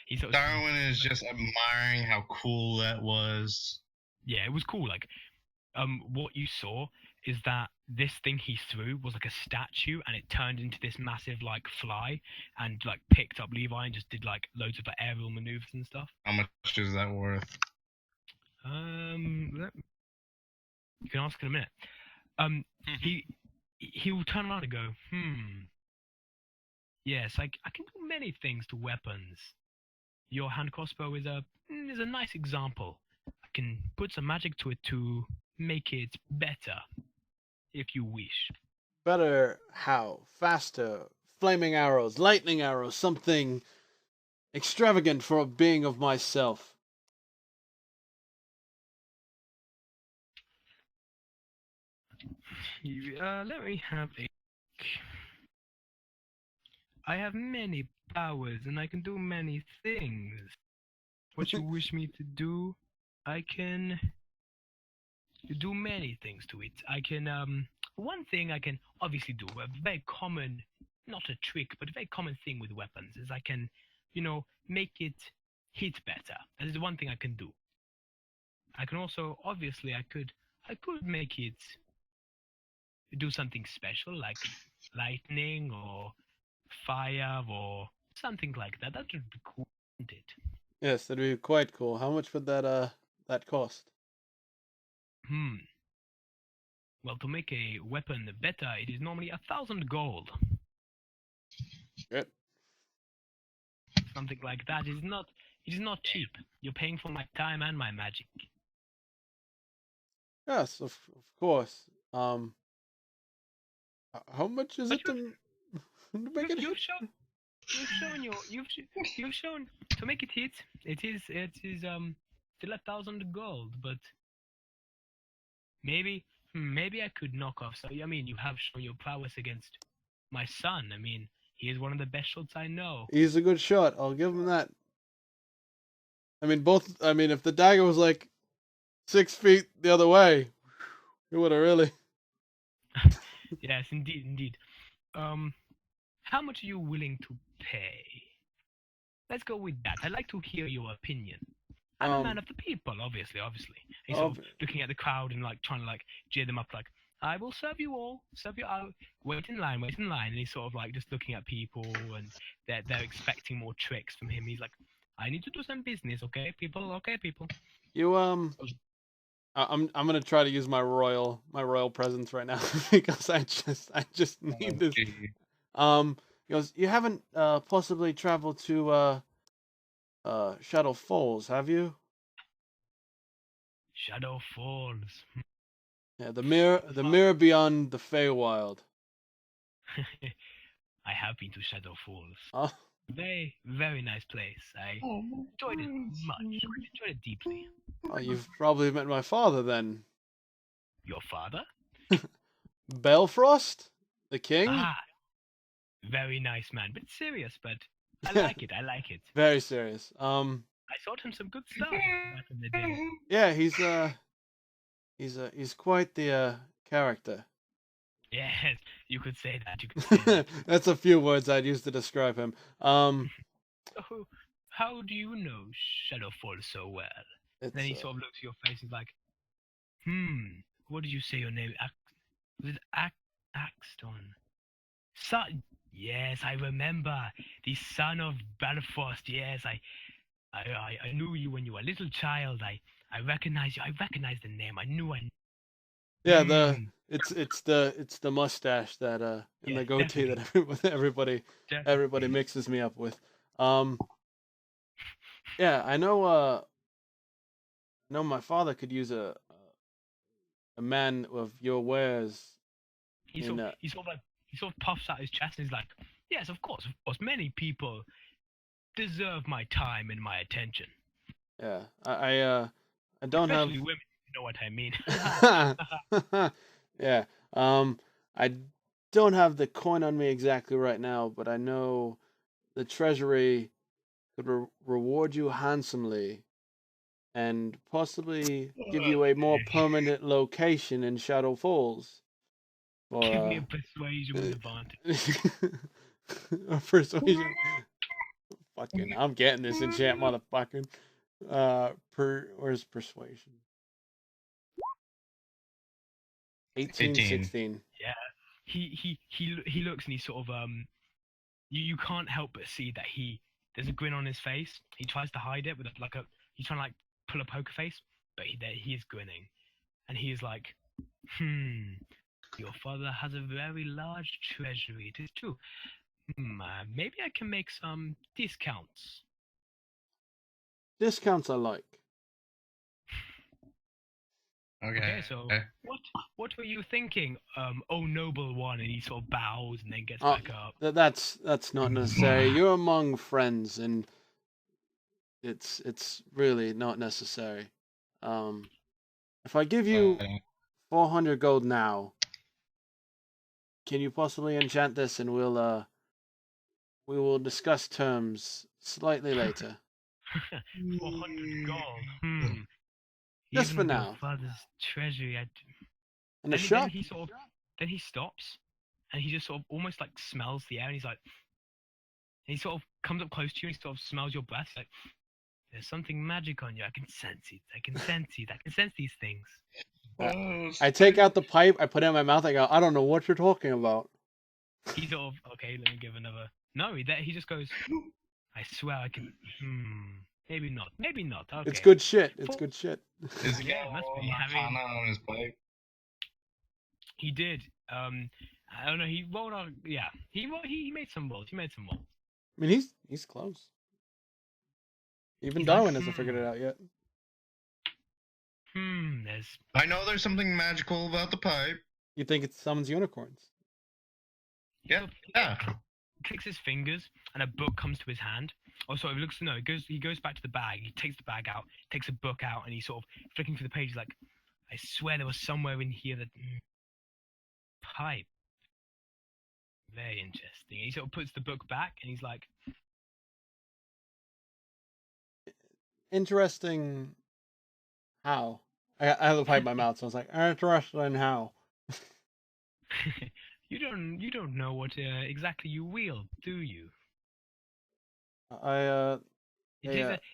He sort of Darwin is just admiring how cool that was. Yeah, it was cool. Like, what you saw is that this thing he threw was like a statue, and it turned into this massive like fly, and like picked up Levi and just did like loads of aerial maneuvers and stuff. How much is that worth? You can ask in a minute. He will turn around and go, yes, I can do many things to weapons. Your hand crossbow is a nice example. I can put some magic to it to make it better, if you wish. Better how? Faster? Flaming arrows, lightning arrows, something extravagant for a being of myself. Let me have a... I have many powers, and I can do many things. What you wish me to do, I can do many things to it. I can, one thing I can obviously do, a very common, not a trick, but a very common thing with weapons is I can, make it hit better. That is the one thing I can do. I can also, obviously, I could make it do something special, like lightning or fire or something like that. That would be cool, wouldn't it? Yes, that'd be quite cool. How much would that cost? Well, to make a weapon better, it is normally 1,000 gold. Good. Something like that. It is not cheap. You're paying for my time and my magic. Yes, of course. How much is But it to make it? You've shown to make it hit. It is still 1,000 gold, but maybe I could knock off. So I mean, you have shown your prowess against my son. I mean, he is one of the best shots I know. He's a good shot. I'll give him that. I mean, if the dagger was like 6 feet the other way, it would have really. Yes, indeed. How much are you willing to pay? Let's go with that. I'd like to hear your opinion. I'm a man of the people, obviously. He's sort of looking at the crowd and like trying to like cheer them up, like, I will serve you all. Serve you out. Wait in line. And he's sort of like just looking at people, and they're expecting more tricks from him. He's like, I need to do some business, okay, people. Okay, people. You I'm gonna try to use my royal presence right now because I just need this. He goes, you haven't possibly traveled to Shadow Falls, have you? Shadow Falls. Yeah, the mirror beyond the Feywild. I have been to Shadow Falls. Oh. Very, very nice place. I enjoyed it much. Enjoyed it deeply. Oh, you've probably met my father then. Your father? Belfrost, the king. Ah, very nice man, but serious. But I like it. Very serious. I taught him some good stuff back in the day. Yeah, he's quite the character. Yes, you could say that. That's a few words I'd use to describe him. So, how do you know Shadowfall so well? Then he sort of looks at your face. He's like, what did you say your name? Was it Axton? Son? Yes, I remember. The son of Balfour. Yes, I knew you when you were a little child. I recognize you. I recognize the name. I knew. Yeah, it's the mustache that and the goatee definitely. that everybody mixes me up with. Yeah, I know my father could use a man of your wares. He sort of puffs out his chest and he's like, yes, of course. Many people deserve my time and my attention. Yeah, I don't Especially have women. You know what I mean. Yeah. I don't have the coin on me exactly right now, but I know the treasury could reward you handsomely and possibly give you a more permanent location in Shadow Falls. Give me a persuasion with advantage. A persuasion. Fucking, I'm getting this enchant, motherfucker. Where's persuasion? 1816. Yeah. He looks and he sort of you can't help but see that there's a grin on his face. He tries to hide it with he's trying to like pull a poker face, but he is grinning, and he is like, your father has a very large treasury. It is true. Maybe I can make some discounts. Discounts I like. Okay, so what were you thinking? Oh noble one, and he sort of bows and then gets back up. That's not necessary. You're among friends, and it's really not necessary. If I give you 400 gold now, can you possibly enchant this, and we will discuss terms slightly later. 400 gold. Just Even for with your now. father's treasury, And the shop. Then he stops, and he just sort of almost like smells the air, and he's like, and he sort of comes up close to you, and he sort of smells your breath, like, there's something magic on you. I can sense it. I can sense it. I can sense these things. I take out the pipe. I put it in my mouth. I go, I don't know what you're talking about. He sort of, okay, let me give another. No, he just goes, I swear I can. Maybe not. Maybe not. Okay. It's good shit. It's good shit. Is he Yeah, must be having on his pipe? He did. I don't know. He rolled on. Yeah, he made some rolls. He made some rolls. I mean, he's close. Even He's Darwin like, hasn't figured it out yet. I know there's something magical about the pipe. You think it summons unicorns? Yeah. He clicks his fingers, and a book comes to his hand. Oh, sorry. He goes back to the bag. He takes the bag out, takes a book out, and he's sort of flicking through the pages. Like, I swear there was somewhere in here that pipe. Very interesting. He sort of puts the book back, and he's like, interesting. How? I have the pipe in my mouth, so I was like, interesting how. you don't know what exactly you wield, do you? It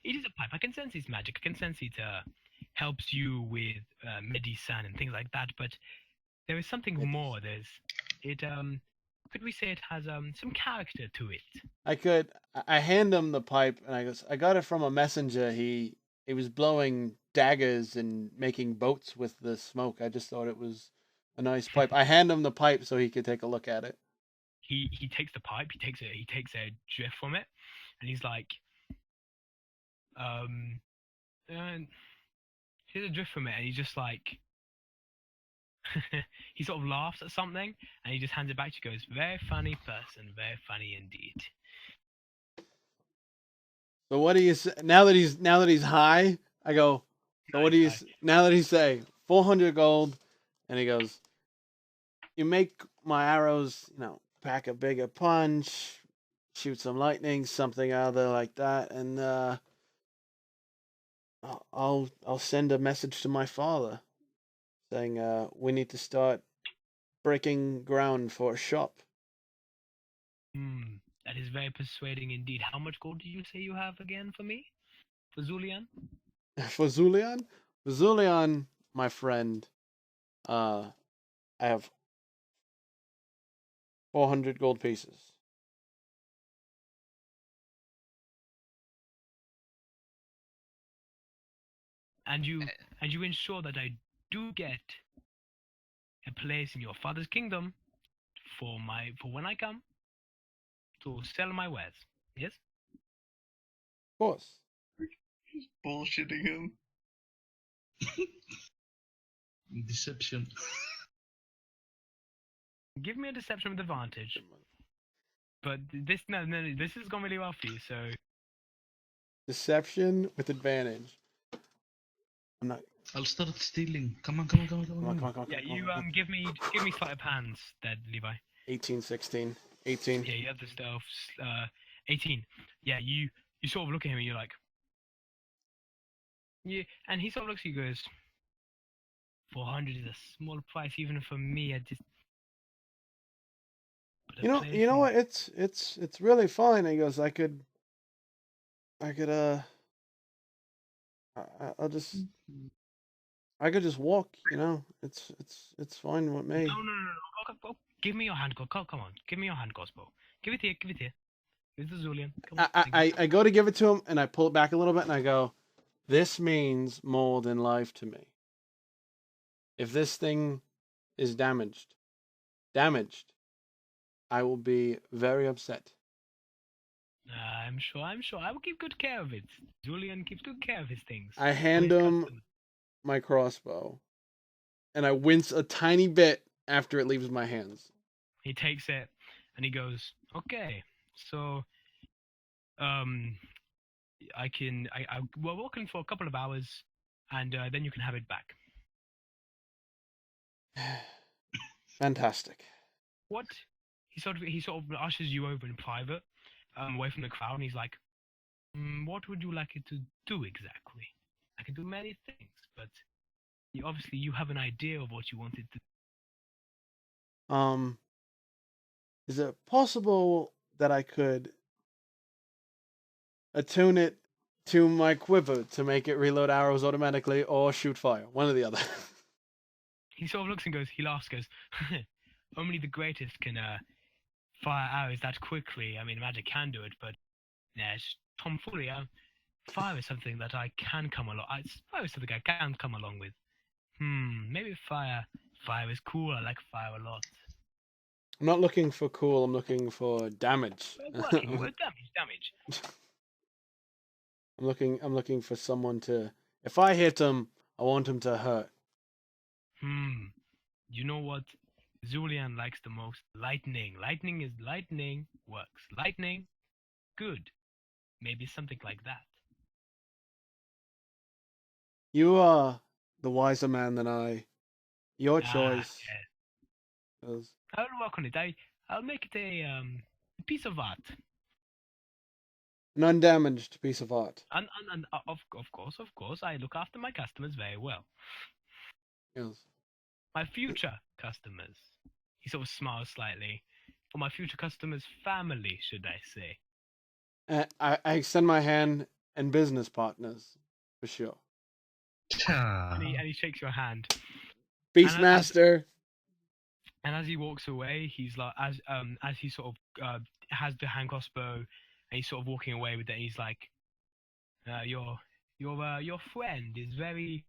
is a pipe. I can sense its magic. I can sense it helps you with medicine and things like that. But there is something more. Could we say it has some character to it? I hand him the pipe, and I got it from a messenger. He was blowing daggers and making boats with the smoke. I just thought it was a nice pipe. I hand him the pipe so he could take a look at it. He takes the pipe. He takes a drift from it, and he's like, here's a drift from it, and he's just like, he sort of laughs at something, and he just hands it back to you. Goes, very funny person, very funny indeed. So what do you say now that he's high? I go, so what do you now that he say 400 gold, and he goes, you make my arrows, pack a bigger punch, shoot some lightning, something out of there like that, and I'll send a message to my father saying we need to start breaking ground for a shop. That is very persuading indeed. How much gold did you say you have again for me? For Zulian? For Zulian? For Zulian, my friend, I have 400 gold pieces. And you ensure that I do get a place in your father's kingdom for when I come to sell my wares. Yes? Of course. He's bullshitting him. Deception. Give me a deception with advantage. But this is going really well for you, so deception with advantage. I'm not. I'll start stealing. Come on. Yeah, you give me sleight of hands, there, Levi. 18, 16, 18. Yeah, you have the stealth. 18. Yeah, you sort of look at him and you're like, yeah, and he sort of looks at you and goes, 400 is a small price even for me. I just. You know what? It's really fine. He goes, I'll I could just walk. It's fine with me. No. Go. Give me your hand, come on. Give me your hand, Cosmo. Give it here. Give it to Julian. Come on. I go to give it to him, and I pull it back a little bit, and I go, "This means more than life to me. If this thing is damaged, I will be very upset." I'm sure. I will keep good care of it. Julian keeps good care of his things. I hand him my crossbow, and I wince a tiny bit after it leaves my hands. He takes it, and he goes, "Okay, so, we're working for a couple of hours, and then you can have it back." Fantastic. What? He sort of ushers you over in private, away from the crowd, and he's like, "What would you like it to do exactly? I can do many things, but you have an idea of what you wanted to." Is it possible that I could attune it to my quiver to make it reload arrows automatically or shoot fire? One or the other. He sort of looks and goes, he laughs, goes, "Only the greatest can fire arrows that quickly. I mean, magic can do it, but yeah, it's tomfoolery. Fire is something that I can come along. Fire is something I can come along with. Maybe fire. Fire is cool. I like fire a lot." I'm not looking for cool. I'm looking for damage. Damage. I'm looking for someone to. If I hit him, I want him to hurt. You know what Julian likes the most? Lightning. Lightning works. Lightning, good. Maybe something like that. You are the wiser man than I. Your choice. Yes. I'll work on it. I'll make it a piece of art. An undamaged piece of art. And of course, I look after my customers very well. Yes. My future customers. He sort of smiles slightly. Or my future customers' family, should I say. I extend my hand, and business partners, for sure. And he shakes your hand. Beastmaster. And as he walks away, he's like, as he sort of has the hand crossbow, and he's sort of walking away with it. He's like, your friend is very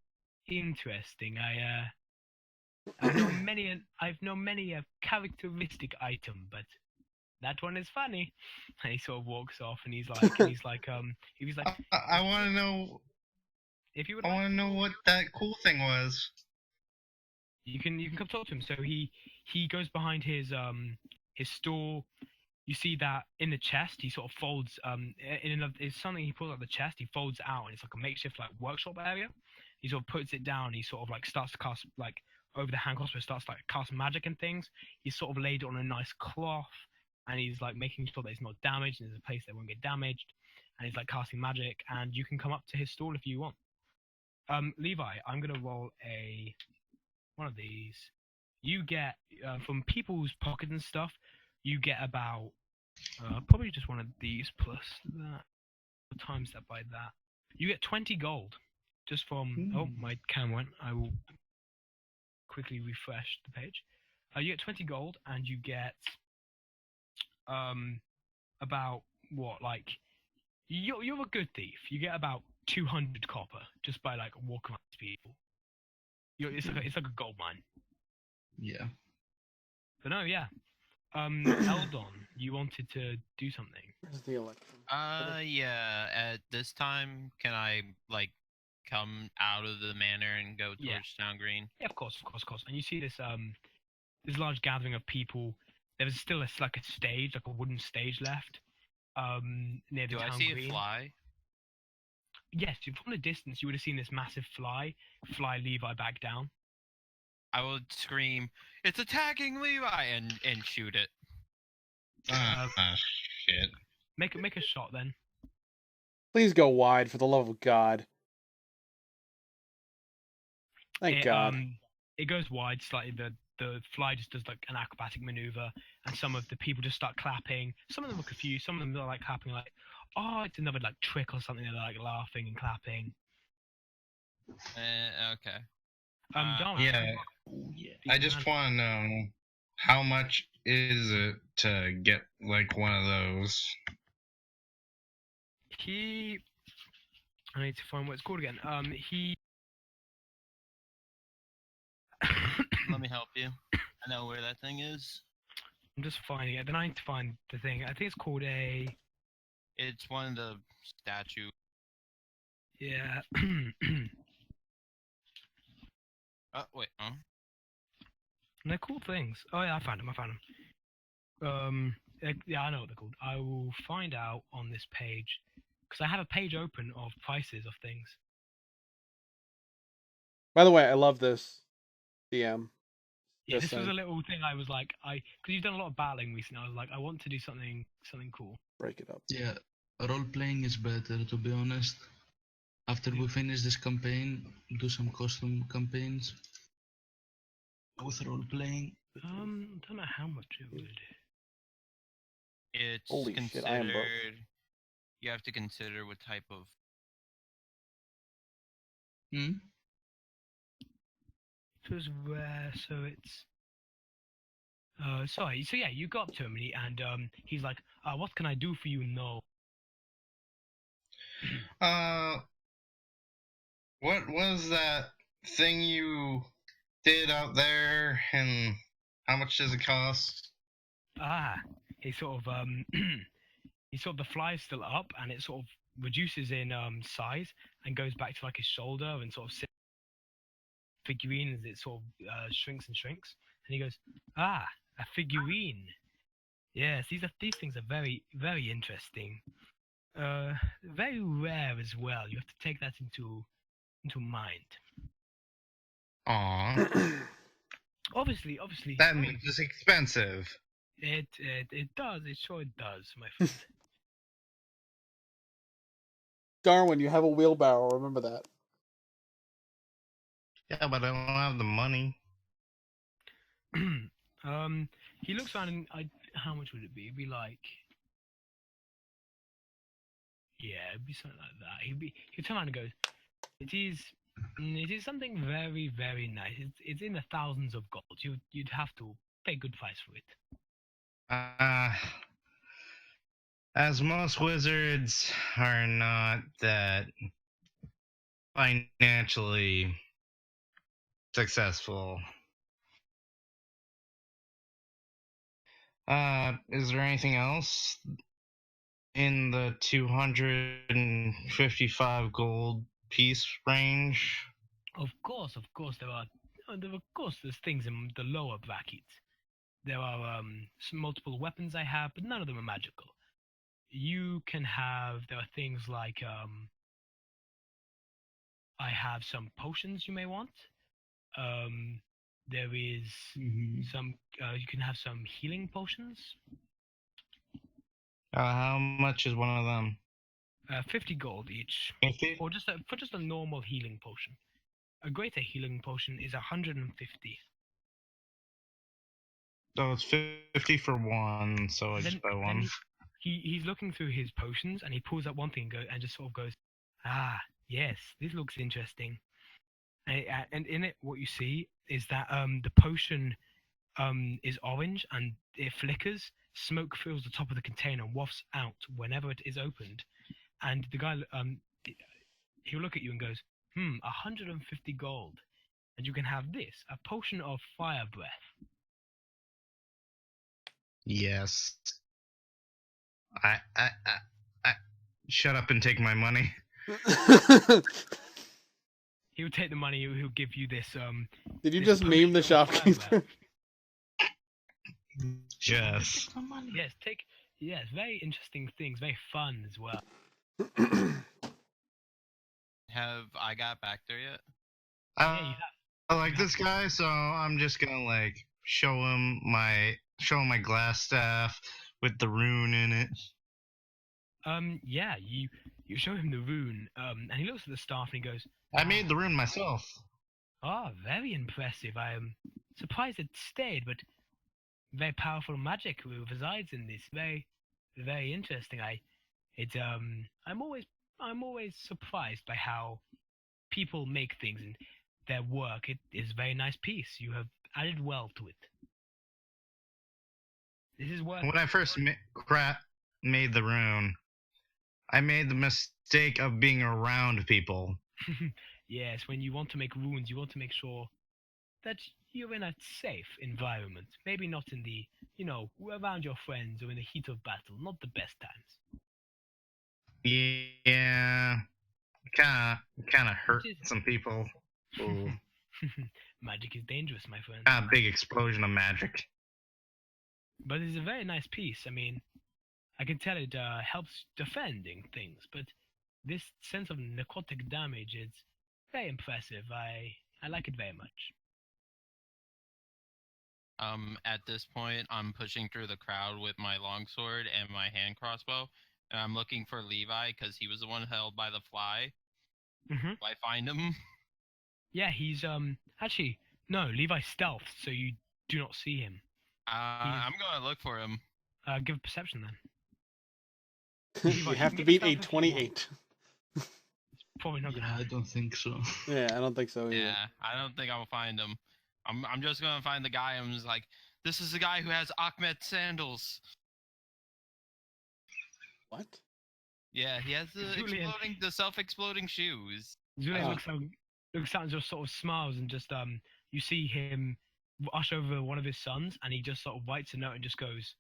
interesting. I've known many a characteristic item, but that one is funny. And he sort of walks off, and he's like, I want to know. If you would, I want to know what that cool thing was. You can come talk to him. So he goes behind his store. You see that in the chest, he sort of folds it's something he pulls out the chest. He folds out, and it's like a makeshift like workshop area. He sort of puts it down. He sort of like starts to cast like over the hand crossbow, starts like cast magic and things. He's sort of laid it on a nice cloth, and he's like making sure that it's not damaged, and there's a place that won't get damaged. And he's like casting magic, and you can come up to his stall if you want. Levi, I'm gonna roll one of these. You get from people's pockets and stuff. You get about probably just one of these plus that. Times that by that. You get 20 gold just from. Oh, my cam went. I will quickly refresh the page. You get 20 gold, and you get about what, like, you're a good thief. You get about 200 copper just by like walking around people. It's like a gold mine. Yeah. But no, yeah. Eldon, you wanted to do something. Where's the election? Yeah. At this time, can I like come out of the manor and go towards Town Green? Yeah, of course. And you see this large gathering of people. There's still a stage, like a wooden stage left. Near the Do Town I see Green. it fly? Yes, from a distance, you would have seen this massive fly Levi back down. I would scream, "It's attacking Levi!" and shoot it. Shit. Make a shot then. Please go wide, for the love of God. Thank God. It goes wide slightly. The fly just does like an acrobatic maneuver, and some of the people just start clapping. Some of them are confused. Some of them are like clapping, like, "Oh, it's another like trick or something." They're like laughing and clapping. Okay. Darwin, Yeah, Oh yeah. I just want to know how much is it to get like one of those? I need to find what it's called again. Let me help you. I know where that thing is. I'm just finding it. Then I need to find the thing. I think it's called a. It's one of the statue. Yeah. Oh wait, huh? And they're cool things. Oh yeah, I found them. Yeah, I know what they're called. I will find out on this page because I have a page open of prices of things. By the way, I love this DM. Yeah, Just this was saying. a little thing I was like, because you've done a lot of battling recently. I was like, I want to do something cool. Break it up. Yeah, role playing is better, to be honest. After we finish this campaign, do some custom campaigns with role playing. I don't know how much it would. It's Holy shit, I am broke. considered. You have to consider what type of. Hmm? It was rare, so it's. Sorry. So yeah, you go up to him and he's like, "What can I do for you?" No. What was that thing you did out there, and how much does it cost? He sort of the fly's still up and it sort of reduces in size and goes back to like his shoulder and sort of sits figurine as it sort of shrinks and shrinks. And he goes, a figurine. Yes, these things are very, very interesting. Very rare as well. You have to take that into mind. Aw, Obviously, that means it's expensive. it does. It sure does, my friend. Darwin, you have a wheelbarrow. Remember that. Yeah, but I don't have the money. He looks around and how much would it be? It'd be like, yeah, it'd be something like that. He'd turn around and goes, it is something very, very nice. It's in the thousands of gold. You'd have to pay a good price for it. As most wizards are not that financially successful. Is there anything else in the 255 gold piece range? Of course, there are. Of course, there's things in the lower brackets. There are some multiple weapons I have, but none of them are magical. There are things like I have some potions you may want. There is some. You can have some healing potions. How much is one of them? 50 gold each, 50? or for just a normal healing potion. A greater healing potion is 150. So it's 50 for one, so I just buy one. He's looking through his potions and he pulls up one thing and just sort of goes, yes, this looks interesting. And in it, what you see is that the potion is orange and it flickers. Smoke fills the top of the container and wafts out whenever it is opened. And the guy, he'll look at you and goes, 150 gold. And you can have this, a potion of fire breath. Yes. I shut up and take my money. He'll take the money. He'll give you this. Did you this just meme the potion of fire shopkeeper? breath. Yes. Yes, yes, very interesting things, very fun as well. Have I got back there yet? I like this guy, so I'm just gonna like show him my glass staff with the rune in it. Yeah, you show him the rune, and he looks at the staff and he goes, I made the rune myself. Very impressive. I am surprised it stayed, but very powerful magic resides in this. Very, very interesting. I'm always surprised by how people make things, and their work. It is a very nice piece. You have added well to it. This is worth. When I first made the rune, I made the mistake of being around people. Yes, when you want to make runes, you want to make sure that you're in a safe environment. Maybe not in the, around your friends or in the heat of battle. Not the best times. Yeah, kind of hurt some people. Ooh. Magic is dangerous, my friend. A big explosion of magic. But it's a very nice piece. I mean, I can tell it helps defending things, but this sense of necrotic damage is very impressive. I like it very much. At this point, I'm pushing through the crowd with my longsword and my hand crossbow, and I'm looking for Levi because he was the one held by the fly. Mm-hmm. Do I find him? Yeah, he's actually no, Levi's stealth, so you do not see him. I'm gonna look for him. Give a perception then. You have to beat a 28. Probably not gonna Yeah, I happen. don't think so. Yeah, I don't think so either. Yeah, I don't think I'll find him. I'm just gonna find the guy. I'm just like, this is the guy who has Ahmed sandals. What? Yeah, he has the self-exploding shoes. Julian looks out and just sort of smiles and just you see him rush over one of his sons and he just sort of writes a note and just goes,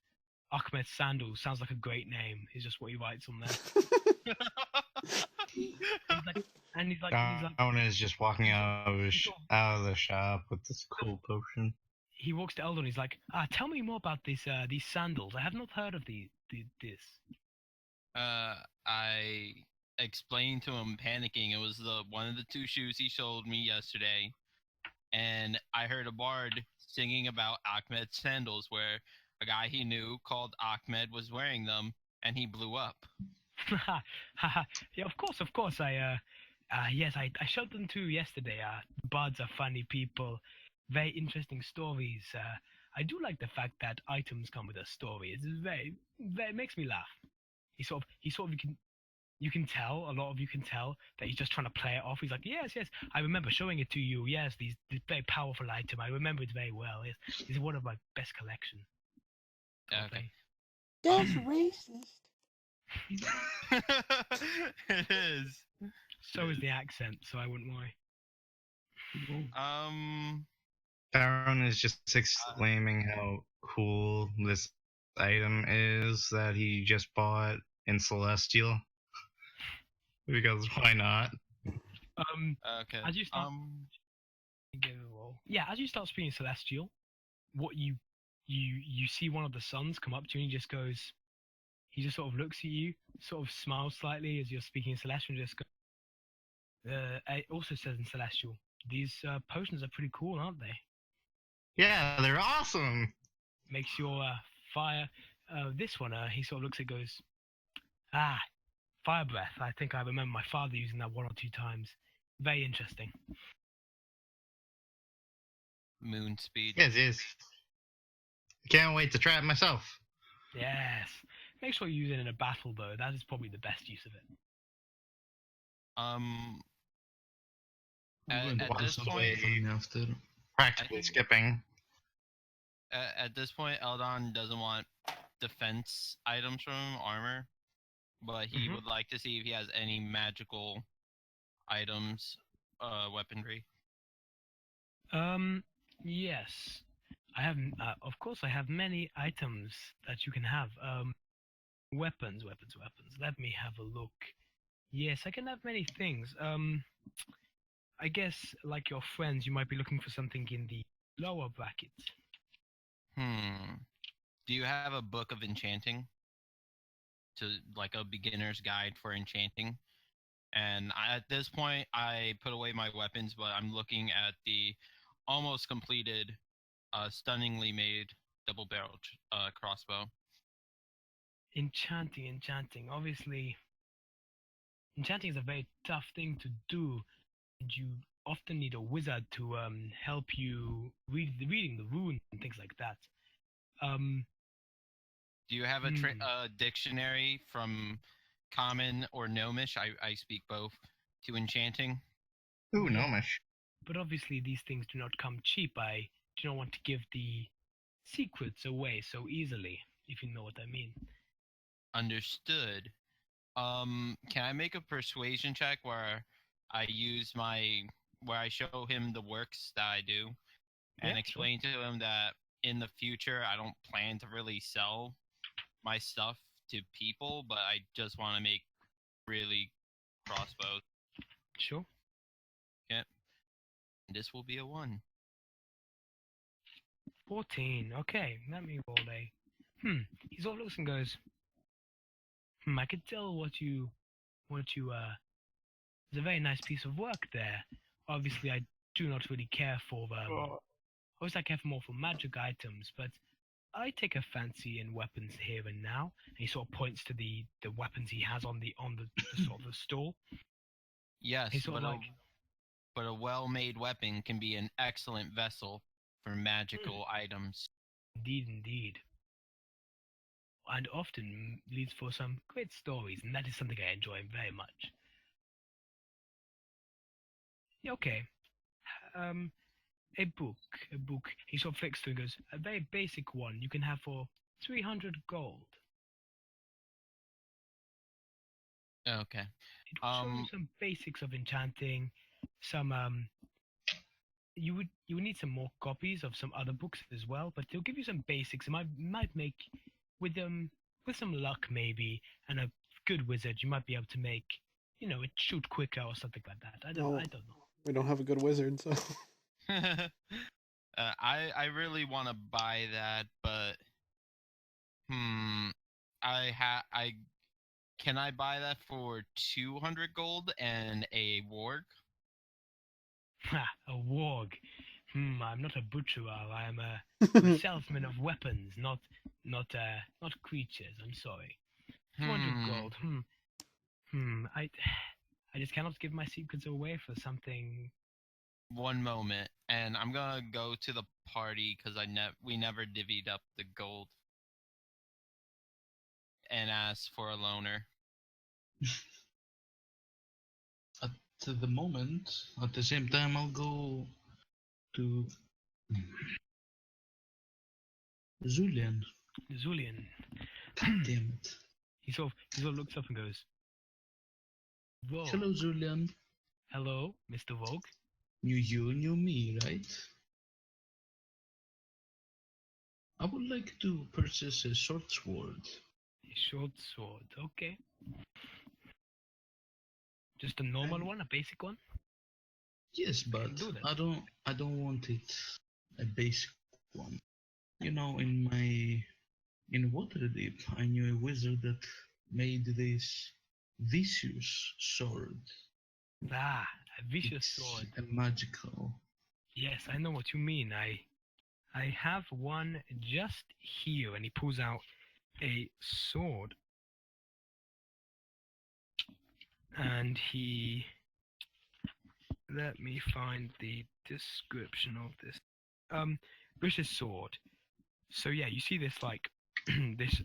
Ahmed Sandals sounds like a great name. Is just what he writes on there. He's like, Down is just walking out of the shop with this cool potion. He walks to Eldon and he's like, tell me more about these sandals. I have not heard of this. I explained to him, panicking. It was one of the two shoes he showed me yesterday, and I heard a bard singing about Ahmed's sandals, where a guy he knew called Ahmed was wearing them, and he blew up. Yeah, of course. Yes, I showed them to you yesterday. Bards are funny people, very interesting stories. I do like the fact that items come with a story. It's very it makes me laugh. He sort of you can tell, a lot of you can tell that he's just trying to play it off. He's like, yes, I remember showing it to you. Yes, this very powerful item. I remember it very well. It's one of my best collection. Okay. That's racist. It is. So is the accent, so I wouldn't worry. Baron is just exclaiming how cool this item is that he just bought in Celestial. Because why not? Okay. As you start, as you start speaking Celestial, what you see one of the sons come up to you and he just sort of looks at you, sort of smiles slightly as you're speaking in Celestial, and just goes, it also says in Celestial, these potions are pretty cool, aren't they? Yeah, they're awesome. Makes your fire. This one, he sort of looks at it, goes, fire breath. I think I remember my father using that one or two times. Very interesting. Moon speed. Yes, it is. Can't wait to try it myself. Yes. Make sure you use it in a battle, though. That is probably the best use of it. At this point, after. Practically skipping. At this point, Eldon doesn't want defense items from him, armor, but he would like to see if he has any magical items, weaponry. Yes. I have, of course, I have many items that you can have. Weapons. Let me have a look. Yes, I can have many things. I guess, like your friends, you might be looking for something in the lower bracket. Do you have a book of enchanting? Like a beginner's guide for enchanting? And at this point, I put away my weapons, but I'm looking at the almost completed, stunningly made double-barreled crossbow. Enchanting. Obviously, enchanting is a very tough thing to do. You often need a wizard to help you reading the rune and things like that. Do you have a dictionary from Common or Gnomish? I speak both, to enchanting. Ooh, Gnomish. but obviously these things do not come cheap. I do not want to give the secrets away so easily, if you know what I mean. Understood. Can I make a persuasion check where I use where I show him the works that I do and Yeah, explain to him that in the future I don't plan to really sell my stuff to people, but I just want to make really crossbows. Sure. Yep. This will be a 1. 14. Okay, let me roll a. He sort of looks and goes, I can tell what you, it's a very nice piece of work there. Obviously, I do not really care for, obviously I care for more for magic items, but I take a fancy in weapons here and now. And he sort of points to the weapons he has on the sort of the stall. Yes, He's sort of like, but a well-made weapon can be an excellent vessel for magical items. Indeed, indeed. And often leads for some great stories, and that is something I enjoy very much. Yeah, okay. A book. He sort of flicks through and goes, a very basic one you can have for 300 gold. Okay. It will show you some basics of enchanting, some you would need some more copies of some other books as well, but they'll give you some basics. It might make with some luck maybe and a good wizard you might be able to make, it shoot quicker or something like that. I don't know. We don't have a good wizard, so I really want to buy that, but can I buy that for 200 gold and a warg? Ha, a warg. I'm not a butcher. I am a salesman of weapons, not creatures. I'm sorry. 200 gold. I just cannot give my secrets away for something. One moment, and I'm gonna go to the party because we never divvied up the gold, and ask for a loaner. At the moment, at the same time, I'll go to Julian. Julian. God damn it. He sort of looks up and goes, Vogue. Hello, Julian. Hello, Mr. Vogue. Knew you, knew me, right? I would like to purchase a short sword. A short sword, okay. Just a normal one, a basic one? Yes, but I don't want it a basic one. In Waterdeep, I knew a wizard that made this vicious sword. Ah, a vicious sword. A magical. Yes, I know what you mean. I have one just here, and he pulls out a sword. And let me find the description of this. Vicious sword. So yeah, you see this like this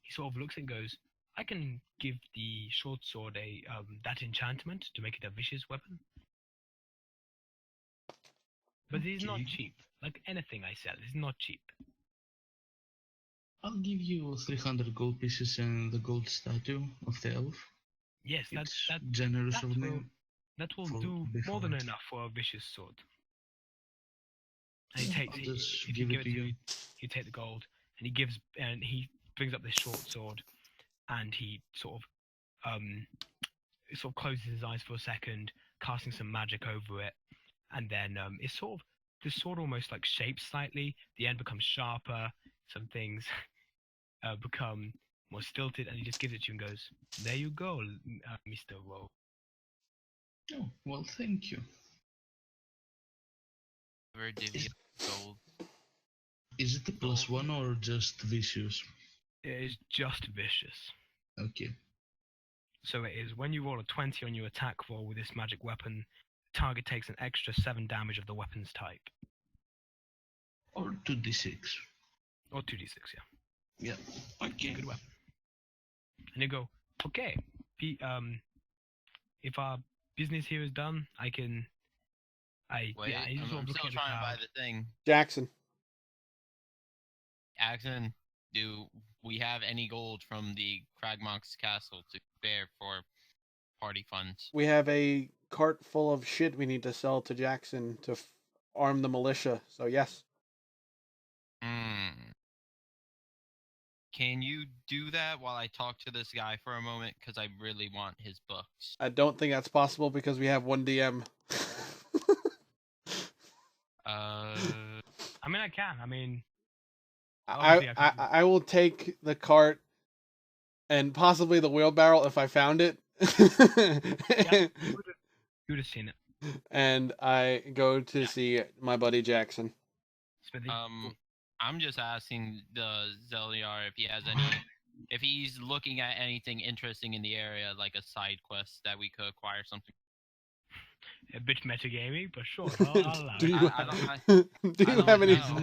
he sort of looks and goes, I can give the short sword a that enchantment to make it a vicious weapon. But it's not cheap. Like anything I sell, it's not cheap. I'll give you 300 gold pieces and the gold statue of the elf. Yes, that's generous of me. That will do more than enough for a vicious sword. And he takes if you give it to you, you take the gold, and he brings up this short sword, and he sort of closes his eyes for a second, casting some magic over it, and then it's sort of the sword almost like shapes slightly. The end becomes sharper. Some things become more stilted, and he just gives it to you and goes, "There you go, Mr. Woe." Oh, well, thank you. Gold. Is it a +1 or just vicious? It is just vicious. Okay. So it is when you roll a 20 on your attack roll with this magic weapon, the target takes an extra 7 damage of the weapon's type. Or 2d6. Or 2d6, yeah. Yeah. Okay. Good weapon. And you go, okay. If our business here is done, I can Wait, Yeah, he's I'm, sort I'm of still looking at the trying to buy crowd. the thing. Jackson. Axon, do we have any gold from the Cragmonk's castle to spare for party funds? We have a cart full of shit we need to sell to Jackson to arm the militia. So yes. Can you do that while I talk to this guy for a moment? Because I really want his books. I don't think that's possible because we have one DM. I mean, I can. I mean, I, obviously I can. I will take the cart and possibly the wheelbarrow if I found it. Yeah, you would have seen it. And I go to see my buddy Jackson. Smithy. I'm just asking the Zeliar if he has any, if he's looking at anything interesting in the area, like a side quest that we could acquire something. A bit metagaming, but sure, I'll allow Do it. you, do you have any? know.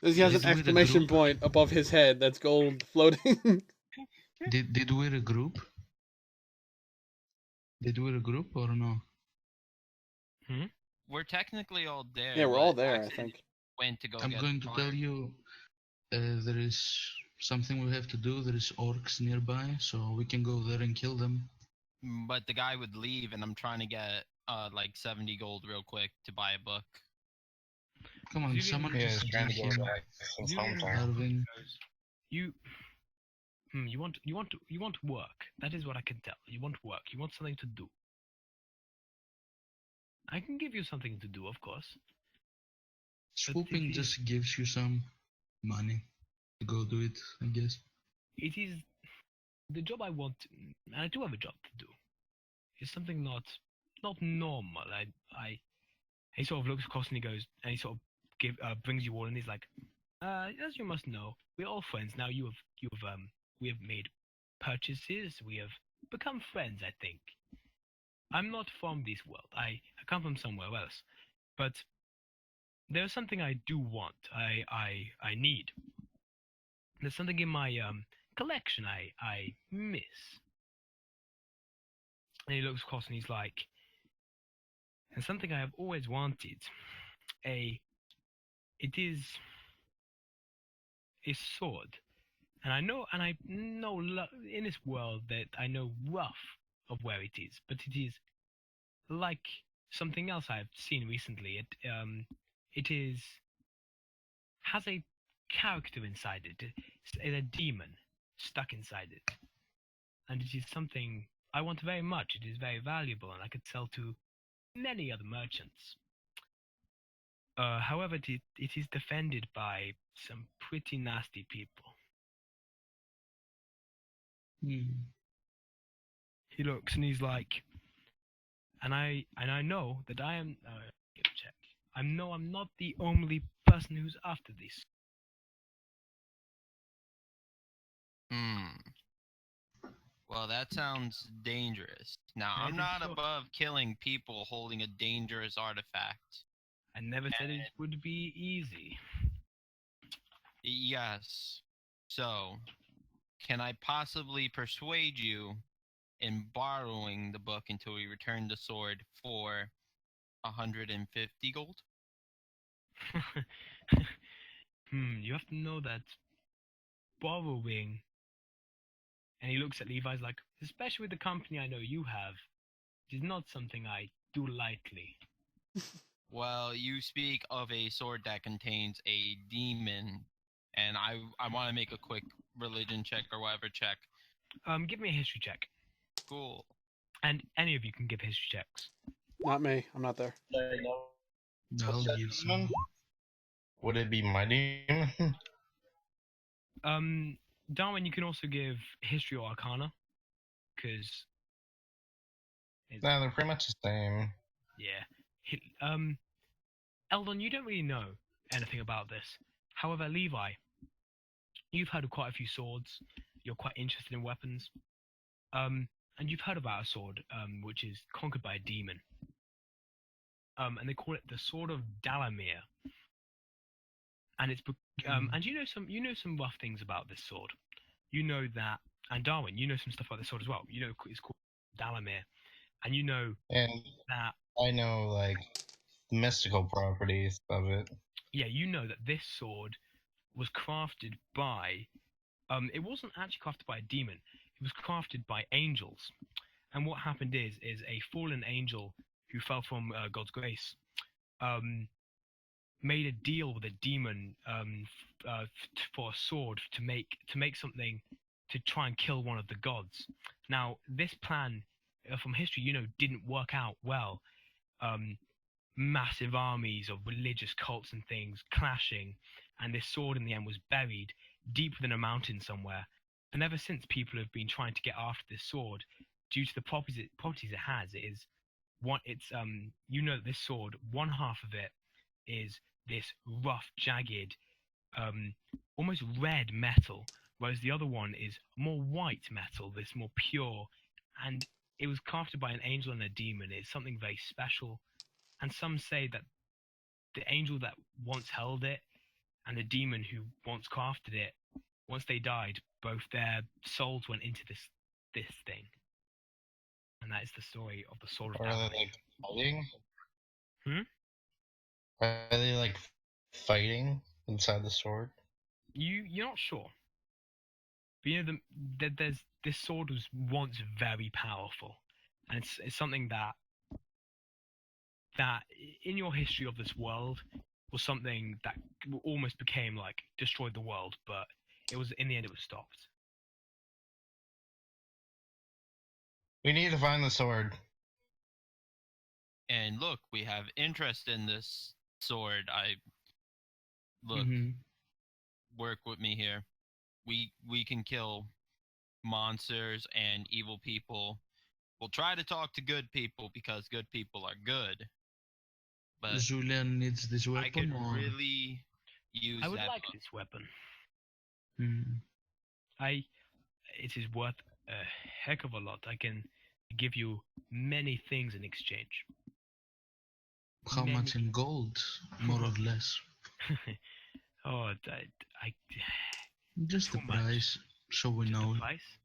Does he has Did an we the exclamation group? point above his head that's gold floating? Did we a group? Did we a group or no? We're technically all there. Yeah, we're all but there, I Axon think. Went to go I'm get going to tell you, there is something we have to do. There is orcs nearby, so we can go there and kill them. But the guy would leave, and I'm trying to get like 70 gold real quick to buy a book. Come on, Julian- someone Yeah, just he's trying to give go him back to his Julian- hometown. Irving. You want work. That is what I can tell. You want work. You want something to do. I can give you something to do, of course. Swooping it is- just gives you some money to go do it, I guess. It is the job I want, and I do have a job to do. It's something not normal. He sort of looks across and he goes, and he sort of brings you all in. He's like, as you must know, we're all friends now. We have made purchases. We have become friends. I think. I'm not from this world. I come from somewhere else, but there's something I do want. I need. There's something in my collection I miss. And he looks across and he's like, and something I have always wanted. It is a sword. And I know in this world that I know rough of where it is, but it is like something else I've seen recently. It has a character inside it. It's a demon stuck inside it. And it is something I want very much. It is very valuable and I could sell to many other merchants. However, it is defended by some pretty nasty people. He looks and he's like, and I know that I am. Get a check. I'm not the only person who's after this. Well, that sounds dangerous. Now, I'm not above killing people holding a dangerous artifact. I never said it would be easy. Yes. So, can I possibly persuade you in borrowing the book until we return the sword for 150 gold? You have to know that borrowing, and he looks at Levi's like, especially with the company I know you have, it is not something I do lightly. Well, you speak of a sword that contains a demon, and I want to make a quick religion check or whatever check. Give me a history check. Cool. And any of you can give history checks. Not me. I'm not there. I'll give some. Would it be my demon? Darwin, you can also give history or arcana, because No, they're pretty much the same. yeah. Eldon, you don't really know anything about this. However, Levi, you've heard of quite a few swords. You're quite interested in weapons. And you've heard about a sword, which is conquered by a demon. And they call it the Sword of Dalamir. And it's and you know some rough things about this sword. You know that, and Darwin, you know some stuff about this sword as well. You know it's called Dalamir, and you know And that. I know, like, mystical properties of it. Yeah, you know that this sword was crafted by. It wasn't actually crafted by a demon. It was crafted by angels. And what happened is a fallen angel who fell from God's grace made a deal with a demon for a sword to make something to try and kill one of the gods. Now, this plan from history, didn't work out well. Massive armies of religious cults and things clashing, and this sword in the end was buried deep within a mountain somewhere. And ever since, people have been trying to get after this sword due to the properties it has. This sword, one half of it is this rough, jagged, almost red metal, whereas the other one is more white metal, this more pure, and it was crafted by an angel and a demon. It's something very special, and some say that the angel that once held it and the demon who once crafted it, once they died, both their souls went into this thing. And that is the story of the Sword of Are Dathomir. they like fighting? Hmm? Are they like fighting inside the sword? You're not sure. But this sword was once very powerful, and it's something that in your history of this world was something that almost became like destroyed the world, but it was in the end it was stopped. We need to find the sword. And look, we have interest in this sword. Look, work with me here. We can kill monsters and evil people. We'll try to talk to good people because good people are good. But Julian needs this weapon. I could or... really use. I would that like book. this weapon. Hmm. It is worth a heck of a lot. I can give you many things in exchange. How much in gold, more or less? Oh, Just the too much. price, so we Just know. the price?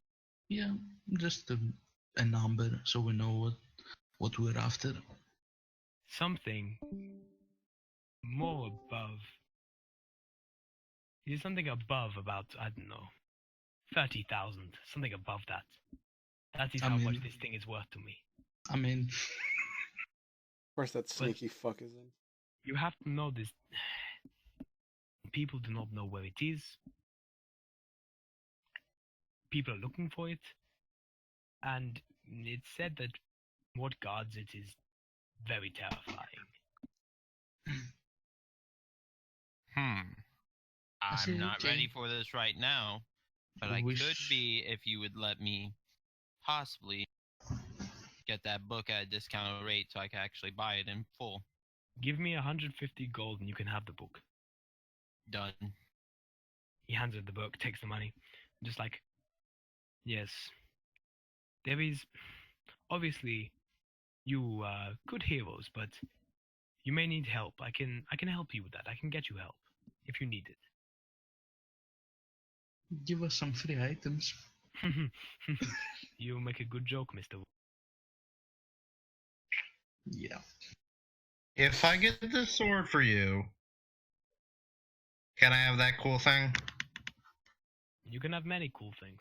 Yeah, just a number, so we know what we're after. Something more above. It is something above about, I don't know, 30,000. Something above that. That is how much this thing is worth to me. I mean, Of course, that sneaky fuck is in. You have to know this. People do not know where it is. People are looking for it. And it's said that what guards it is very terrifying. I'm not ready for this right now, but I could be if you would let me possibly get that book at a discounted rate so I can actually buy it in full. Give me 150 gold and you can have the book. Done. He hands her the book, takes the money. Just like, yes. There is, obviously, you are good heroes, but you may need help. I can help you with that. I can get you help if you need it. Give us some free items. You make a good joke, Mr. Yeah. If I get this sword for you, can I have that cool thing? You can have many cool things.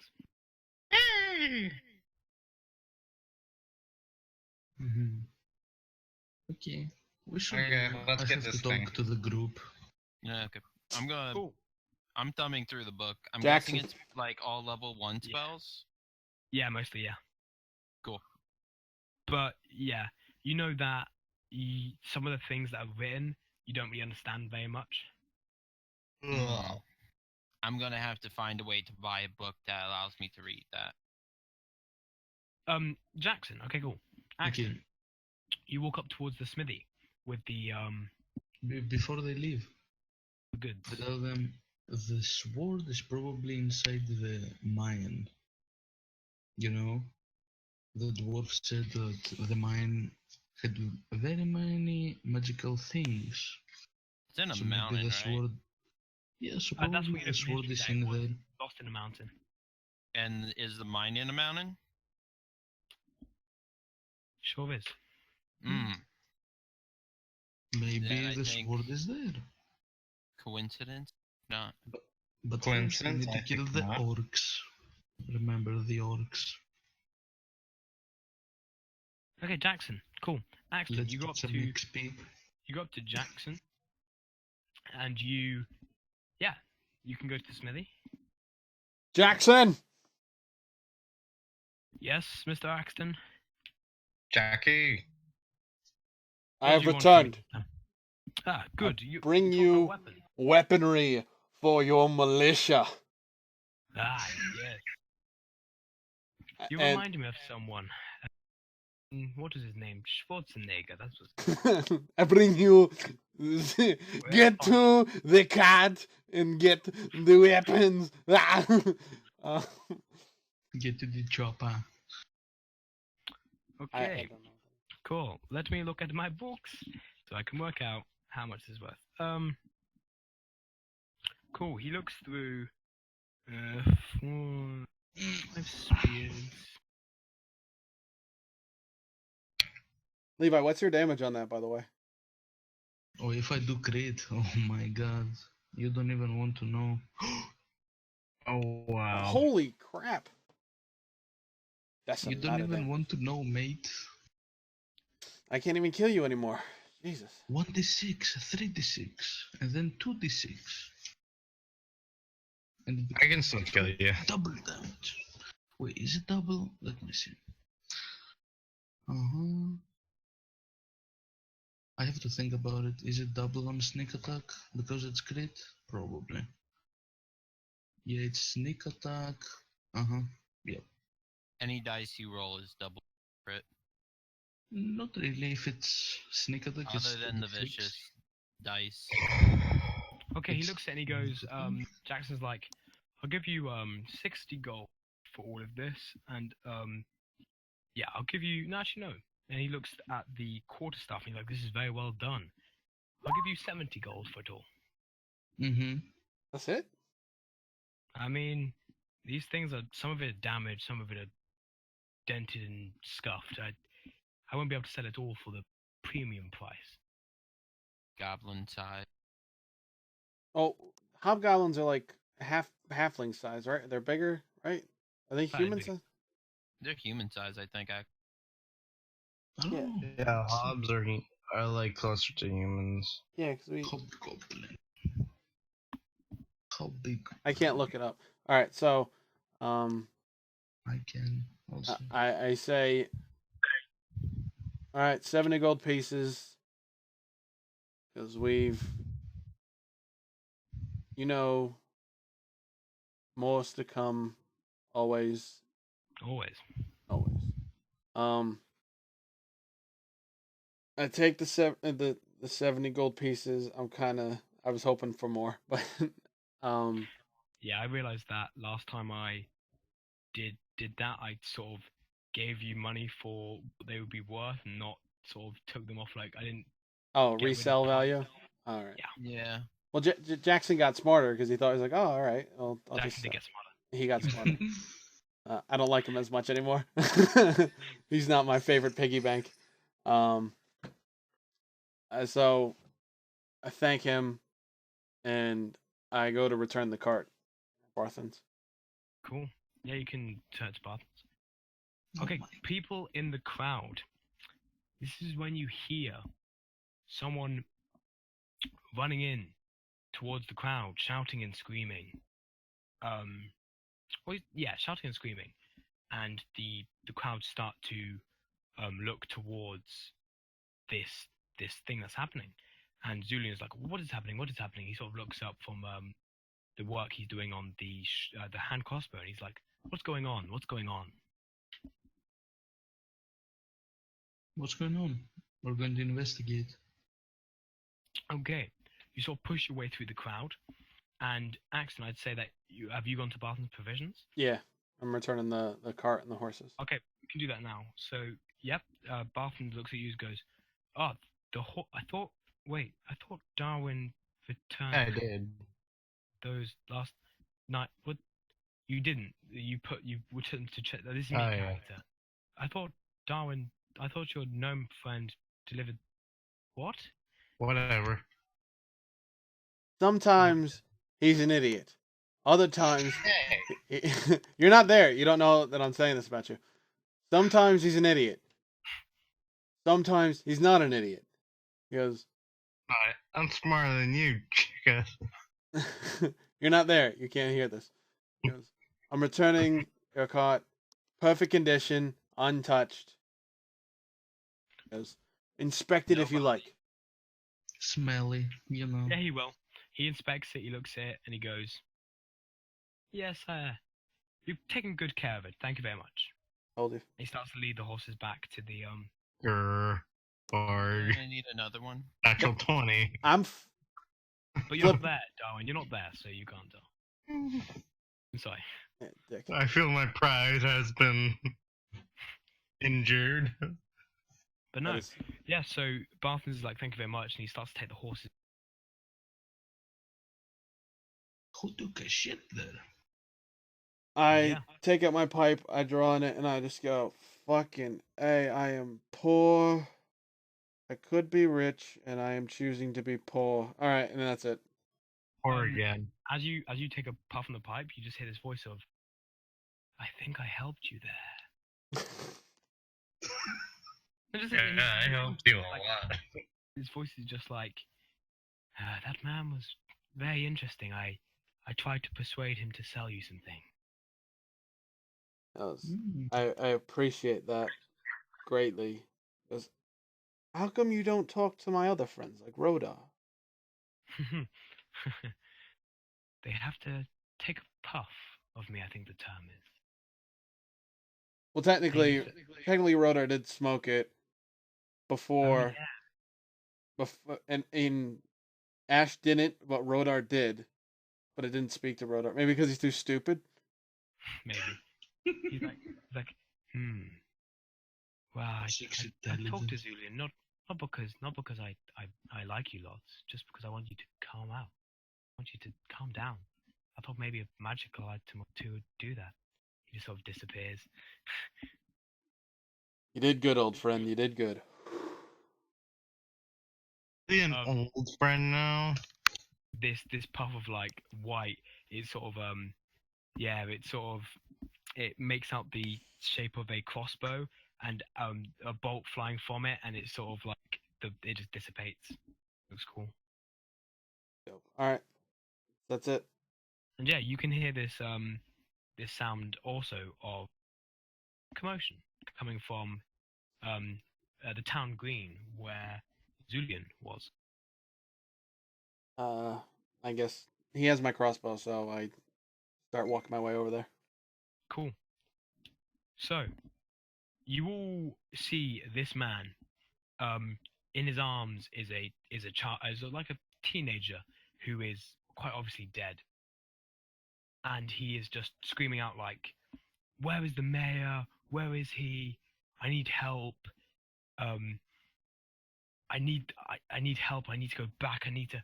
Yay! Okay. We should. Okay, let's I get have this to talk thing. to the group. Yeah, okay. I'm thumbing through the book. I'm Jackson. guessing it's like all level 1 spells. Yeah, mostly, yeah. Cool. But yeah, you know that some of the things that are written, you don't really understand very much. I'm gonna have to find a way to buy a book that allows me to read that. Jackson. Okay, cool. Axton, Okay. you walk up towards the smithy with the Before they leave, goods. I tell them the sword is probably inside the mine. You know, the dwarf said that the mine had very many magical things. It's in a So mountain, maybe the right? sword. Yeah, so That's probably what you know the from sword history, is that it in was there. lost in a mountain. And is the mine in a mountain? Sure is. Maybe Then I the think- sword is there. Coincidence? Not. But first we Coincidence? need to I kill think the not. orcs. Remember the orcs. Okay, Jackson. Cool. Axton, Let's you go get up some to XP. Jackson, and you can go to the smithy. Jackson! Yes, Mr. Axton. Jackie. I What have do you want from returned. me? Ah, good. You bring talk you- about weapon. Weaponry for your militia. Ah, yes. You And remind me of someone. What is his name? Schwarzenegger. That's what's. I bring you get to the cat and get the weapons. Uh, Get to the chopper. I Okay, don't know. cool. Let me look at my books so I can work out how much this is worth. Cool. He looks through 4, 5 spears. Levi, what's your damage on that, by the way? Oh, if I do crit, oh my god. You don't even want to know. Oh wow. Holy crap! That's You don't even want to know, mate. I can't even kill you anymore. Jesus. 1d6, 3d6, and then 2d6. And it I can still kill you. double damage. Wait, is it double? Let me see. I have to think about it. Is it double on sneak attack? Because it's crit? Probably. Yeah, it's sneak attack. Yep. Any dice you roll is double crit. Not really. If it's sneak attack, it's Other than the 2d6. vicious dice. Okay, he It's looks at it and he goes, difficult. Jackson's like, I'll give you 60 gold for all of this, and yeah, I'll give you no, actually no. And he looks at the quarter stuff and he's like, this is very well done. I'll give you 70 gold for it all. That's it? I mean, these things are, some of it are damaged, some of it are dented and scuffed. I won't be able to sell it all for the premium price. Goblin size. Oh, hobgoblins are like halfling size, right? They're bigger, right? Are they Slightly human bigger. size? They're human size, I think. I don't Yeah. know. Yeah, hobs are like closer to humans. Yeah, because we. Hobgoblin. How big? I can't look it up. All right, so, I can also. I say, all right, 70 gold pieces, because we've, more's to come, always, Always. always. I take the 70 gold pieces. I was hoping for more, but Yeah, I realized that last time I did that, I sort of gave you money for what they would be worth and not sort of took them off like I didn't. oh, get rid of resell the value. price. All right. Yeah. Well, Jackson got smarter because he thought he was like, oh, all right, I'll Jackson just. did get smarter. He got smarter. I don't like him as much anymore. He's not my favorite piggy bank. So I thank him, and I go to return the cart. Barthens. Cool. Yeah, you can turn to Barthens. Oh Okay, my- people in the crowd. This is when you hear someone running in towards the crowd, shouting and screaming. Shouting and screaming, and the crowd start to look towards this thing that's happening. And Zulian's like, "What is happening? What is happening?" He sort of looks up from the work he's doing on the hand crossbow, and he's like, "What's going on? What's going on?" What's going on? We're going to investigate. Okay, you sort of push your way through the crowd, and Axton, I'd say that you gone to Barton's Provisions? Yeah, I'm returning the cart and the horses. Okay, we can do that now. So, yep, Barton looks at you and goes, "Oh, I thought Darwin returned I did. those last night. What? You didn't. You returned to check. This is me Oh, yeah. character. I thought your gnome friend delivered. What? Whatever. Sometimes he's an idiot. Other times, Hey, you're not there. You don't know that I'm saying this about you. Sometimes he's an idiot. Sometimes he's not an idiot. He goes, I'm smarter than you, chica. you're not there. You can't hear this. He goes, I'm returning your cart. Perfect condition, untouched. He goes, inspect it if you like. Smelly, you know. Yeah, he will. He inspects it, he looks at it, and he goes, "Yes, you've taken good care of it. Thank you very much." Told you. He starts to lead the horses back to the Grr. Barg. I need another one. Natural 20. But you're not there, Darwin. You're not there, so you can't tell. I'm sorry. Yeah, dick. I feel my pride has been injured. But no. That is- Yeah, so Barthen's is like, "Thank you very much," and he starts to take the horses. Who took a shit there? I Yeah. take out my pipe, I draw on it, and I just go, fucking A, I am poor. I could be rich, and I am choosing to be poor. Alright, and that's it. Or again. As you take a puff on the pipe, you just hear this voice of, "I think I helped you there." And just- yeah, I helped you a like, lot. His voice is just like, "That man was very interesting. I tried to persuade him to sell you something." That was, Mm. I appreciate that greatly. Because how come you don't talk to my other friends, like Rodar? They have to take a puff of me, I think the term is. Well, technically, Technically- technically Rodar did smoke it Oh, before, yeah, before, and in Ash didn't, but Rodar did. But it didn't speak to Rodar. Maybe because he's too stupid. maybe. He's like, well, I talked to Zulian, not because I like you lots, just because I want you to calm out. I want you to calm down. I thought maybe a magical item or two would do that. He just sort of disappears. You did good, old friend. You did good. Is he an old friend now? This puff of like white is sort of it makes out the shape of a crossbow and a bolt flying from it, and it's sort of like it just dissipates. Looks cool. Alright. That's it. And yeah, you can hear this this sound also of commotion coming from the town green where Zulian was. I guess he has my crossbow, so I start walking my way over there. Cool. So you all see this man. In his arms is a child, like a teenager who is quite obviously dead, and he is just screaming out like, "Where is the mayor? Where is he? I need help. Um, I need help. I need to go back. I need to."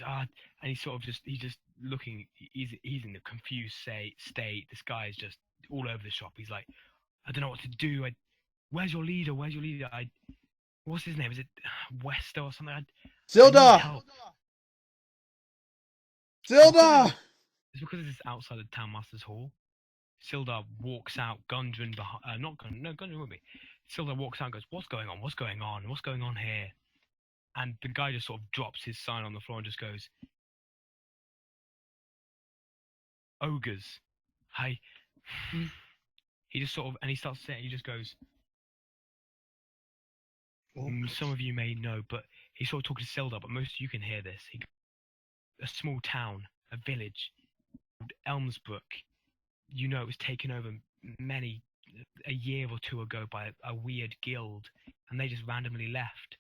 And he's sort of he's just looking. He's in a confused state. This guy is just all over the shop. He's like, "I don't know what to do. Where's your leader? Where's your leader? What's his name? Is it Wester or something? I need Zilda! help." Zilda! It's because it's outside the town master's hall. Sildar walks out, Gundren behind. Not Gundren. No, Gundren with me. Sildar walks out and goes, "What's going on? What's going on? What's going on here?" And the guy just sort of drops his sign on the floor and just goes, "Ogres, hi." He just sort of, and he starts saying, he just goes, "Some of you may know, but he's sort of talking to Sildar, but most of you can hear this. A small town, a village, called Elmsbrook. You know, it was taken over a year or two ago by a weird guild, and they just randomly left.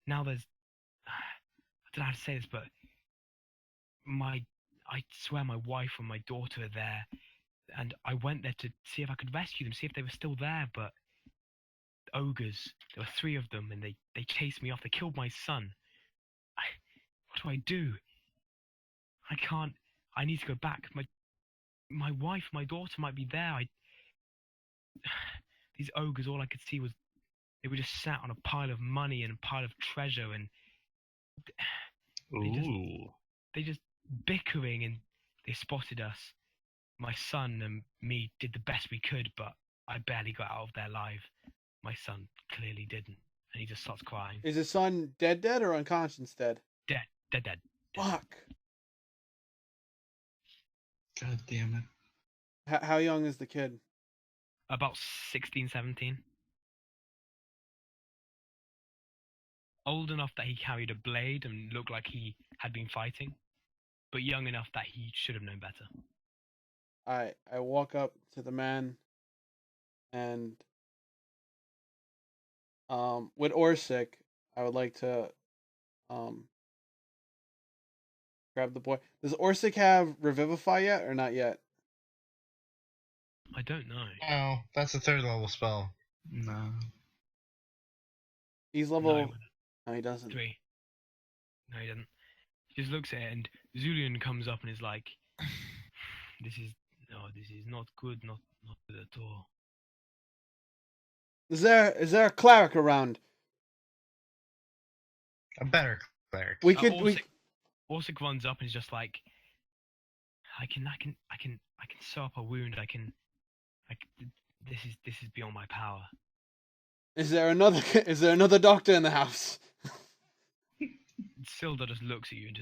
Now there's, I don't know how to say this, but I swear my wife and my daughter are there, and I went there to see if I could rescue them, see if they were still there, but ogres, there were 3 of them, and they chased me off. They killed my son. What do I do? I can't. I need to go back. My wife, my daughter might be there. These ogres, all I could see was they were just sat on a pile of money and a pile of treasure, and Ooh. they just bickering, and they spotted us. My son and me did the best we could, but I barely got out of there alive. My son clearly didn't, and he just starts crying. Is his son dead or unconscious dead? Dead. Fuck. God damn it. How young is the kid? About 16, 17. Old enough that he carried a blade and looked like he had been fighting, but young enough that he should have known better. I walk up to the man, and with Orsic, I would like to grab the boy. Does Orsic have Revivify yet or not yet? I don't know. Oh, that's a 3rd level spell. Nah. He's No, level. No, he doesn't. 3. No, he doesn't. He just looks at it, and Zulian comes up and is like, this is not good, not good at all. Is there a cleric around? A better cleric. We could Orsic runs up and is just like, I can sew up a wound. This is beyond my power. Is there another doctor in the house? Silda just looks at you and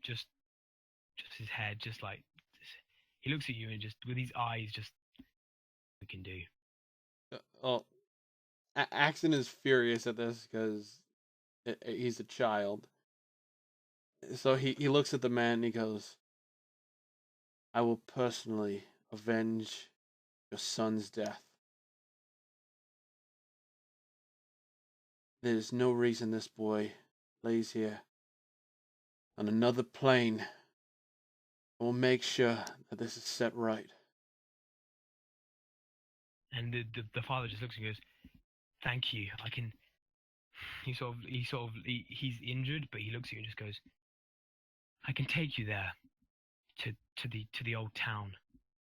just his head just like he looks at you and just with his eyes just we can do. Oh, Axton is furious at this because he's a child. So he looks at the man and he goes, I will personally avenge your son's death. There's no reason this boy lays here on another plane. I will make sure that this is set right. And the father just looks and goes, thank you. I can. He's injured, but he looks at you and just goes, I can take you there to the old town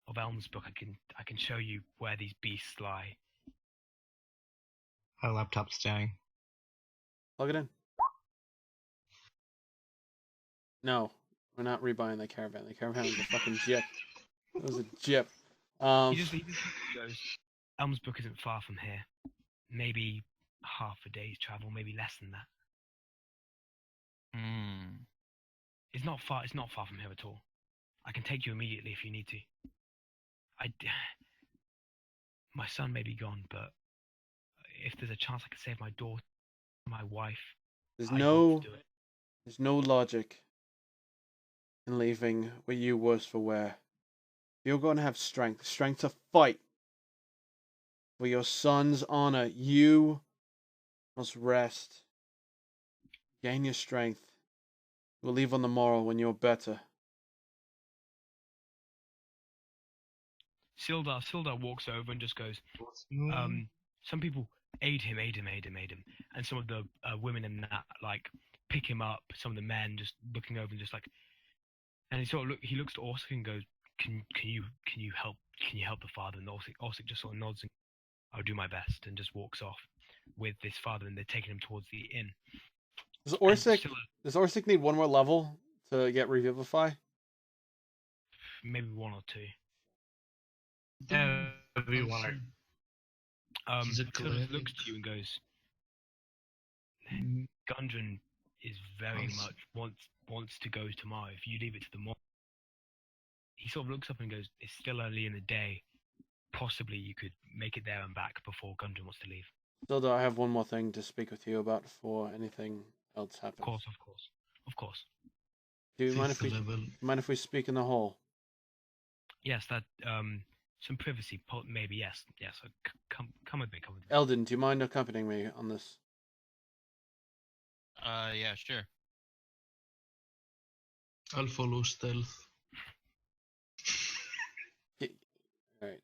of Elmsbrook. I can show you where these beasts lie. My laptop's dying. Plug it in. No, we're not rebuying the caravan. The caravan was a fucking jip. It was a jip. He just goes, Elmsbrook isn't far from here. Maybe half a day's travel, maybe less than that. It's not far. It's not far from here at all. I can take you immediately if you need to. My son may be gone, but if there's a chance I can save my daughter, my wife, there's I'd no love to do it. there's no logic in leaving with you worse for wear. You're going to have strength to fight for your son's honor. You must rest, gain your strength. We'll leave on the morrow when you're better. Sildar walks over and just goes, some people aid him, and some of the women in that like pick him up. Some of the men just looking over and just like, and he looks to Orsic and goes, can you help the father? And Orsic just sort of nods and I'll do my best, and just walks off with this father, and they're taking him towards the inn. Does Orsic need one more level to get Revivify? Maybe 1 or 2. Yeah, maybe one or Tilda looks to you and goes, Gundren is very much wants to go tomorrow. If you leave it to the morning, he sort of looks up and goes, it's still early in the day. Possibly you could make it there and back before Gundren wants to leave. Still, I have one more thing to speak with you about before anything else happens. Of course. Do you mind if we speak in the hall? Yes, that some privacy, maybe. Yes. So come with me. Eldon, do you mind accompanying me on this? Yeah, sure. I'll follow stealth. Alright.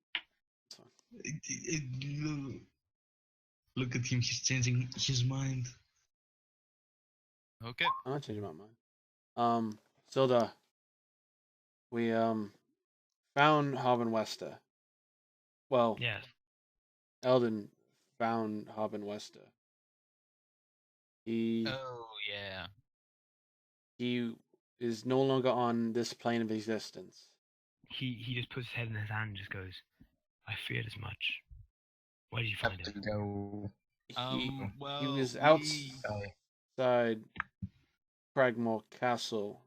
Look at him, he's changing his mind. Okay. I'm not changing my mind. Silda, we found Harbin Wester. Well, yes. Eldon found Harbin Wester. He Oh yeah. he is no longer on this plane of existence. He just puts his head in his hand and just goes, "I feared as much." Where did you Have find to him? go. He was we outside Cragmore Castle.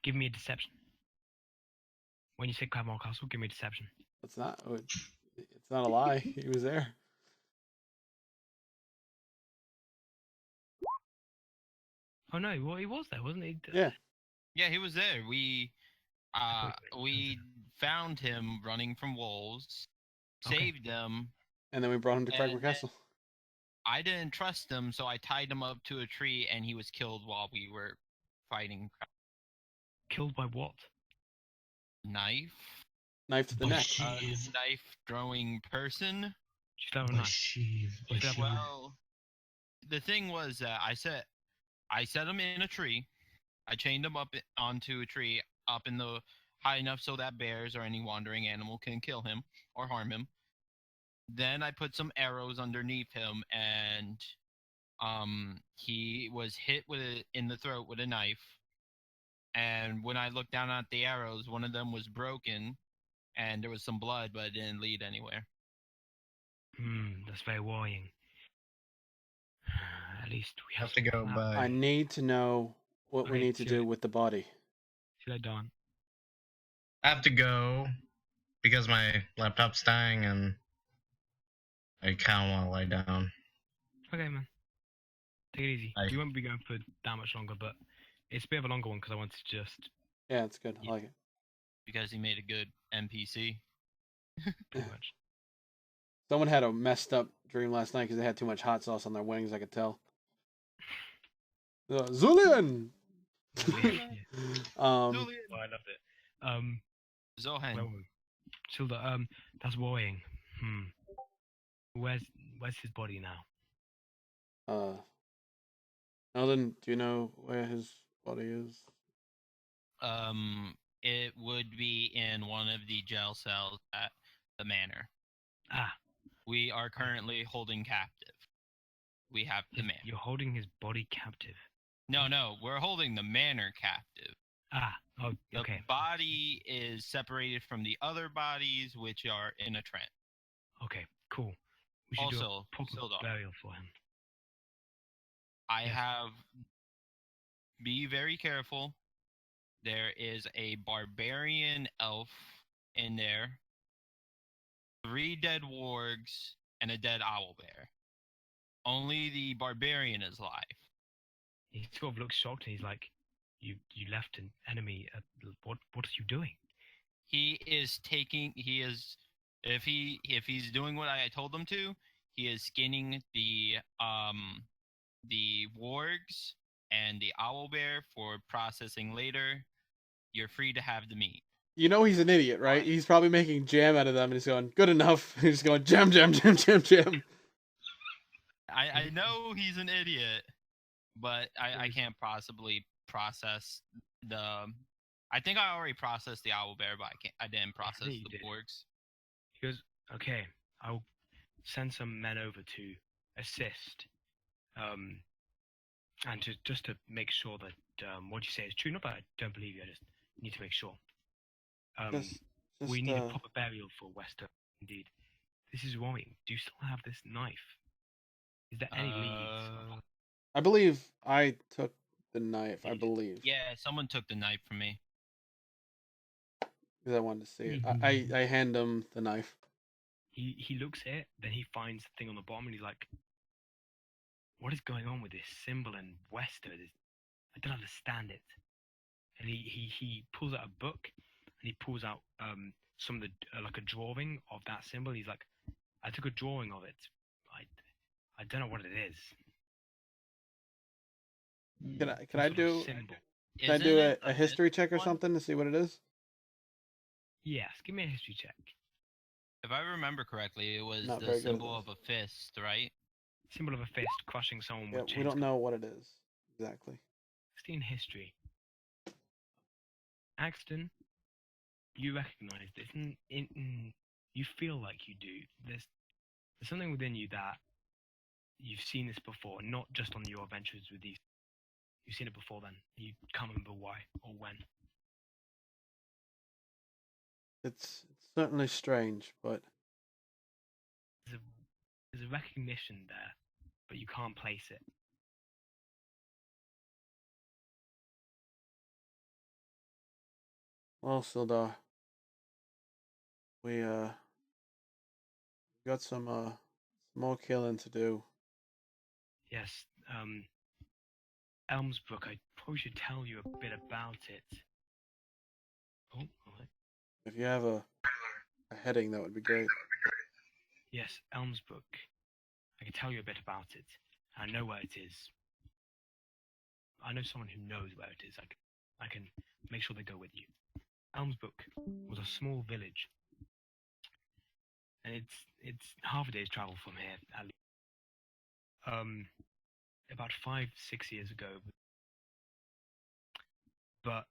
Give me a deception. When you say Cragmore Castle, give me a deception. It's not a lie. He was there. Oh no, well, he was there, wasn't he? Yeah. Yeah, he was there. We Wait, we found him running from wolves, Okay. saved him. And then we brought him to Cragmore And- Castle. I didn't trust him, so I tied him up to a tree, and he was killed while we were fighting. Killed by what? Knife, Knife to the neck. knife throwing person. Just have a knife. By shiv. Well, the thing was that I set him in a tree. I chained him up onto a tree up in the high enough so that bears or any wandering animal can kill him or harm him. Then I put some arrows underneath him, and he was hit in the throat with a knife. And when I looked down at the arrows, one of them was broken, and there was some blood, but it didn't lead anywhere. That's very worrying. At least we Have to go some by. I need to know what we Okay, need to so- do with the body. Should I done? I have to go because my laptop's dying and I kind of want to lie down. Okay, man. Take it easy. Aye. We won't be going for that much longer, but it's a bit of a longer one because I wanted to just Yeah, it's good. I like it. Because he made a good NPC. pretty much. Someone had a messed up dream last night because they had too much hot sauce on their wings. I could tell. Zulian. Yeah. Um, Oh, I loved it. Zohan. Where were we? Silda, that's worrying. Where's his body now? Eldon, do you know where his body is? It would be in one of the jail cells at the manor. Ah, We are currently holding captive. We have the manor. you're holding his body captive. No, we're holding the manor captive. Ah, oh, The okay. body is separated from the other bodies, which are in a trent. Okay, cool. We should do Also, a proper Sildar, burial for him. I Yes. have. Be very careful. There is a barbarian elf in there, 3 dead wargs, and a dead owlbear. Only the barbarian is alive. He sort of looks shocked and he's like, "You left an enemy. What are you doing?" He is taking. He is. If he's doing what I told him to, he is skinning the wargs and the owlbear for processing later. You're free to have the meat. You know he's an idiot, right? Why? He's probably making jam out of them, and he's going, "Good enough." He's going, "Jam, jam, jam, jam, jam." I know he's an idiot, but I can't possibly process the. I think I already processed the owlbear, but I didn't process you the did. wargs. He goes, "Okay, I'll send some men over to assist, and just to make sure that what you say is true. Not that I don't believe you. I just need to make sure. Just, We need a uh, proper burial for Wester. Indeed, this is worrying. Do you still have this knife? Is there any leads? I believe I took the knife. I believe. Yeah, someone took the knife from me. Because I wanted to see it. I hand him the knife. He looks at it, then he finds the thing on the bottom, and he's like, "What is going on with this symbol in Wester? I don't understand it." And he pulls out a book, and he pulls out some of the like a drawing of that symbol. He's like, "I took a drawing of it. I don't know what it is." Can I Some sort of do symbol? can I Isn't do it a history check or one? something to see what it is? Yes, give me a history check. If I remember correctly, it was Not the very good at symbol of this. a fist, right? Symbol of a fist crushing someone Yeah, with we chains. don't know what it is exactly. 16 history. Axton, you recognize this. You feel like you do. There's something within you that you've seen this before, not just on your adventures with these. You've seen it before then. You can't remember why or when. It's certainly strange, but There's a recognition there, but you can't place it. well, Sildar, we got some more killing to do. Yes, Elmsbrook, I probably should tell you a bit about it. Oh, alright. If you have a heading, that would be great. Yes, Elmsbrook. I can tell you a bit about it. I know where it is. I know someone who knows where it is. I can make sure they go with you. Elmsbrook was a small village, and it's half a day's travel from here. At least. About 5-6 years ago. But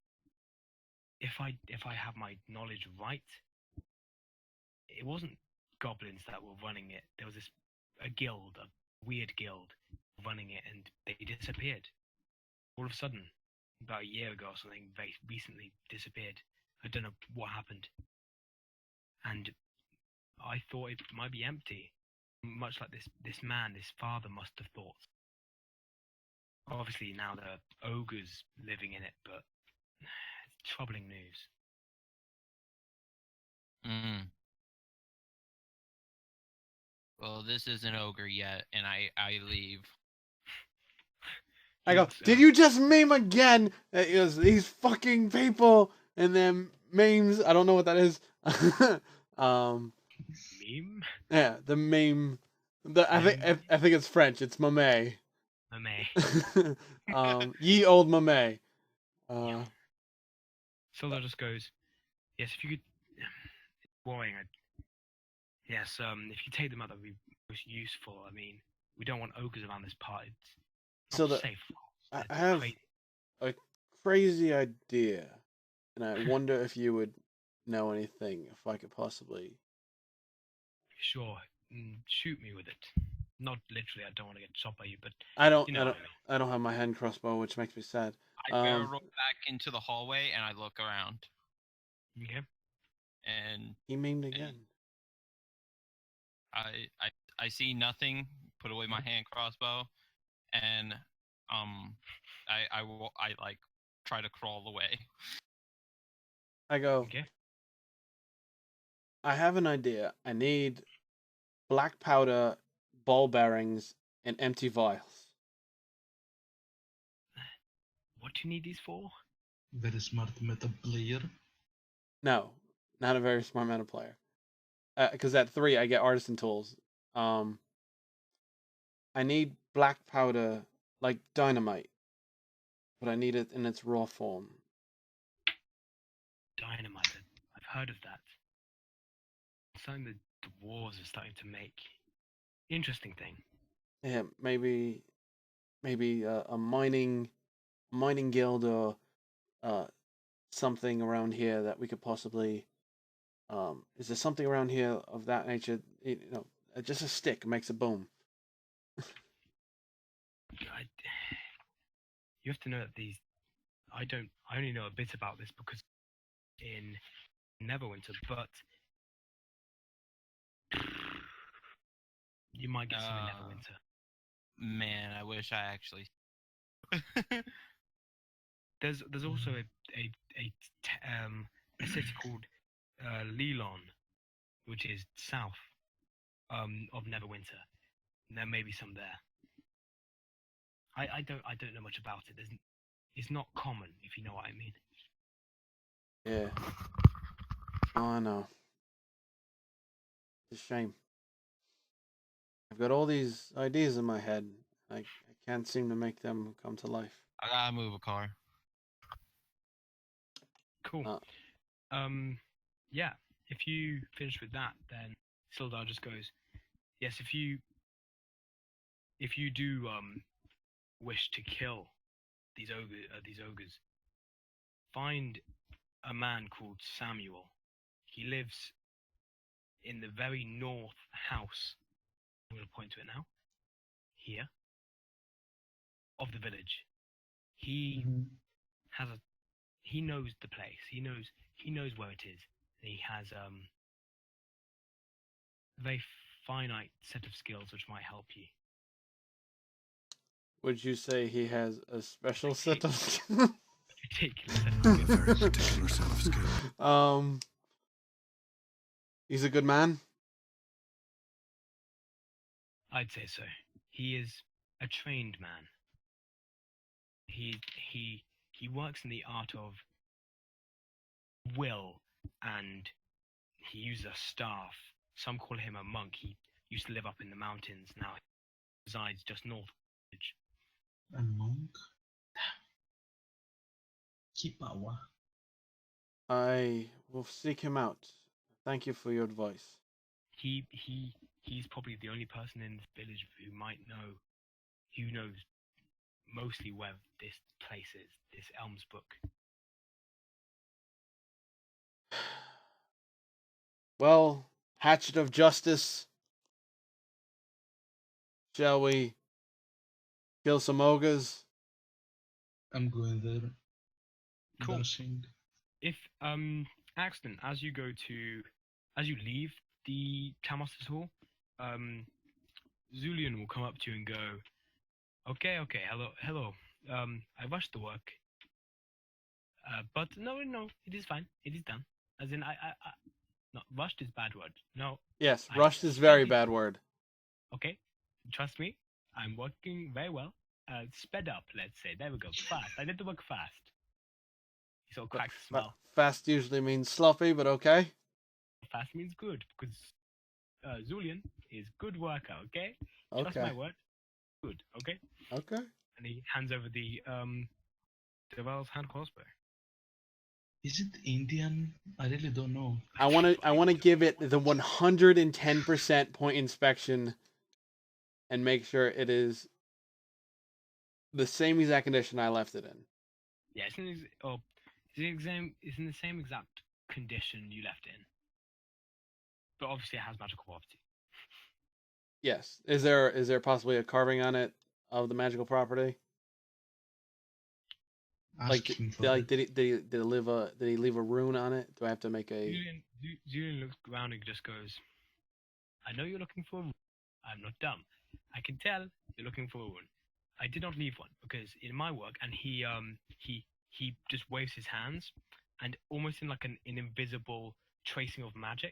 if I have my knowledge right, it wasn't goblins that were running it. There was a guild, a weird guild, running it, and they disappeared. All of a sudden, about a year ago or something, very recently disappeared. I don't know what happened. And I thought it might be empty, much like this father must have thought. Obviously now there are ogres living in it, but it's troubling news. Well, this isn't ogre yet, and I leave. I go, did you just meme again? It was these fucking people and then memes. I don't know what that is. Meme? Yeah, the meme. I think it's French. It's mame. Mame. Ye old mame. Sildar just goes, yes, if you could. It's worrying. Yes, if you take them out, that would be most useful. I mean, we don't want ogres around this part. It's not safe. I have a crazy idea, and I wonder if you would know anything, if I could possibly. Sure, shoot me with it. Not literally. I don't want to get shot by you, but I don't. You know I don't have my hand crossbow, which makes me sad. I barrel roll back into the hallway and I look around. Okay. And he memed again. I see nothing. Put away my hand crossbow, and I like try to crawl away. I go. Okay. I have an idea. I need black powder, ball bearings, and empty vials. What do you need these for? Very smart meta player. No, not a very smart meta player. Because at 3 I get artisan tools. I need black powder like dynamite, but I need it in its raw form. Dynamite. I've heard of that. It's something that the wars are starting to make. Interesting thing. Yeah, maybe a mining guild or something around here that we could possibly. Is there something around here of that nature? You know, just a stick makes a boom. You have to know that these. I only know a bit about this because in Neverwinter, but you might get some in Neverwinter. Man, I wish I actually. There's also a city called Lelon, which is south of Neverwinter. And there may be some there. I don't know much about it. It's not common, if you know what I mean. Yeah. Oh, I know. It's a shame. I've got all these ideas in my head. I can't seem to make them come to life. I gotta move a car. Cool. Yeah. If you finish with that, then Sildar just goes, yes, if you do wish to kill these ogres, find a man called Samuel. He lives in the very north house. I'm going to point to it now. Here. Of the village. He has a he knows the place. He knows where it is. And he has a very finite set of skills which might help you. Would you say he has a special set of Ridiculous set of skills. Very particular set of skills. He's a good man. I'd say so. He is a trained man. He works in the art of will, and he uses a staff. Some call him a monk. He used to live up in the mountains. Now he resides just north of the village. A monk? Kipawa. I will seek him out. Thank you for your advice. He's probably the only person in this village who knows mostly where this place is, this Elms Brook. Well, hatchet of justice. Shall we kill some ogres? I'm going there. Cool. Dashing. If Axton, as you leave the Camasters Hall, Zulian will come up to you and go, okay, hello. I rushed the work, but no, it is fine. It is done. As in, no, rushed is bad word. No. Yes, rushed is very bad word. Okay, trust me, I'm working very well. Sped up, let's say. There we go. Fast. I did the work fast. He sort of cracks a smile. Fast usually means sloppy, but okay. Fast means good, because Zulian is good worker, okay? Trust my word. Good, okay? Okay. And he hands over the Deval's hand crossbow. Is it Indian? I really don't know. I want to give it the 110% point inspection and make sure it is the same exact condition I left it in. Yeah, it's in the same exact condition you left it in. But obviously it has magical property. Yes. Is there possibly a carving on it of the magical property? Ask him for it. Did he leave a rune on it? Do I have to make a? Julian looks around and just goes, I know you're looking for a rune. I'm not dumb. I can tell you're looking for a rune. I did not leave one because in my work, and he just waves his hands, and almost in like an invisible tracing of magic,